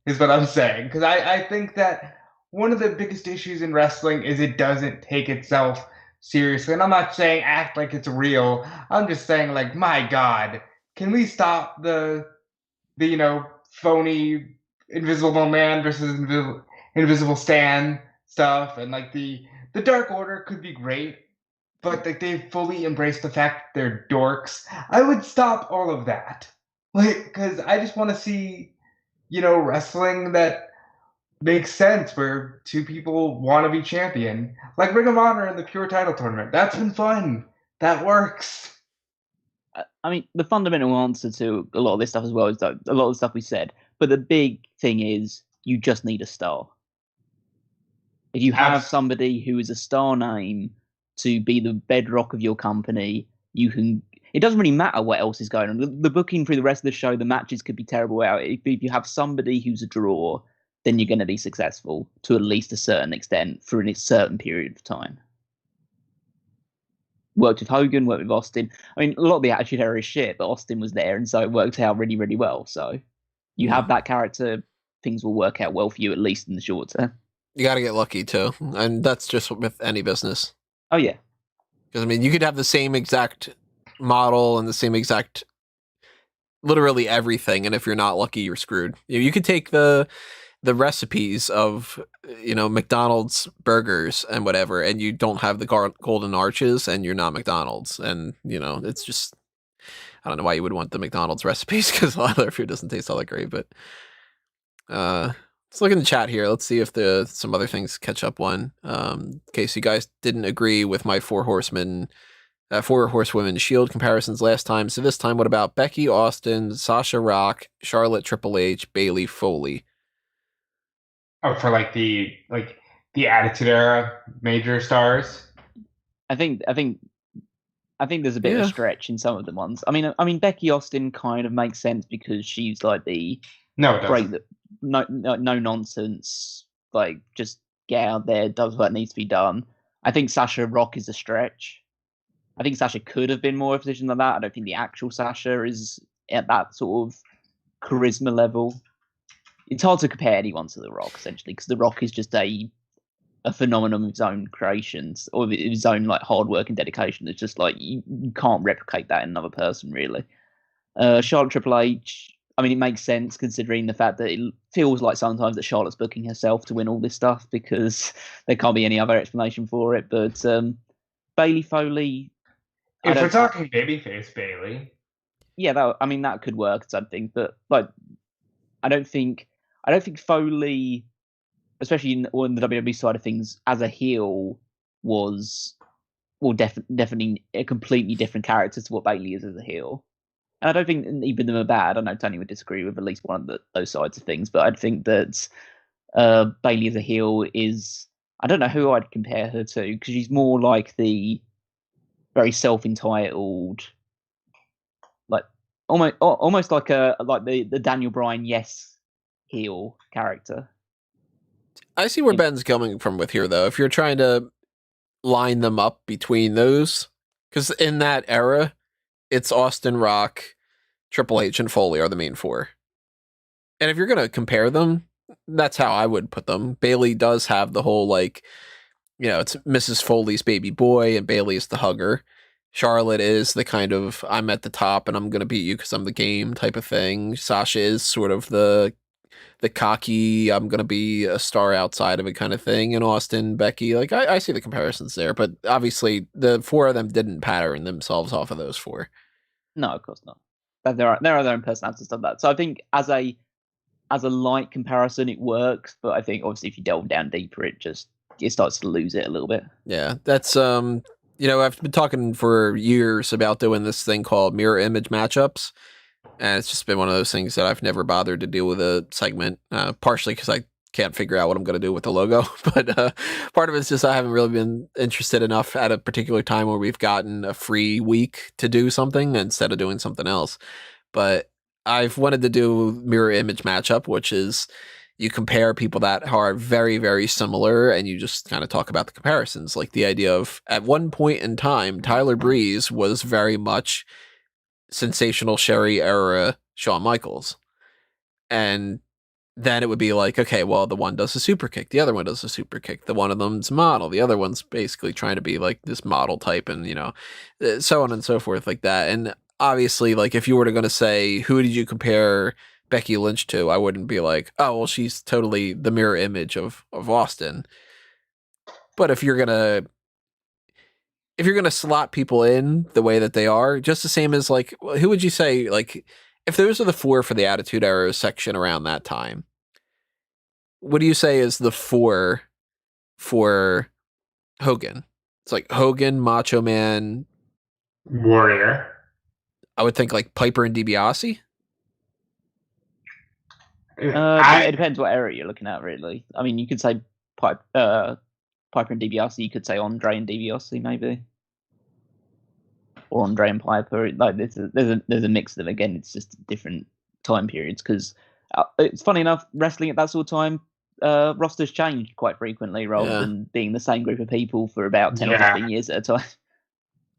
[SPEAKER 2] is what I'm saying. Because I think that one of the biggest issues in wrestling is it doesn't take itself seriously. And I'm not saying act like it's real. I'm just saying, like, my God, can we stop the phony Invisible Man versus Invisible Stan stuff? And like the Dark Order could be great, but like they've fully embraced the fact that they're dorks. I would stop all of that, like, because I just want to see wrestling that makes sense, where two people want to be champion, like Ring of Honor in the Pure Title Tournament. That's been fun. That works.
[SPEAKER 3] I mean, the fundamental answer to a lot of this stuff as well is that a lot of the stuff we said. But the big thing is you just need a star. If you have somebody who is a star name to be the bedrock of your company, you can. It doesn't really matter what else is going on. The booking through the rest of the show, the matches could be terrible out. If you have somebody who's a draw, then you're going to be successful to at least a certain extent for a certain period of time. Worked with Hogan, worked with Austin. I mean, a lot of the Attitude Era is shit, but Austin was there, and so it worked out really, really well. So you have that character, things will work out well for you, at least in the short term.
[SPEAKER 1] You got to get lucky, too. And that's just with any business.
[SPEAKER 3] Oh, yeah.
[SPEAKER 1] Because, I mean, you could have the same exact model and the same exact, literally everything, and if you're not lucky, you're screwed. You could take the recipes of McDonald's burgers and whatever, and you don't have the golden arches, and you're not McDonald's, and it's just, I don't know why you would want the McDonald's recipes, because a lot of their food doesn't taste all that great, but Let's look in the chat here. Let's see if some other things catch up one. In case you guys didn't agree with my four horsewomen Shield comparisons last time. So this time, what about Becky, Austin, Sasha Rock, Charlotte, Triple H, Bailey, Foley?
[SPEAKER 2] Oh, for like the Attitude Era major stars.
[SPEAKER 3] I think there's a bit of a stretch in some of the ones. I mean, Becky Austin kind of makes sense because she's like the no nonsense, like just get out there, does what needs to be done. I think Sasha Rock is a stretch. I think Sasha could have been more of a position than that. I don't think the actual Sasha is at that sort of charisma level. It's hard to compare anyone to The Rock, essentially, because The Rock is just a phenomenon of his own creations, or his own like hard work and dedication. It's just like you can't replicate that in another person, really. Charlotte Triple H, I mean, it makes sense considering the fact that it feels like sometimes that Charlotte's booking herself to win all this stuff because there can't be any other explanation for it. But Bailey, Foley...
[SPEAKER 2] If we're talking babyface Bailey,
[SPEAKER 3] yeah, that could work or something. But like, I don't think Foley, especially on the WWE side of things, as a heel, was definitely a completely different character to what Bailey is as a heel. And I don't think either of them are bad. I know Tony would disagree with at least one of those sides of things, but I think that Bailey as a heel is, I don't know who I'd compare her to, because she's more like the very self-entitled, like almost like the Daniel Bryan heel character.
[SPEAKER 1] I see where Ben's coming from with here, though. If you're trying to line them up between those, because in that era, it's Austin, Rock, Triple H, and Foley are the main four. And if you're going to compare them, that's how I would put them. Bailey does have the whole, like, it's Mrs. Foley's baby boy, and Bailey is the hugger. Charlotte is the kind of, I'm at the top, and I'm going to beat you because I'm the game type of thing. Sasha is sort of the cocky, I'm going to be a star outside of it kind of thing. And Austin, Becky, like, I see the comparisons there. But obviously, the four of them didn't pattern themselves off of those four.
[SPEAKER 3] No, of course not. But there are their own personalities on that. So I think as a light comparison, it works. But I think, obviously, if you delve down deeper, it starts to lose it a little bit.
[SPEAKER 1] Yeah, that's I've been talking for years about doing this thing called mirror image matchups, and it's just been one of those things that I've never bothered to deal with a segment, partially because I can't figure out what I'm going to do with the logo, but part of it's just I haven't really been interested enough at a particular time where we've gotten a free week to do something instead of doing something else. But I've wanted to do mirror image matchup, which is you compare people that are very, very similar, and you just kind of talk about the comparisons. Like the idea of, at one point in time, Tyler Breeze was very much sensational Sherry era Shawn Michaels. And then it would be like, okay, well, the one does a super kick, the other one does a super kick, the one of them's model, the other one's basically trying to be like this model type, and so on and so forth like that. And obviously, like, if you were going to say, who did you compare Becky Lynch to, I wouldn't be like, oh, well, she's totally the mirror image of Austin. But if you're gonna slot people in the way that they are, just the same as, like, who would you say, like, if those are the four for the Attitude Era section around that time, what do you say is the four for Hogan? It's like Hogan, Macho Man,
[SPEAKER 2] Warrior.
[SPEAKER 1] I would think like Piper and DiBiase.
[SPEAKER 3] It depends what era you're looking at, really. I mean, you could say Piper and DiBiase. You could say Andre and DiBiase, maybe, or Andre and Piper. Like, there's a mix of them. Again, it's just different time periods. Because it's funny enough, wrestling at that sort of time, rosters changed quite frequently, rather than being the same group of people for about 10 or 15 years at a time.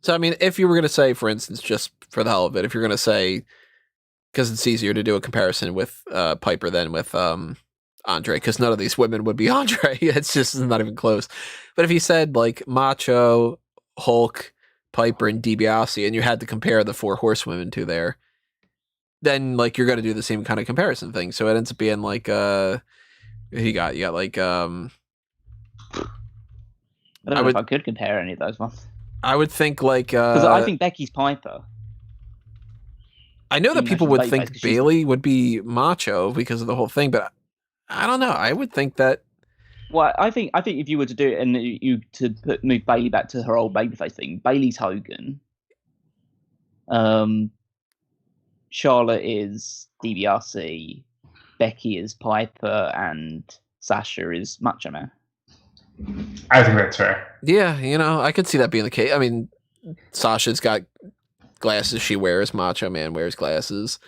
[SPEAKER 1] So, I mean, if you were going to say, for instance, just for the hell of it, if you're going to say, because it's easier to do a comparison with Piper than with Andre, because none of these women would be Andre. It's just not even close. But if you said, like, Macho, Hulk, Piper, and DiBiase, and you had to compare the four horsewomen to there, then, like, you're going to do the same kind of comparison thing. So it ends up being like, you got like,
[SPEAKER 3] I don't know if I could compare any of those ones.
[SPEAKER 1] I would think, like,
[SPEAKER 3] because I think Becky's Piper.
[SPEAKER 1] I know that people would think Bailey would be Macho because of the whole thing, but I don't know. I would think that.
[SPEAKER 3] Well, I think if you were to do it and move Bailey back to her old babyface thing, Bailey's Hogan. Charlotte is DiBiase, Becky is Piper, and Sasha is Macho Man.
[SPEAKER 2] I think that's fair.
[SPEAKER 1] Yeah, I could see that being the case. I mean, Sasha's got glasses she wears. Macho Man wears glasses.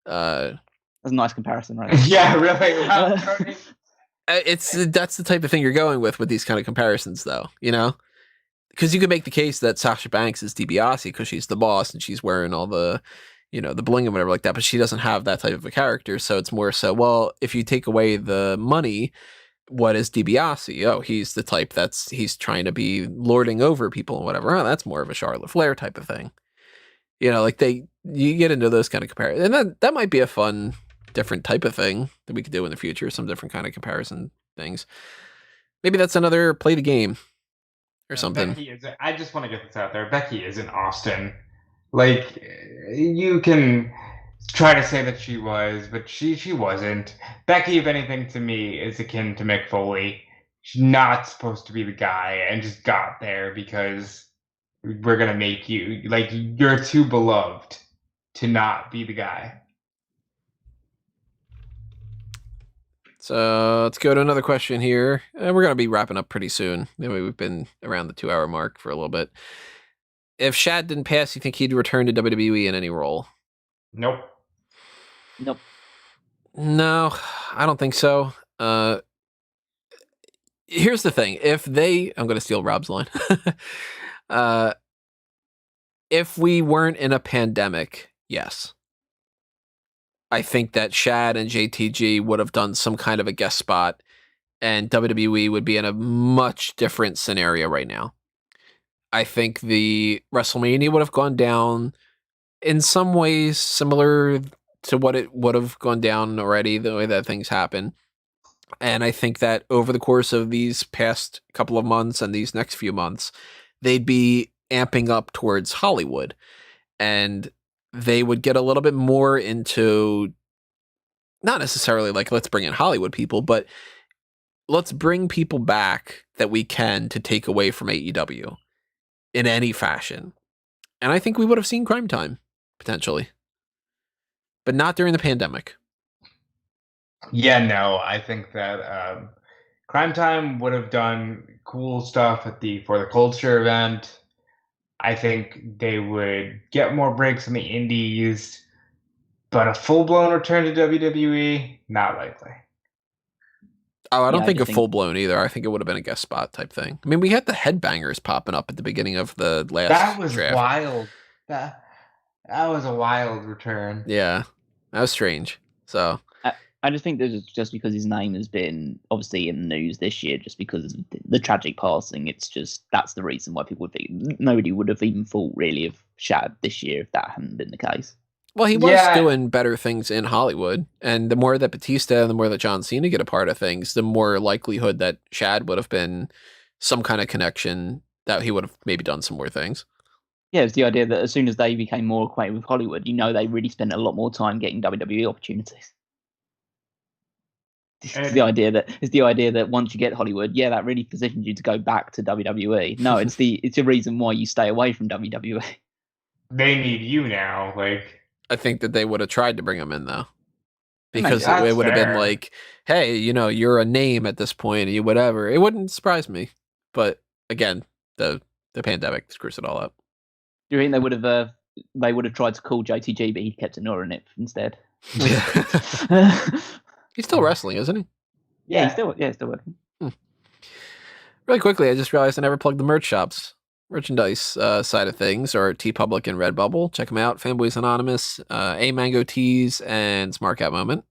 [SPEAKER 3] That's a nice comparison, right?
[SPEAKER 2] Yeah, really.
[SPEAKER 1] That's the type of thing you're going with these kind of comparisons, though. Because you could make the case that Sasha Banks is DiBiase because she's the boss and she's wearing all the, the bling and whatever like that. But she doesn't have that type of a character, so it's more so. Well, if you take away the money, what is DiBiase? Oh, he's the type he's trying to be lording over people and whatever. Oh, that's more of a Charlotte Flair type of thing. You get into those kind of comparisons, and that might be a fun, different type of thing that we could do in the future. Some different kind of comparison things. Maybe that's another play the game or something.
[SPEAKER 2] I just want to get this out there. Becky is in Austin. Like, you can try to say that she was, but she wasn't. Becky, if anything, to me, is akin to Mick Foley. She's not supposed to be the guy and just got there because we're going to make you, like, you're too beloved to not be the guy.
[SPEAKER 1] So let's go to another question here. We're going to be wrapping up pretty soon. Anyway, we've been around the 2-hour mark for a little bit. If Shad didn't pass, you think he'd return to WWE in any role?
[SPEAKER 2] Nope.
[SPEAKER 1] No, I don't think so. Here's the thing. I'm going to steal Rob's line. If we weren't in a pandemic, yes. I think that Shad and JTG would have done some kind of a guest spot, and WWE would be in a much different scenario right now. I think the WrestleMania would have gone down in some ways similar to what it would have gone down already, the way that things happen. And I think that over the course of these past couple of months and these next few months, they'd be amping up towards Hollywood. And they would get a little bit more into, not necessarily like, let's bring in Hollywood people, but let's bring people back that we can to take away from AEW in any fashion. And I think we would have seen Crime Time, potentially. But not during the pandemic.
[SPEAKER 2] Yeah, no, I think that Crime Time would have done cool stuff at For the Culture event. I think they would get more breaks in the indies, but a full-blown return to WWE, not likely.
[SPEAKER 1] Oh, I don't think a full-blown either. I think it would have been a guest spot type thing. I mean, we had the Headbangers popping up at the beginning of the last
[SPEAKER 2] That was
[SPEAKER 1] draft.
[SPEAKER 2] wild. That was a wild return.
[SPEAKER 1] Yeah, that was strange. So
[SPEAKER 3] I just think that just because his name has been obviously in the news this year, just because of the tragic passing, it's just that's the reason why people would think nobody would have even thought really of Shad this year if that hadn't been the case.
[SPEAKER 1] Well, he was doing better things in Hollywood, and the more that Batista and the more that John Cena get a part of things, the more likelihood that Shad would have been some kind of connection that he would have maybe done some more things.
[SPEAKER 3] Yeah, it's the idea that as soon as they became more acquainted with Hollywood, they really spent a lot more time getting WWE opportunities. It's the idea that once you get Hollywood, that really positions you to go back to WWE. No, it's the reason why you stay away from WWE.
[SPEAKER 2] They need you now.
[SPEAKER 1] I think that they would have tried to bring him in though, because it would have been like, hey, you're a name at this point, you whatever. It wouldn't surprise me, but again, the pandemic screws it all up.
[SPEAKER 3] Do you think they would have tried to call JTG, but he kept ignoring it instead?
[SPEAKER 1] He's still wrestling, isn't he?
[SPEAKER 3] Yeah, he's still working.
[SPEAKER 1] Really quickly, I just realized I never plugged the merchandise side of things, or TeePublic and Redbubble. Check them out. Fanboys Anonymous, A Mango Tees, and Smark Out Moment.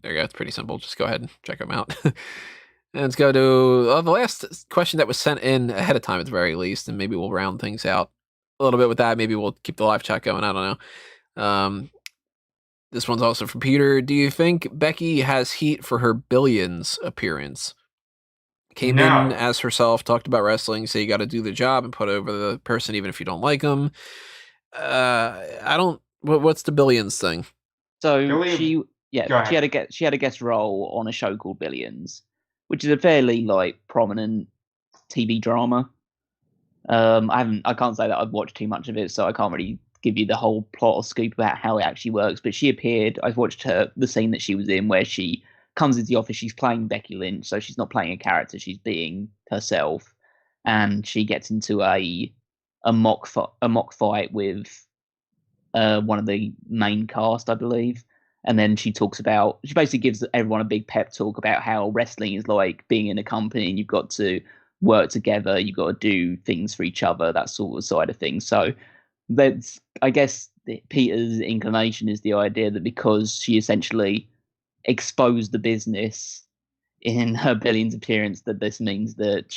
[SPEAKER 1] There you go. It's pretty simple. Just go ahead and check them out. And let's go to the last question that was sent in ahead of time at the very least, and maybe we'll round things out a little bit with that. Maybe we'll keep the live chat going. I don't know. This one's also from Peter. Do you think Becky has heat for her Billions appearance? Came in as herself, talked about wrestling, so you got to do the job and put over the person even if you don't like them. I don't. What's the Billions thing?
[SPEAKER 3] So Yeah, she had a guest role on a show called Billions, which is a fairly like prominent TV drama. I can't say that I've watched too much of it, so I can't really give you the whole plot or scoop about how it actually works. But she appeared. I've watched the scene that she was in where she comes into the office. She's playing Becky Lynch, so she's not playing a character. She's being herself, and she gets into a mock fight with one of the main cast, I believe. And then she basically gives everyone a big pep talk about how wrestling is like being in a company and you've got to work together, you've got to do things for each other, that sort of side of things. So that's, I guess, Peter's inclination is the idea that because she essentially exposed the business in her Billions appearance, that this means that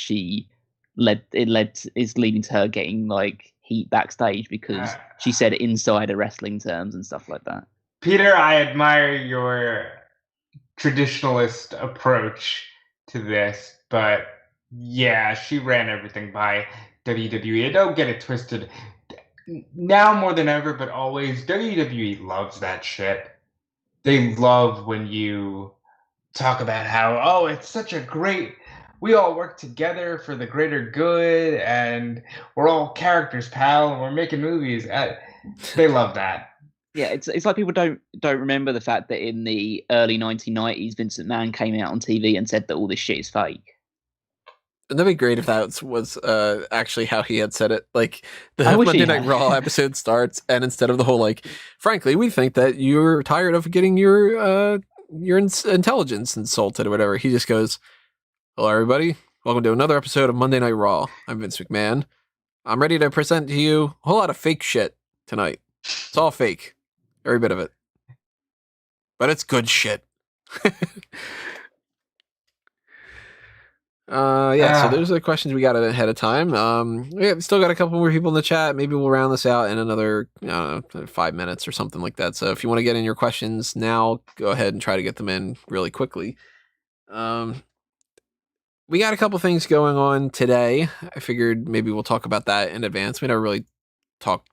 [SPEAKER 3] is leading to her getting like heat backstage because she said insider wrestling terms and stuff like that.
[SPEAKER 2] Peter, I admire your traditionalist approach to this, but yeah, she ran everything by WWE. Don't get it twisted. Now more than ever, but always, WWE loves that shit. They love when you talk about how, it's such a great, we all work together for the greater good, and we're all characters, pal, and we're making movies. They love that.
[SPEAKER 3] Yeah, it's like people don't remember the fact that in the early 1990s, Vince McMahon came out on TV and said that all this shit is fake.
[SPEAKER 1] That'd be great if that was actually how he had said it. Like the Monday Night Raw episode starts, and instead of the whole like, frankly, we think that you're tired of getting your intelligence insulted or whatever. He just goes, "Hello, everybody. Welcome to another episode of Monday Night Raw. I'm Vince McMahon. I'm ready to present to you a whole lot of fake shit tonight. It's all fake, every bit of it, but it's good shit." So those are the questions we got ahead of time. We still got a couple more people in the chat. Maybe we'll round this out in another 5 minutes or something like that. So if you want to get in your questions now, go ahead and try to get them in really quickly. We got a couple things going on today. I figured maybe we'll talk about that in advance. We never really talk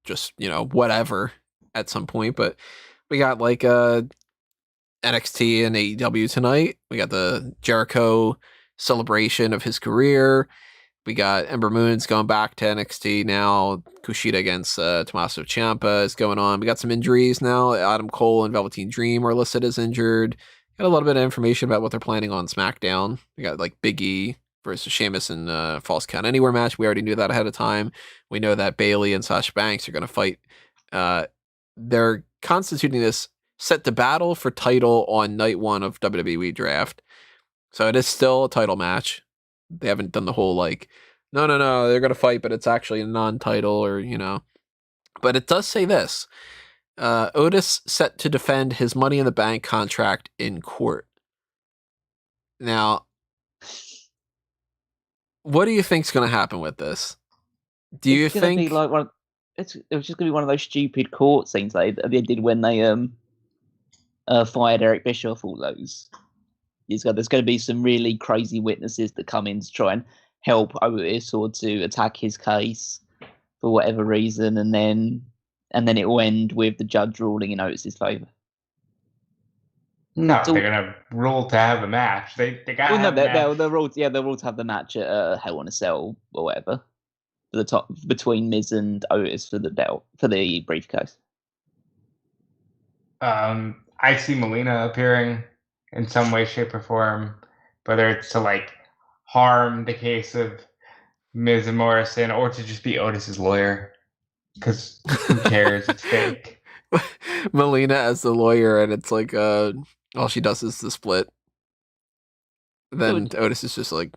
[SPEAKER 1] just, whatever at some point, but we got like NXT and AEW tonight. We got the Jericho celebration of his career. We got Ember Moon's going back to NXT now. Kushida against Tommaso Ciampa is going on. We got some injuries now. Adam Cole and Velveteen Dream are listed as injured. Got a little bit of information about what they're planning on SmackDown. We got like Big E versus Sheamus in Falls Count Anywhere match. We already knew that ahead of time. We know that Bayley and Sasha Banks are going to fight. They're constituting this set to battle for title on night 1 of WWE Draft. So it is still a title match. They haven't done the whole like, no, they're going to fight, but it's actually a non-title or, But it does say this. Otis set to defend his Money in the Bank contract in court. Now, what do you think's going to happen with this? Do you think
[SPEAKER 3] be like it was just going to be one of those stupid court scenes they did when they fired Eric Bischoff? All those. There's going to be some really crazy witnesses that come in to try and help Otis or to attack his case for whatever reason, and then it will end with the judge ruling in Otis's favour.
[SPEAKER 2] No, they're gonna rule to have a match. They got.
[SPEAKER 3] They'll rule to have the match at Hell in a Cell or whatever, for the top between Miz and Otis for the belt for the briefcase.
[SPEAKER 2] I see Melina appearing in some way, shape, or form, whether it's to like harm the case of Miz and Morrison or to just be Otis's lawyer. Because who cares? It's fake.
[SPEAKER 1] Melina as the lawyer, and it's like all she does is the split. Then Otis is just like,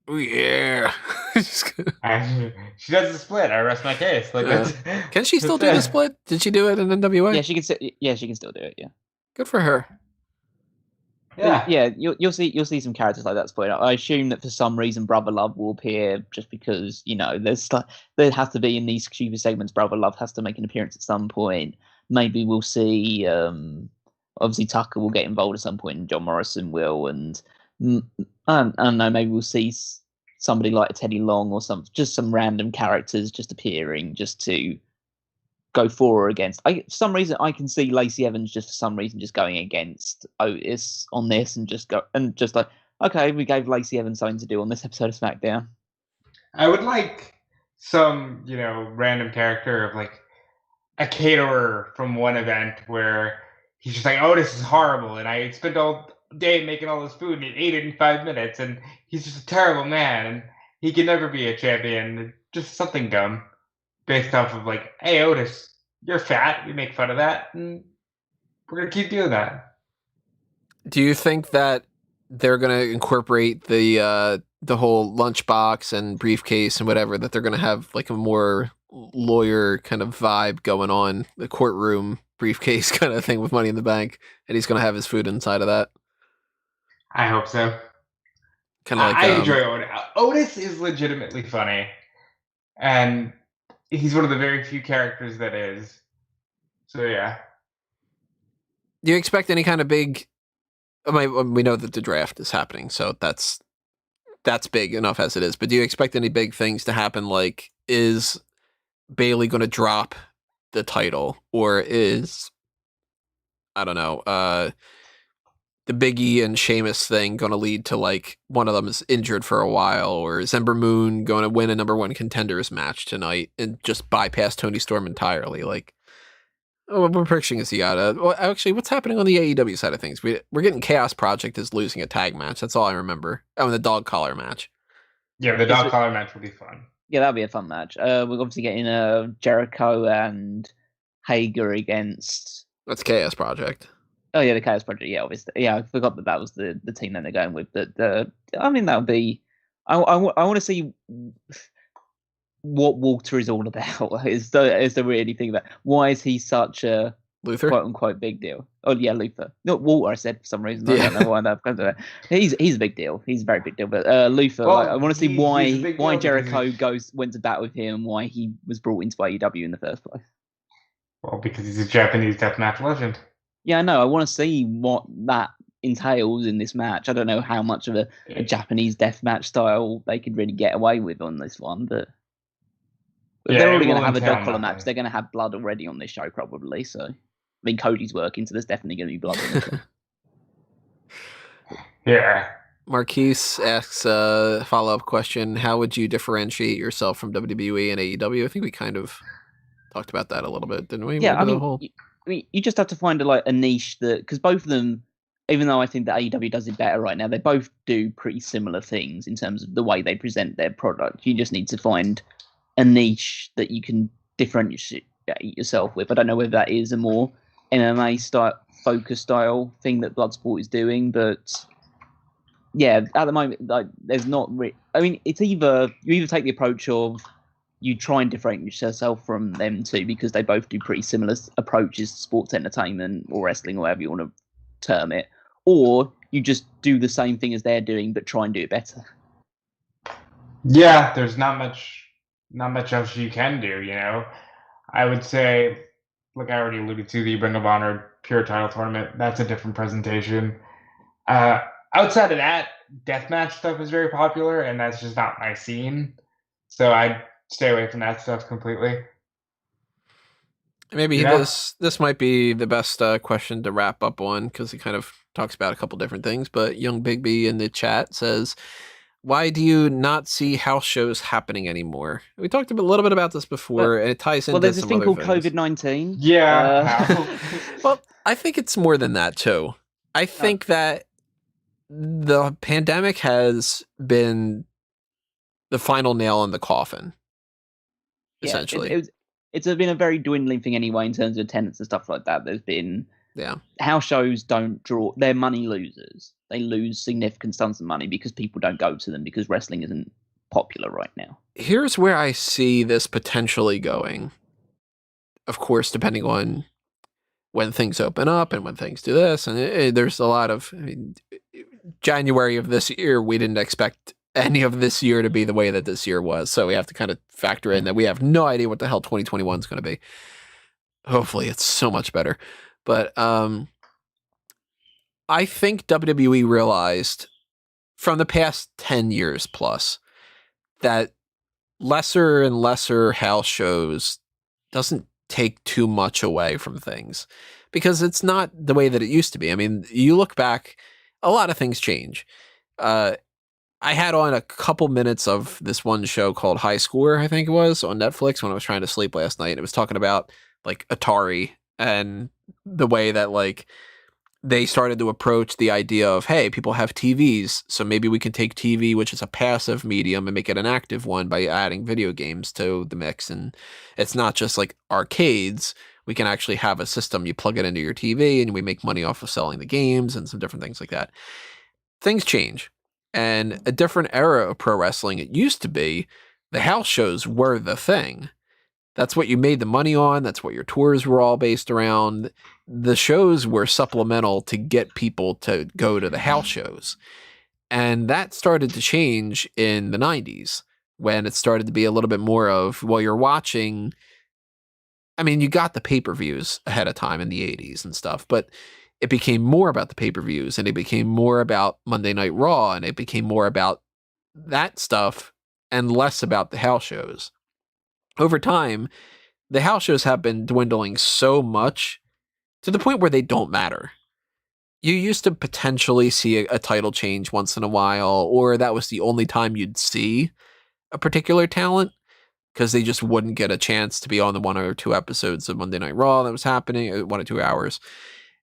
[SPEAKER 1] oh yeah.
[SPEAKER 2] She does the split. I rest my case. Like,
[SPEAKER 1] can she still do the split? Did she do it in NWA?
[SPEAKER 3] Yeah, she can. Yeah, she can still do it. Yeah,
[SPEAKER 1] good for her.
[SPEAKER 3] Yeah, you'll see some characters like that split. I assume that for some reason Brother Love will appear just because there has to be in these stupid segments. Brother Love has to make an appearance at some point. Maybe we'll see. Obviously, Tucker will get involved at some point, and John Morrison will, and I don't know. Maybe we'll see somebody like Teddy Long or some random characters just appearing just to go for or against. For some reason, I can see Lacey Evans just for some reason just going against Otis on this and just like, okay, we gave Lacey Evans something to do on this episode of SmackDown.
[SPEAKER 2] I would like some, random character of like a caterer from one event where he's just like, oh, this is horrible, and I spent all day making all this food and he ate it in 5 minutes, and he's just a terrible man, and he can never be a champion. Just something dumb based off of like, hey, Otis, you're fat. We make fun of that, and we're going to keep doing that.
[SPEAKER 1] Do you think that they're going to incorporate the whole lunchbox and briefcase and whatever, that they're going to have like a more lawyer kind of vibe going on, the courtroom briefcase kind of thing with Money in the Bank, and he's going to have his food inside of that?
[SPEAKER 2] I hope so.
[SPEAKER 1] Kind of like
[SPEAKER 2] I enjoy Otis. Otis is legitimately funny, and he's one of the very few characters that is. So yeah.
[SPEAKER 1] Do you expect any kind of big? I mean, we know that the draft is happening, so that's big enough as it is. But do you expect any big things to happen? Like, is Bayley going to drop the title, or is, I don't know, the Big E and Sheamus thing going to lead to like one of them is injured for a while, or is Ember Moon going to win a number one contenders match tonight and just bypass Toni Storm entirely? Like, what prediction is he got? Well, actually, what's happening on the AEW side of things? We're getting Chaos Project is losing a tag match. That's all I remember. Oh, and the dog collar match.
[SPEAKER 2] Yeah, the dog collar match will be fun.
[SPEAKER 3] Yeah, that'll be a fun match. We're obviously getting Jericho and Hager against.
[SPEAKER 1] That's Chaos Project.
[SPEAKER 3] Oh yeah, the Chaos Project. Yeah, obviously. Yeah, I forgot that was the team that they're going with. But I mean, that'll be. I want to see what Walter is all about. Is there really thing about why is he such a
[SPEAKER 1] Luther
[SPEAKER 3] quote unquote big deal? Oh yeah, Luther. Not Walter. I said for some reason. I don't know why that comes to that. He's a big deal. He's a very big deal. But Luther,
[SPEAKER 2] Well,
[SPEAKER 3] I want to see why Jericho
[SPEAKER 2] because
[SPEAKER 3] went to bat with him and why he was brought into AEW in the first place.
[SPEAKER 2] Well, because he's a Japanese deathmatch legend.
[SPEAKER 3] Yeah, I know. I want to see what that entails in this match. I don't know how much of a Japanese deathmatch style they could really get away with on this one, but they're already going to have a dog collar match. They're going to have blood already on this show, probably. So, I mean, Cody's working, so there's definitely going to be blood on this one.
[SPEAKER 2] Yeah.
[SPEAKER 1] Marquise asks a follow-up question. How would you differentiate yourself from WWE and AEW? I think we kind of talked about that a little bit, didn't we?
[SPEAKER 3] Yeah, I mean, you just have to find a niche that, because both of them, even though I think that AEW does it better right now, they both do pretty similar things in terms of the way they present their product. You just need to find a niche that you can differentiate yourself with. I don't know whether that is a more MMA focus style thing that Bloodsport is doing, but yeah, at the moment, like, there's not. I mean, it's you either take the approach of you try and differentiate yourself from them too, because they both do pretty similar approaches to sports entertainment or wrestling or whatever you want to term it, or you just do the same thing as they're doing but try and do it better.
[SPEAKER 2] Yeah, there's not much else you can do, I would say, like I already alluded to, the Ring of Honor Pure Title Tournament, that's a different presentation. Outside of that, deathmatch stuff is very popular, and that's just not my scene. So I'd stay away from that stuff completely.
[SPEAKER 1] Maybe this might be the best question to wrap up on, because it kind of talks about a couple different things. But Young Bigby in the chat says, why do you not see house shows happening anymore? We talked a little bit about this before, and it ties into
[SPEAKER 3] well, there's this
[SPEAKER 1] some
[SPEAKER 3] thing
[SPEAKER 1] other
[SPEAKER 3] called
[SPEAKER 1] things.
[SPEAKER 3] COVID-19.
[SPEAKER 2] Yeah.
[SPEAKER 1] Well, I think it's more than that too. I think that the pandemic has been the final nail in the coffin, essentially.
[SPEAKER 3] It's been a very dwindling thing anyway in terms of attendance and stuff like that. There's been house shows don't draw. They're money losers. They lose significant sums of money because people don't go to them because wrestling isn't popular right now.
[SPEAKER 1] Here's where I see this potentially going. Of course, depending on when things open up and when things do this, and there's a lot of. January of this year, we didn't expect any of this year to be the way that this year was, so we have to kind of factor in that we have no idea what the hell 2021 is going to be. Hopefully, it's so much better, but I think WWE realized from the past 10 years plus that lesser and lesser house shows doesn't take too much away from things, because it's not the way that it used to be. I mean, you look back, a lot of things change. I had on a couple minutes of this one show called High Score, I think it was, on Netflix when I was trying to sleep last night. It was talking about like Atari and the way that like they started to approach the idea of, hey, people have TVs, so maybe we can take TV, which is a passive medium, and make it an active one by adding video games to the mix. And it's not just like arcades. We can actually have a system. You plug it into your TV, and we make money off of selling the games and some different things like that. Things change. And a different era of pro wrestling, it used to be the house shows were the thing. That's what you made the money on. That's what your tours were all based around. The shows were supplemental to get people to go to the house shows. And that started to change in the 90s when it started to be a little bit more of, well, you're watching. I mean, you got the pay-per-views ahead of time in the 80s and stuff, but it became more about the pay-per-views, and it became more about Monday Night Raw, and it became more about that stuff and less about the house shows. Over time, the house shows have been dwindling so much to the point where they don't matter. You used to potentially see a title change once in a while, or that was the only time you'd see a particular talent, because they just wouldn't get a chance to be on the 1 or 2 episodes of Monday Night Raw that was happening, 1 or 2 hours.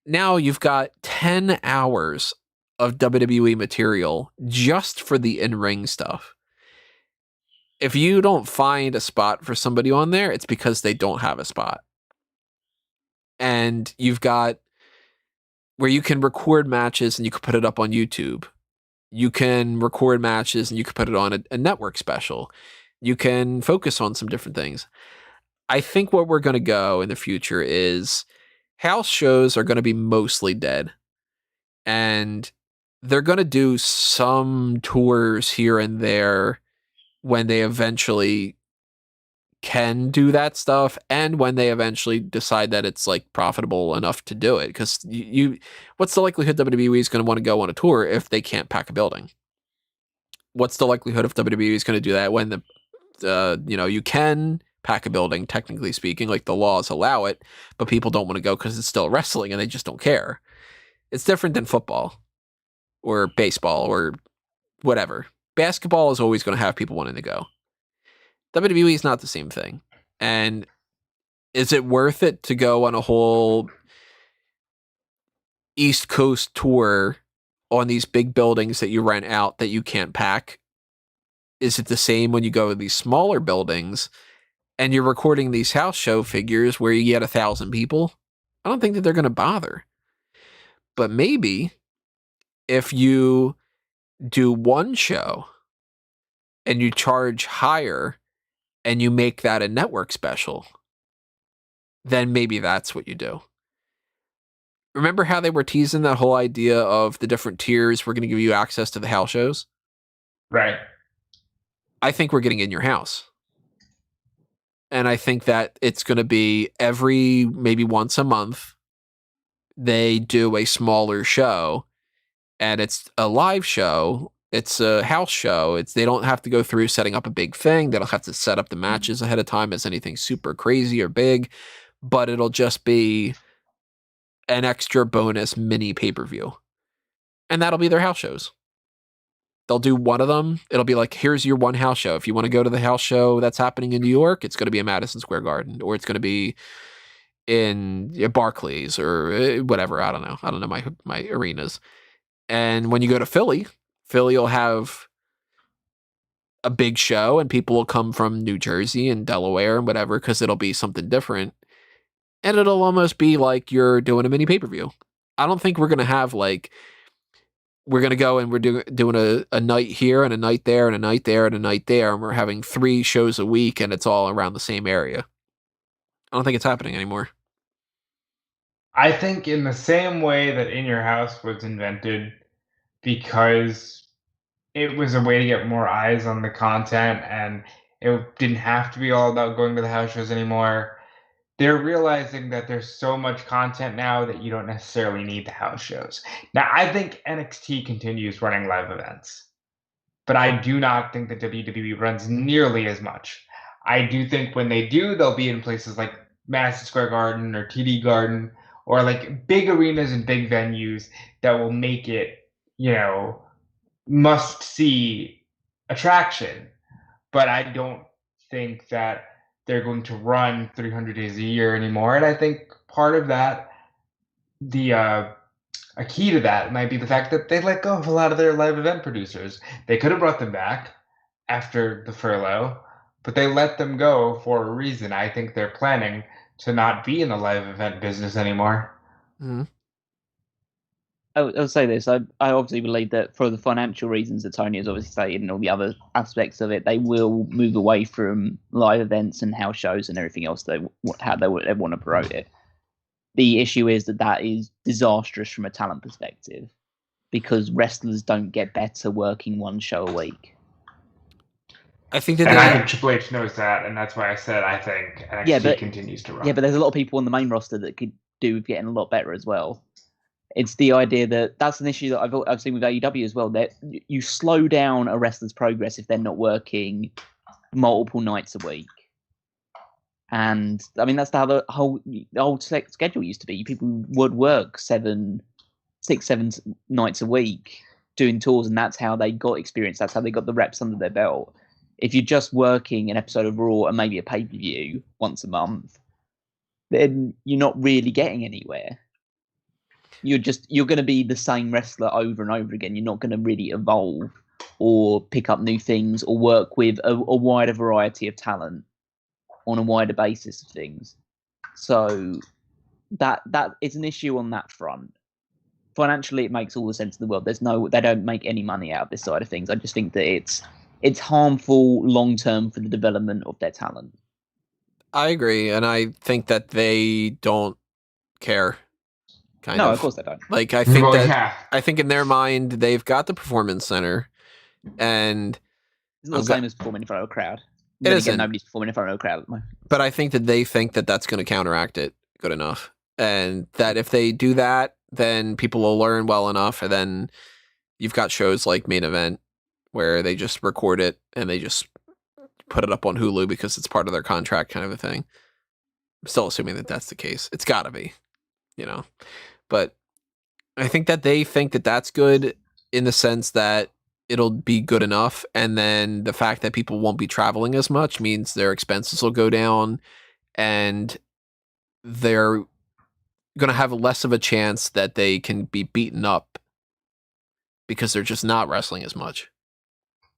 [SPEAKER 1] Now you've got 10 hours of WWE material just for the in-ring stuff. If you don't find a spot for somebody on there, it's because they don't have a spot. And you've got where you can record matches and you can put it up on YouTube. You can record matches and you can put it on a network special. You can focus on some different things. I think what we're going to go in the future is house shows are going to be mostly dead. And they're going to do some tours here and there when they eventually can do that stuff, and when they eventually decide that it's like profitable enough to do it. Because what's the likelihood WWE is going to want to go on a tour if they can't pack a building? What's the likelihood of WWE is going to do that when you can pack a building, technically speaking, like the laws allow it, but people don't want to go because it's still wrestling and they just don't care. It's different than football or baseball or whatever. Basketball is always going to have people wanting to go. WWE is not the same thing. And is it worth it to go on a whole East Coast tour on these big buildings that you rent out that you can't pack? Is it the same when you go to these smaller buildings and you're recording these house show figures where you get 1,000 people? I don't think that they're going to bother. But maybe if you do one show and you charge higher and you make that a network special, then maybe that's what you do. Remember how they were teasing that whole idea of the different tiers were going to give you access to the house shows?
[SPEAKER 2] Right.
[SPEAKER 1] I think we're getting in your house. And I think that it's going to be maybe once a month, they do a smaller show, and it's a live show. It's a house show. They don't have to go through setting up a big thing. They don't have to set up the matches ahead of time as anything super crazy or big, but it'll just be an extra bonus mini pay-per-view. And that'll be their house shows. They'll do one of them. It'll be like, here's your one house show. If you want to go to the house show that's happening in New York, it's going to be in Madison Square Garden, or it's going to be in Barclays or whatever. I don't know my arenas. And when you go to Philly will have a big show, and people will come from New Jersey and Delaware and whatever, because it'll be something different. And it'll almost be like you're doing a mini pay-per-view. I don't think we're going to have like, we're going to go and we're doing a night here and a night there and a night there and a night there, and we're having 3 shows a week and it's all around the same area. I don't think it's happening anymore.
[SPEAKER 2] I think in the same way that In Your House was invented because it was a way to get more eyes on the content and it didn't have to be all about going to the house shows anymore, they're realizing that there's so much content now that you don't necessarily need the house shows. Now, I think NXT continues running live events, but I do not think that WWE runs nearly as much. I do think when they do, they'll be in places like Madison Square Garden or TD Garden, or like big arenas and big venues that will make it, must see attraction. But I don't think that they're going to run 300 days a year anymore. And I think part of that, a key to that might be the fact that they let go of a lot of their live event producers. They could have brought them back after the furlough, but they let them go for a reason. I think they're planning to not be in the live event business anymore.
[SPEAKER 1] Mm-hmm.
[SPEAKER 3] I'll say this. I obviously believe that for the financial reasons that Tony has obviously stated and all the other aspects of it, they will move away from live events and house shows and everything else how they want to promote it. The issue is that is disastrous from a talent perspective because wrestlers don't get better working one show a week.
[SPEAKER 1] I think that
[SPEAKER 4] I think Triple H knows that, and that's why I said I think NXT continues to run.
[SPEAKER 3] Yeah, but there's a lot of people on the main roster that could do with getting a lot better as well. It's the idea that's an issue that I've seen with AEW as well. That you slow down a wrestler's progress if they're not working multiple nights a week. And I mean that's how the old schedule used to be. People would work 6-7 nights a week doing tours, and that's how they got experience. That's how they got the reps under their belt. If you're just working an episode of Raw and maybe a pay-per-view once a month, then you're not really getting anywhere. You're going to be the same wrestler over and over again. You're not going to really evolve or pick up new things or work with a wider variety of talent on a wider basis of things. So that is an issue on that front. Financially, it makes all the sense in the world. They don't make any money out of this side of things. I just think that it's harmful long term for the development of their talent.
[SPEAKER 1] I agree, and I think that they don't care.
[SPEAKER 3] Of course they don't.
[SPEAKER 1] Like I think in their mind they've got the performance center, and
[SPEAKER 3] it's not the same as performing in front of a crowd.
[SPEAKER 1] It isn't.
[SPEAKER 3] Again, nobody's performing in front of a crowd at the moment.
[SPEAKER 1] But I think that they think that that's going to counteract it good enough, and that if they do that, then people will learn well enough, and then you've got shows like Main Event where they just record it and they just put it up on Hulu because it's part of their contract, kind of a thing. I'm still assuming that that's the case. It's got to be, But I think that they think that that's good in the sense that it'll be good enough. And then the fact that people won't be traveling as much means their expenses will go down and they're going to have less of a chance that they can be beaten up because they're just not wrestling as much.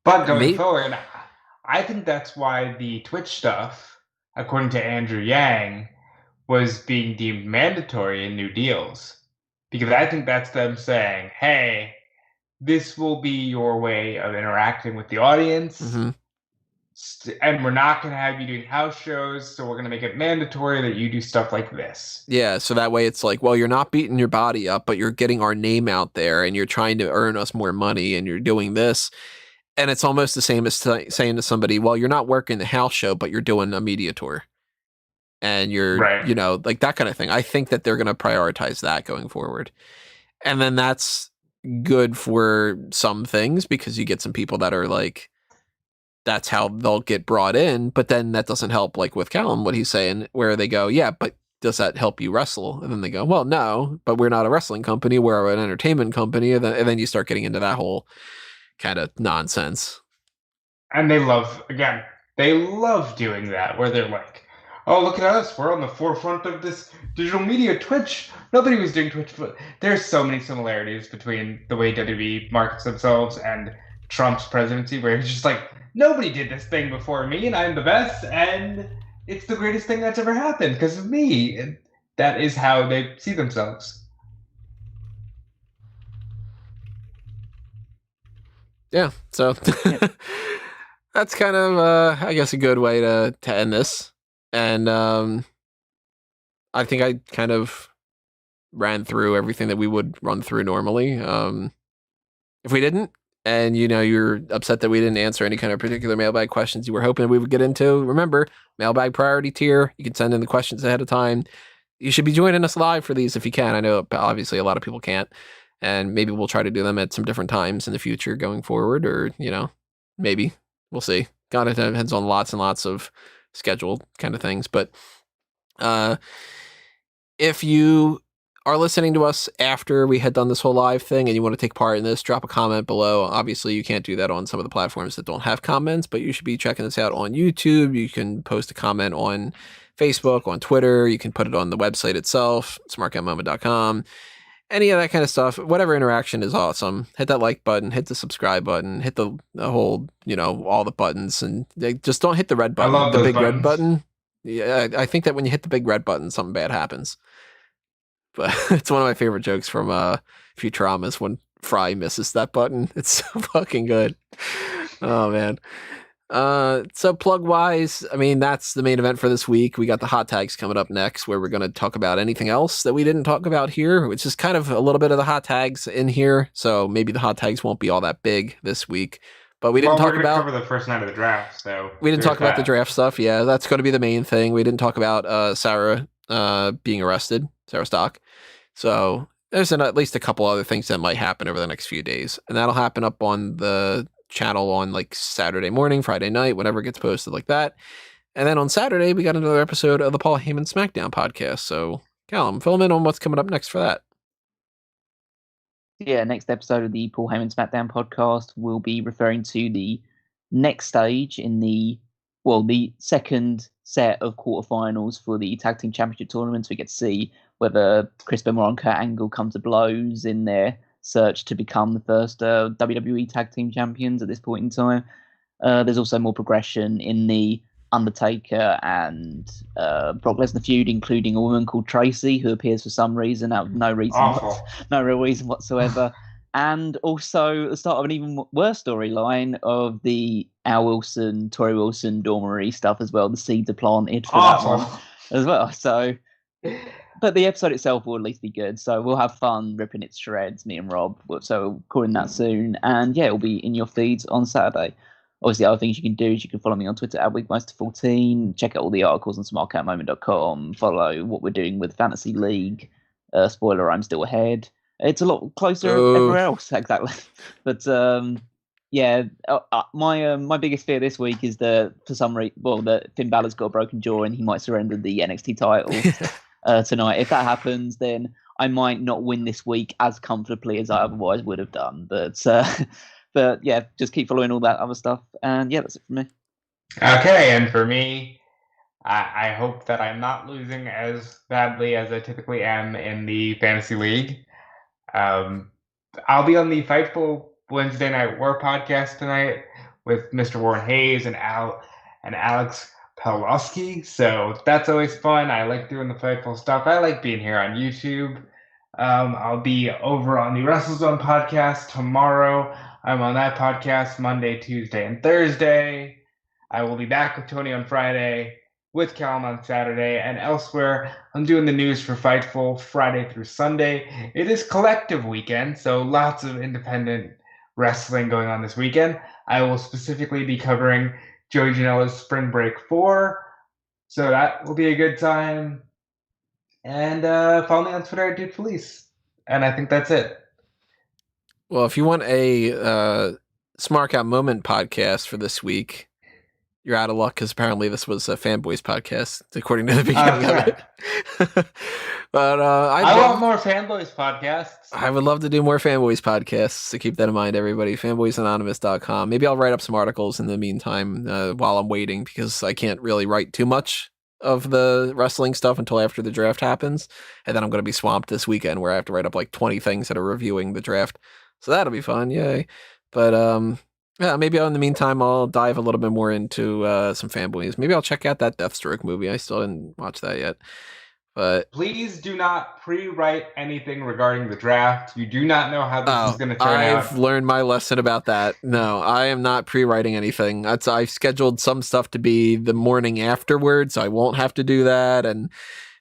[SPEAKER 2] But going forward, I think that's why the Twitch stuff, according to Andrew Yang, was being deemed mandatory in new deals. Because I think that's them saying, hey, this will be your way of interacting with the audience.
[SPEAKER 1] Mm-hmm.
[SPEAKER 2] And we're not going to have you doing house shows, so we're going to make it mandatory that you do stuff like this.
[SPEAKER 1] Yeah, so that way it's like, well, you're not beating your body up, but you're getting our name out there, and you're trying to earn us more money, and you're doing this. And it's almost the same as saying to somebody, well, you're not working the house show, but you're doing a media tour. And you're, like that kind of thing. I think that they're going to prioritize that going forward. And then that's good for some things because you get some people that are like, that's how they'll get brought in. But then that doesn't help, like with Callum, what he's saying, where they go, yeah, but does that help you wrestle? And then they go, well, no, but we're not a wrestling company. We're an entertainment company. And then you start getting into that whole kind of nonsense.
[SPEAKER 2] And they love doing that, where they're like, oh, look at us. We're on the forefront of this digital media, Twitch. Nobody was doing Twitch. But there's so many similarities between the way WWE markets themselves and Trump's presidency, where he's just like, nobody did this thing before me, and I'm the best, and it's the greatest thing that's ever happened because of me. And that is how they see themselves.
[SPEAKER 1] Yeah, so that's kind of, I guess, a good way to end this. And I think I kind of ran through everything that we would run through normally. If we didn't, and you're upset that we didn't answer any kind of particular mailbag questions you were hoping we would get into, remember, mailbag priority tier. You can send in the questions ahead of time. You should be joining us live for these if you can. I know obviously a lot of people can't, and maybe we'll try to do them at some different times in the future going forward, or maybe we'll see. God, it depends on lots and lots of scheduled kind of things, but If you are listening to us after we had done this whole live thing and you want to take part in this, drop a comment below. Obviously, you can't do that on some of the platforms that don't have comments, but you should be checking this out on YouTube. You can post a comment on Facebook, on Twitter. You can put it on the website itself, smarkoutmoment.com. Any of that kind of stuff. Whatever interaction is awesome. Hit that like button, hit the subscribe button, hit the whole, all the buttons, and just don't hit the red button.
[SPEAKER 2] I love
[SPEAKER 1] the
[SPEAKER 2] those
[SPEAKER 1] big
[SPEAKER 2] buttons.
[SPEAKER 1] red button. Yeah, I think that when you hit the big red button, something bad happens. But it's one of my favorite jokes from Futurama is when Fry misses that button. It's so fucking good. Oh, man. So plug-wise, I mean, that's the main event for this week. We got the hot tags coming up next, where we're going to talk about anything else that we didn't talk about here, which is kind of a little bit of the hot tags in here. So maybe the hot tags won't be all that big this week. But we didn't talk about...
[SPEAKER 2] cover the first night of the draft, so...
[SPEAKER 1] We didn't talk about the draft stuff. Yeah, that's going to be the main thing. We didn't talk about Sarah being arrested, Sarah Stock. So there's at least a couple other things that might happen over the next few days. And that'll happen up on the channel on like Saturday morning, Friday night, whenever it gets posted like that. And then on Saturday, we got another episode of the Paul Heyman SmackDown podcast. So Callum, fill them in on what's coming up next for that.
[SPEAKER 3] Yeah, next episode of the Paul Heyman SmackDown podcast will be referring to the next stage in the second set of quarterfinals for the Tag Team Championship tournaments. We get to see whether Chris Benoit and Kurt Angle come to blows in their search to become the first WWE Tag Team Champions at this point in time. There's also more progression in the Undertaker and Brock Lesnar feud, including a woman called Tracy, who appears for some reason out of no real reason whatsoever. And also the start of an even worse storyline of the Al Wilson, Tori Wilson, Dawn Marie stuff as well. The seeds are planted for that one as well. So, but the episode itself will at least be good. So we'll have fun ripping its shreds, me and Rob. So recording that soon. And yeah, it'll be in your feeds on Saturday. Obviously, other things you can do is you can follow me on Twitter at Wigmeister14. Check out all the articles on smarkoutmoment.com. Follow what we're doing with Fantasy League. Spoiler, I'm still ahead. It's a lot closer everywhere else, exactly. But my biggest fear this week is that for some reason, that Finn Balor's got a broken jaw and he might surrender the NXT title tonight. If that happens, then I might not win this week as comfortably as I otherwise would have done. But yeah, just keep following all that other stuff. And yeah, that's it for me.
[SPEAKER 2] Okay, and for me, I hope that I'm not losing as badly as I typically am in the Fantasy League. I'll be on the Fightful Wednesday Night War podcast tonight with Mr. Warren Hayes and Alex Pawlowski. So that's always fun. I like doing the Fightful stuff. I like being here on YouTube. I'll be over on the WrestleZone podcast tomorrow. I'm on that podcast Monday, Tuesday, and Thursday. I will be back with Tony on Friday, with Callum on Saturday, and elsewhere. I'm doing the news for Fightful Friday through Sunday. It is collective weekend, so lots of independent wrestling going on this weekend. I will specifically be covering Joey Janela's Spring Break 4, so that will be a good time. And follow me on Twitter at DudeFelice. And I think that's it.
[SPEAKER 1] Well, if you want a Smark Out Moment podcast for this week, you're out of luck because apparently this was a Fanboys podcast, according to the beginning of it. But
[SPEAKER 2] I want more Fanboys podcasts.
[SPEAKER 1] I would love to do more Fanboys podcasts, so keep that in mind, everybody. Fanboysanonymous.com. Maybe I'll write up some articles in the meantime while I'm waiting, because I can't really write too much of the wrestling stuff until after the draft happens. And then I'm going to be swamped this weekend where I have to write up like 20 things that are reviewing the draft. So that'll be fun. Yay. But yeah, maybe in the meantime, I'll dive a little bit more into some Fanboys. Maybe I'll check out that Deathstroke movie. I still didn't watch that yet. But
[SPEAKER 2] please do not pre-write anything regarding the draft. You do not know how this is going to turn out.
[SPEAKER 1] I've learned my lesson about that. No, I am not pre-writing anything. I've scheduled some stuff to be the morning afterwards, so I won't have to do that. And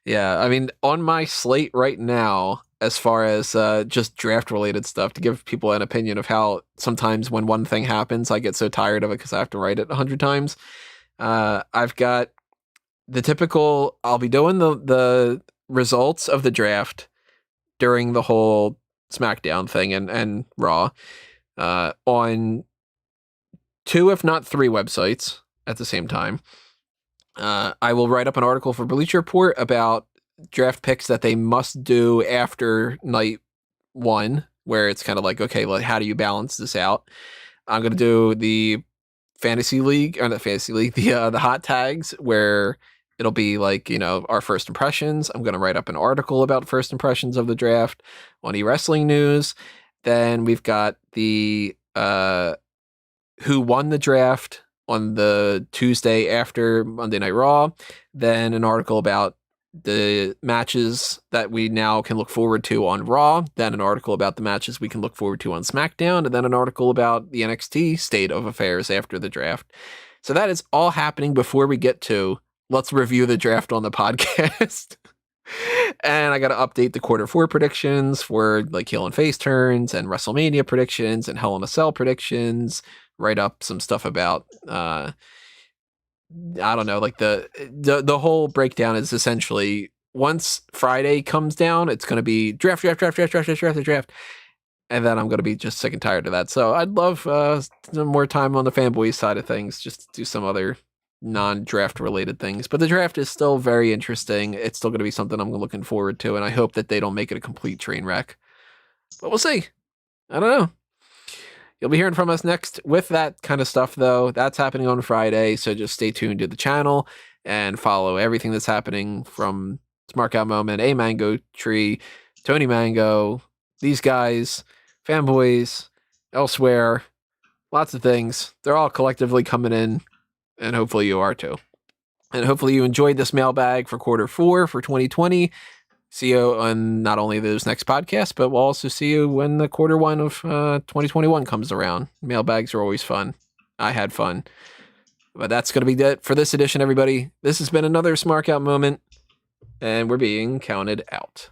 [SPEAKER 1] yeah, I mean, on my slate right now, as far as just draft-related stuff, to give people an opinion of how sometimes when one thing happens, I get so tired of it because I have to write it 100 times. I've got the typical, I'll be doing the results of the draft during the whole SmackDown thing and Raw on 2, if not 3 websites at the same time. I will write up an article for Bleacher Report about draft picks that they must do after night 1, where it's kind of like, okay, well, how do you balance this out? I'm going to do the fantasy league, or not fantasy league, the hot tags, where it'll be like, our first impressions. I'm going to write up an article about first impressions of the draft on eWrestling News. Then we've got the who won the draft on the Tuesday after Monday Night Raw. Then an article about the matches that we now can look forward to on Raw. Then an article about the matches we can look forward to on SmackDown. And then an article about the NXT state of affairs after the draft. So that is all happening before we get to let's review the draft on the podcast. And I got to update the quarter 4 predictions for like heel and face turns and WrestleMania predictions and Hell in a Cell predictions. Write up some stuff about, I don't know, like the whole breakdown is essentially once Friday comes down, it's going to be draft. And then I'm going to be just sick and tired of that. So I'd love some more time on the fanboy side of things, just to do some other non-draft related things. But the draft is still very interesting. It's still going to be something I'm looking forward to. And I hope that they don't make it a complete train wreck. But we'll see. I don't know. You'll be hearing from us next with that kind of stuff, though. That's happening on Friday, so just stay tuned to the channel and follow everything that's happening from Smark Out Moment, A Mango Tree, Tony Mango, these guys, fanboys, elsewhere, lots of things. They're all collectively coming in, and hopefully you are too. And hopefully you enjoyed this mailbag for quarter 4 for 2020. See you on not only those next podcasts, but we'll also see you when the quarter 1 of 2021 comes around. Mailbags are always fun. I had fun. But that's going to be it for this edition, everybody. This has been another Smark Out Moment, and we're being counted out.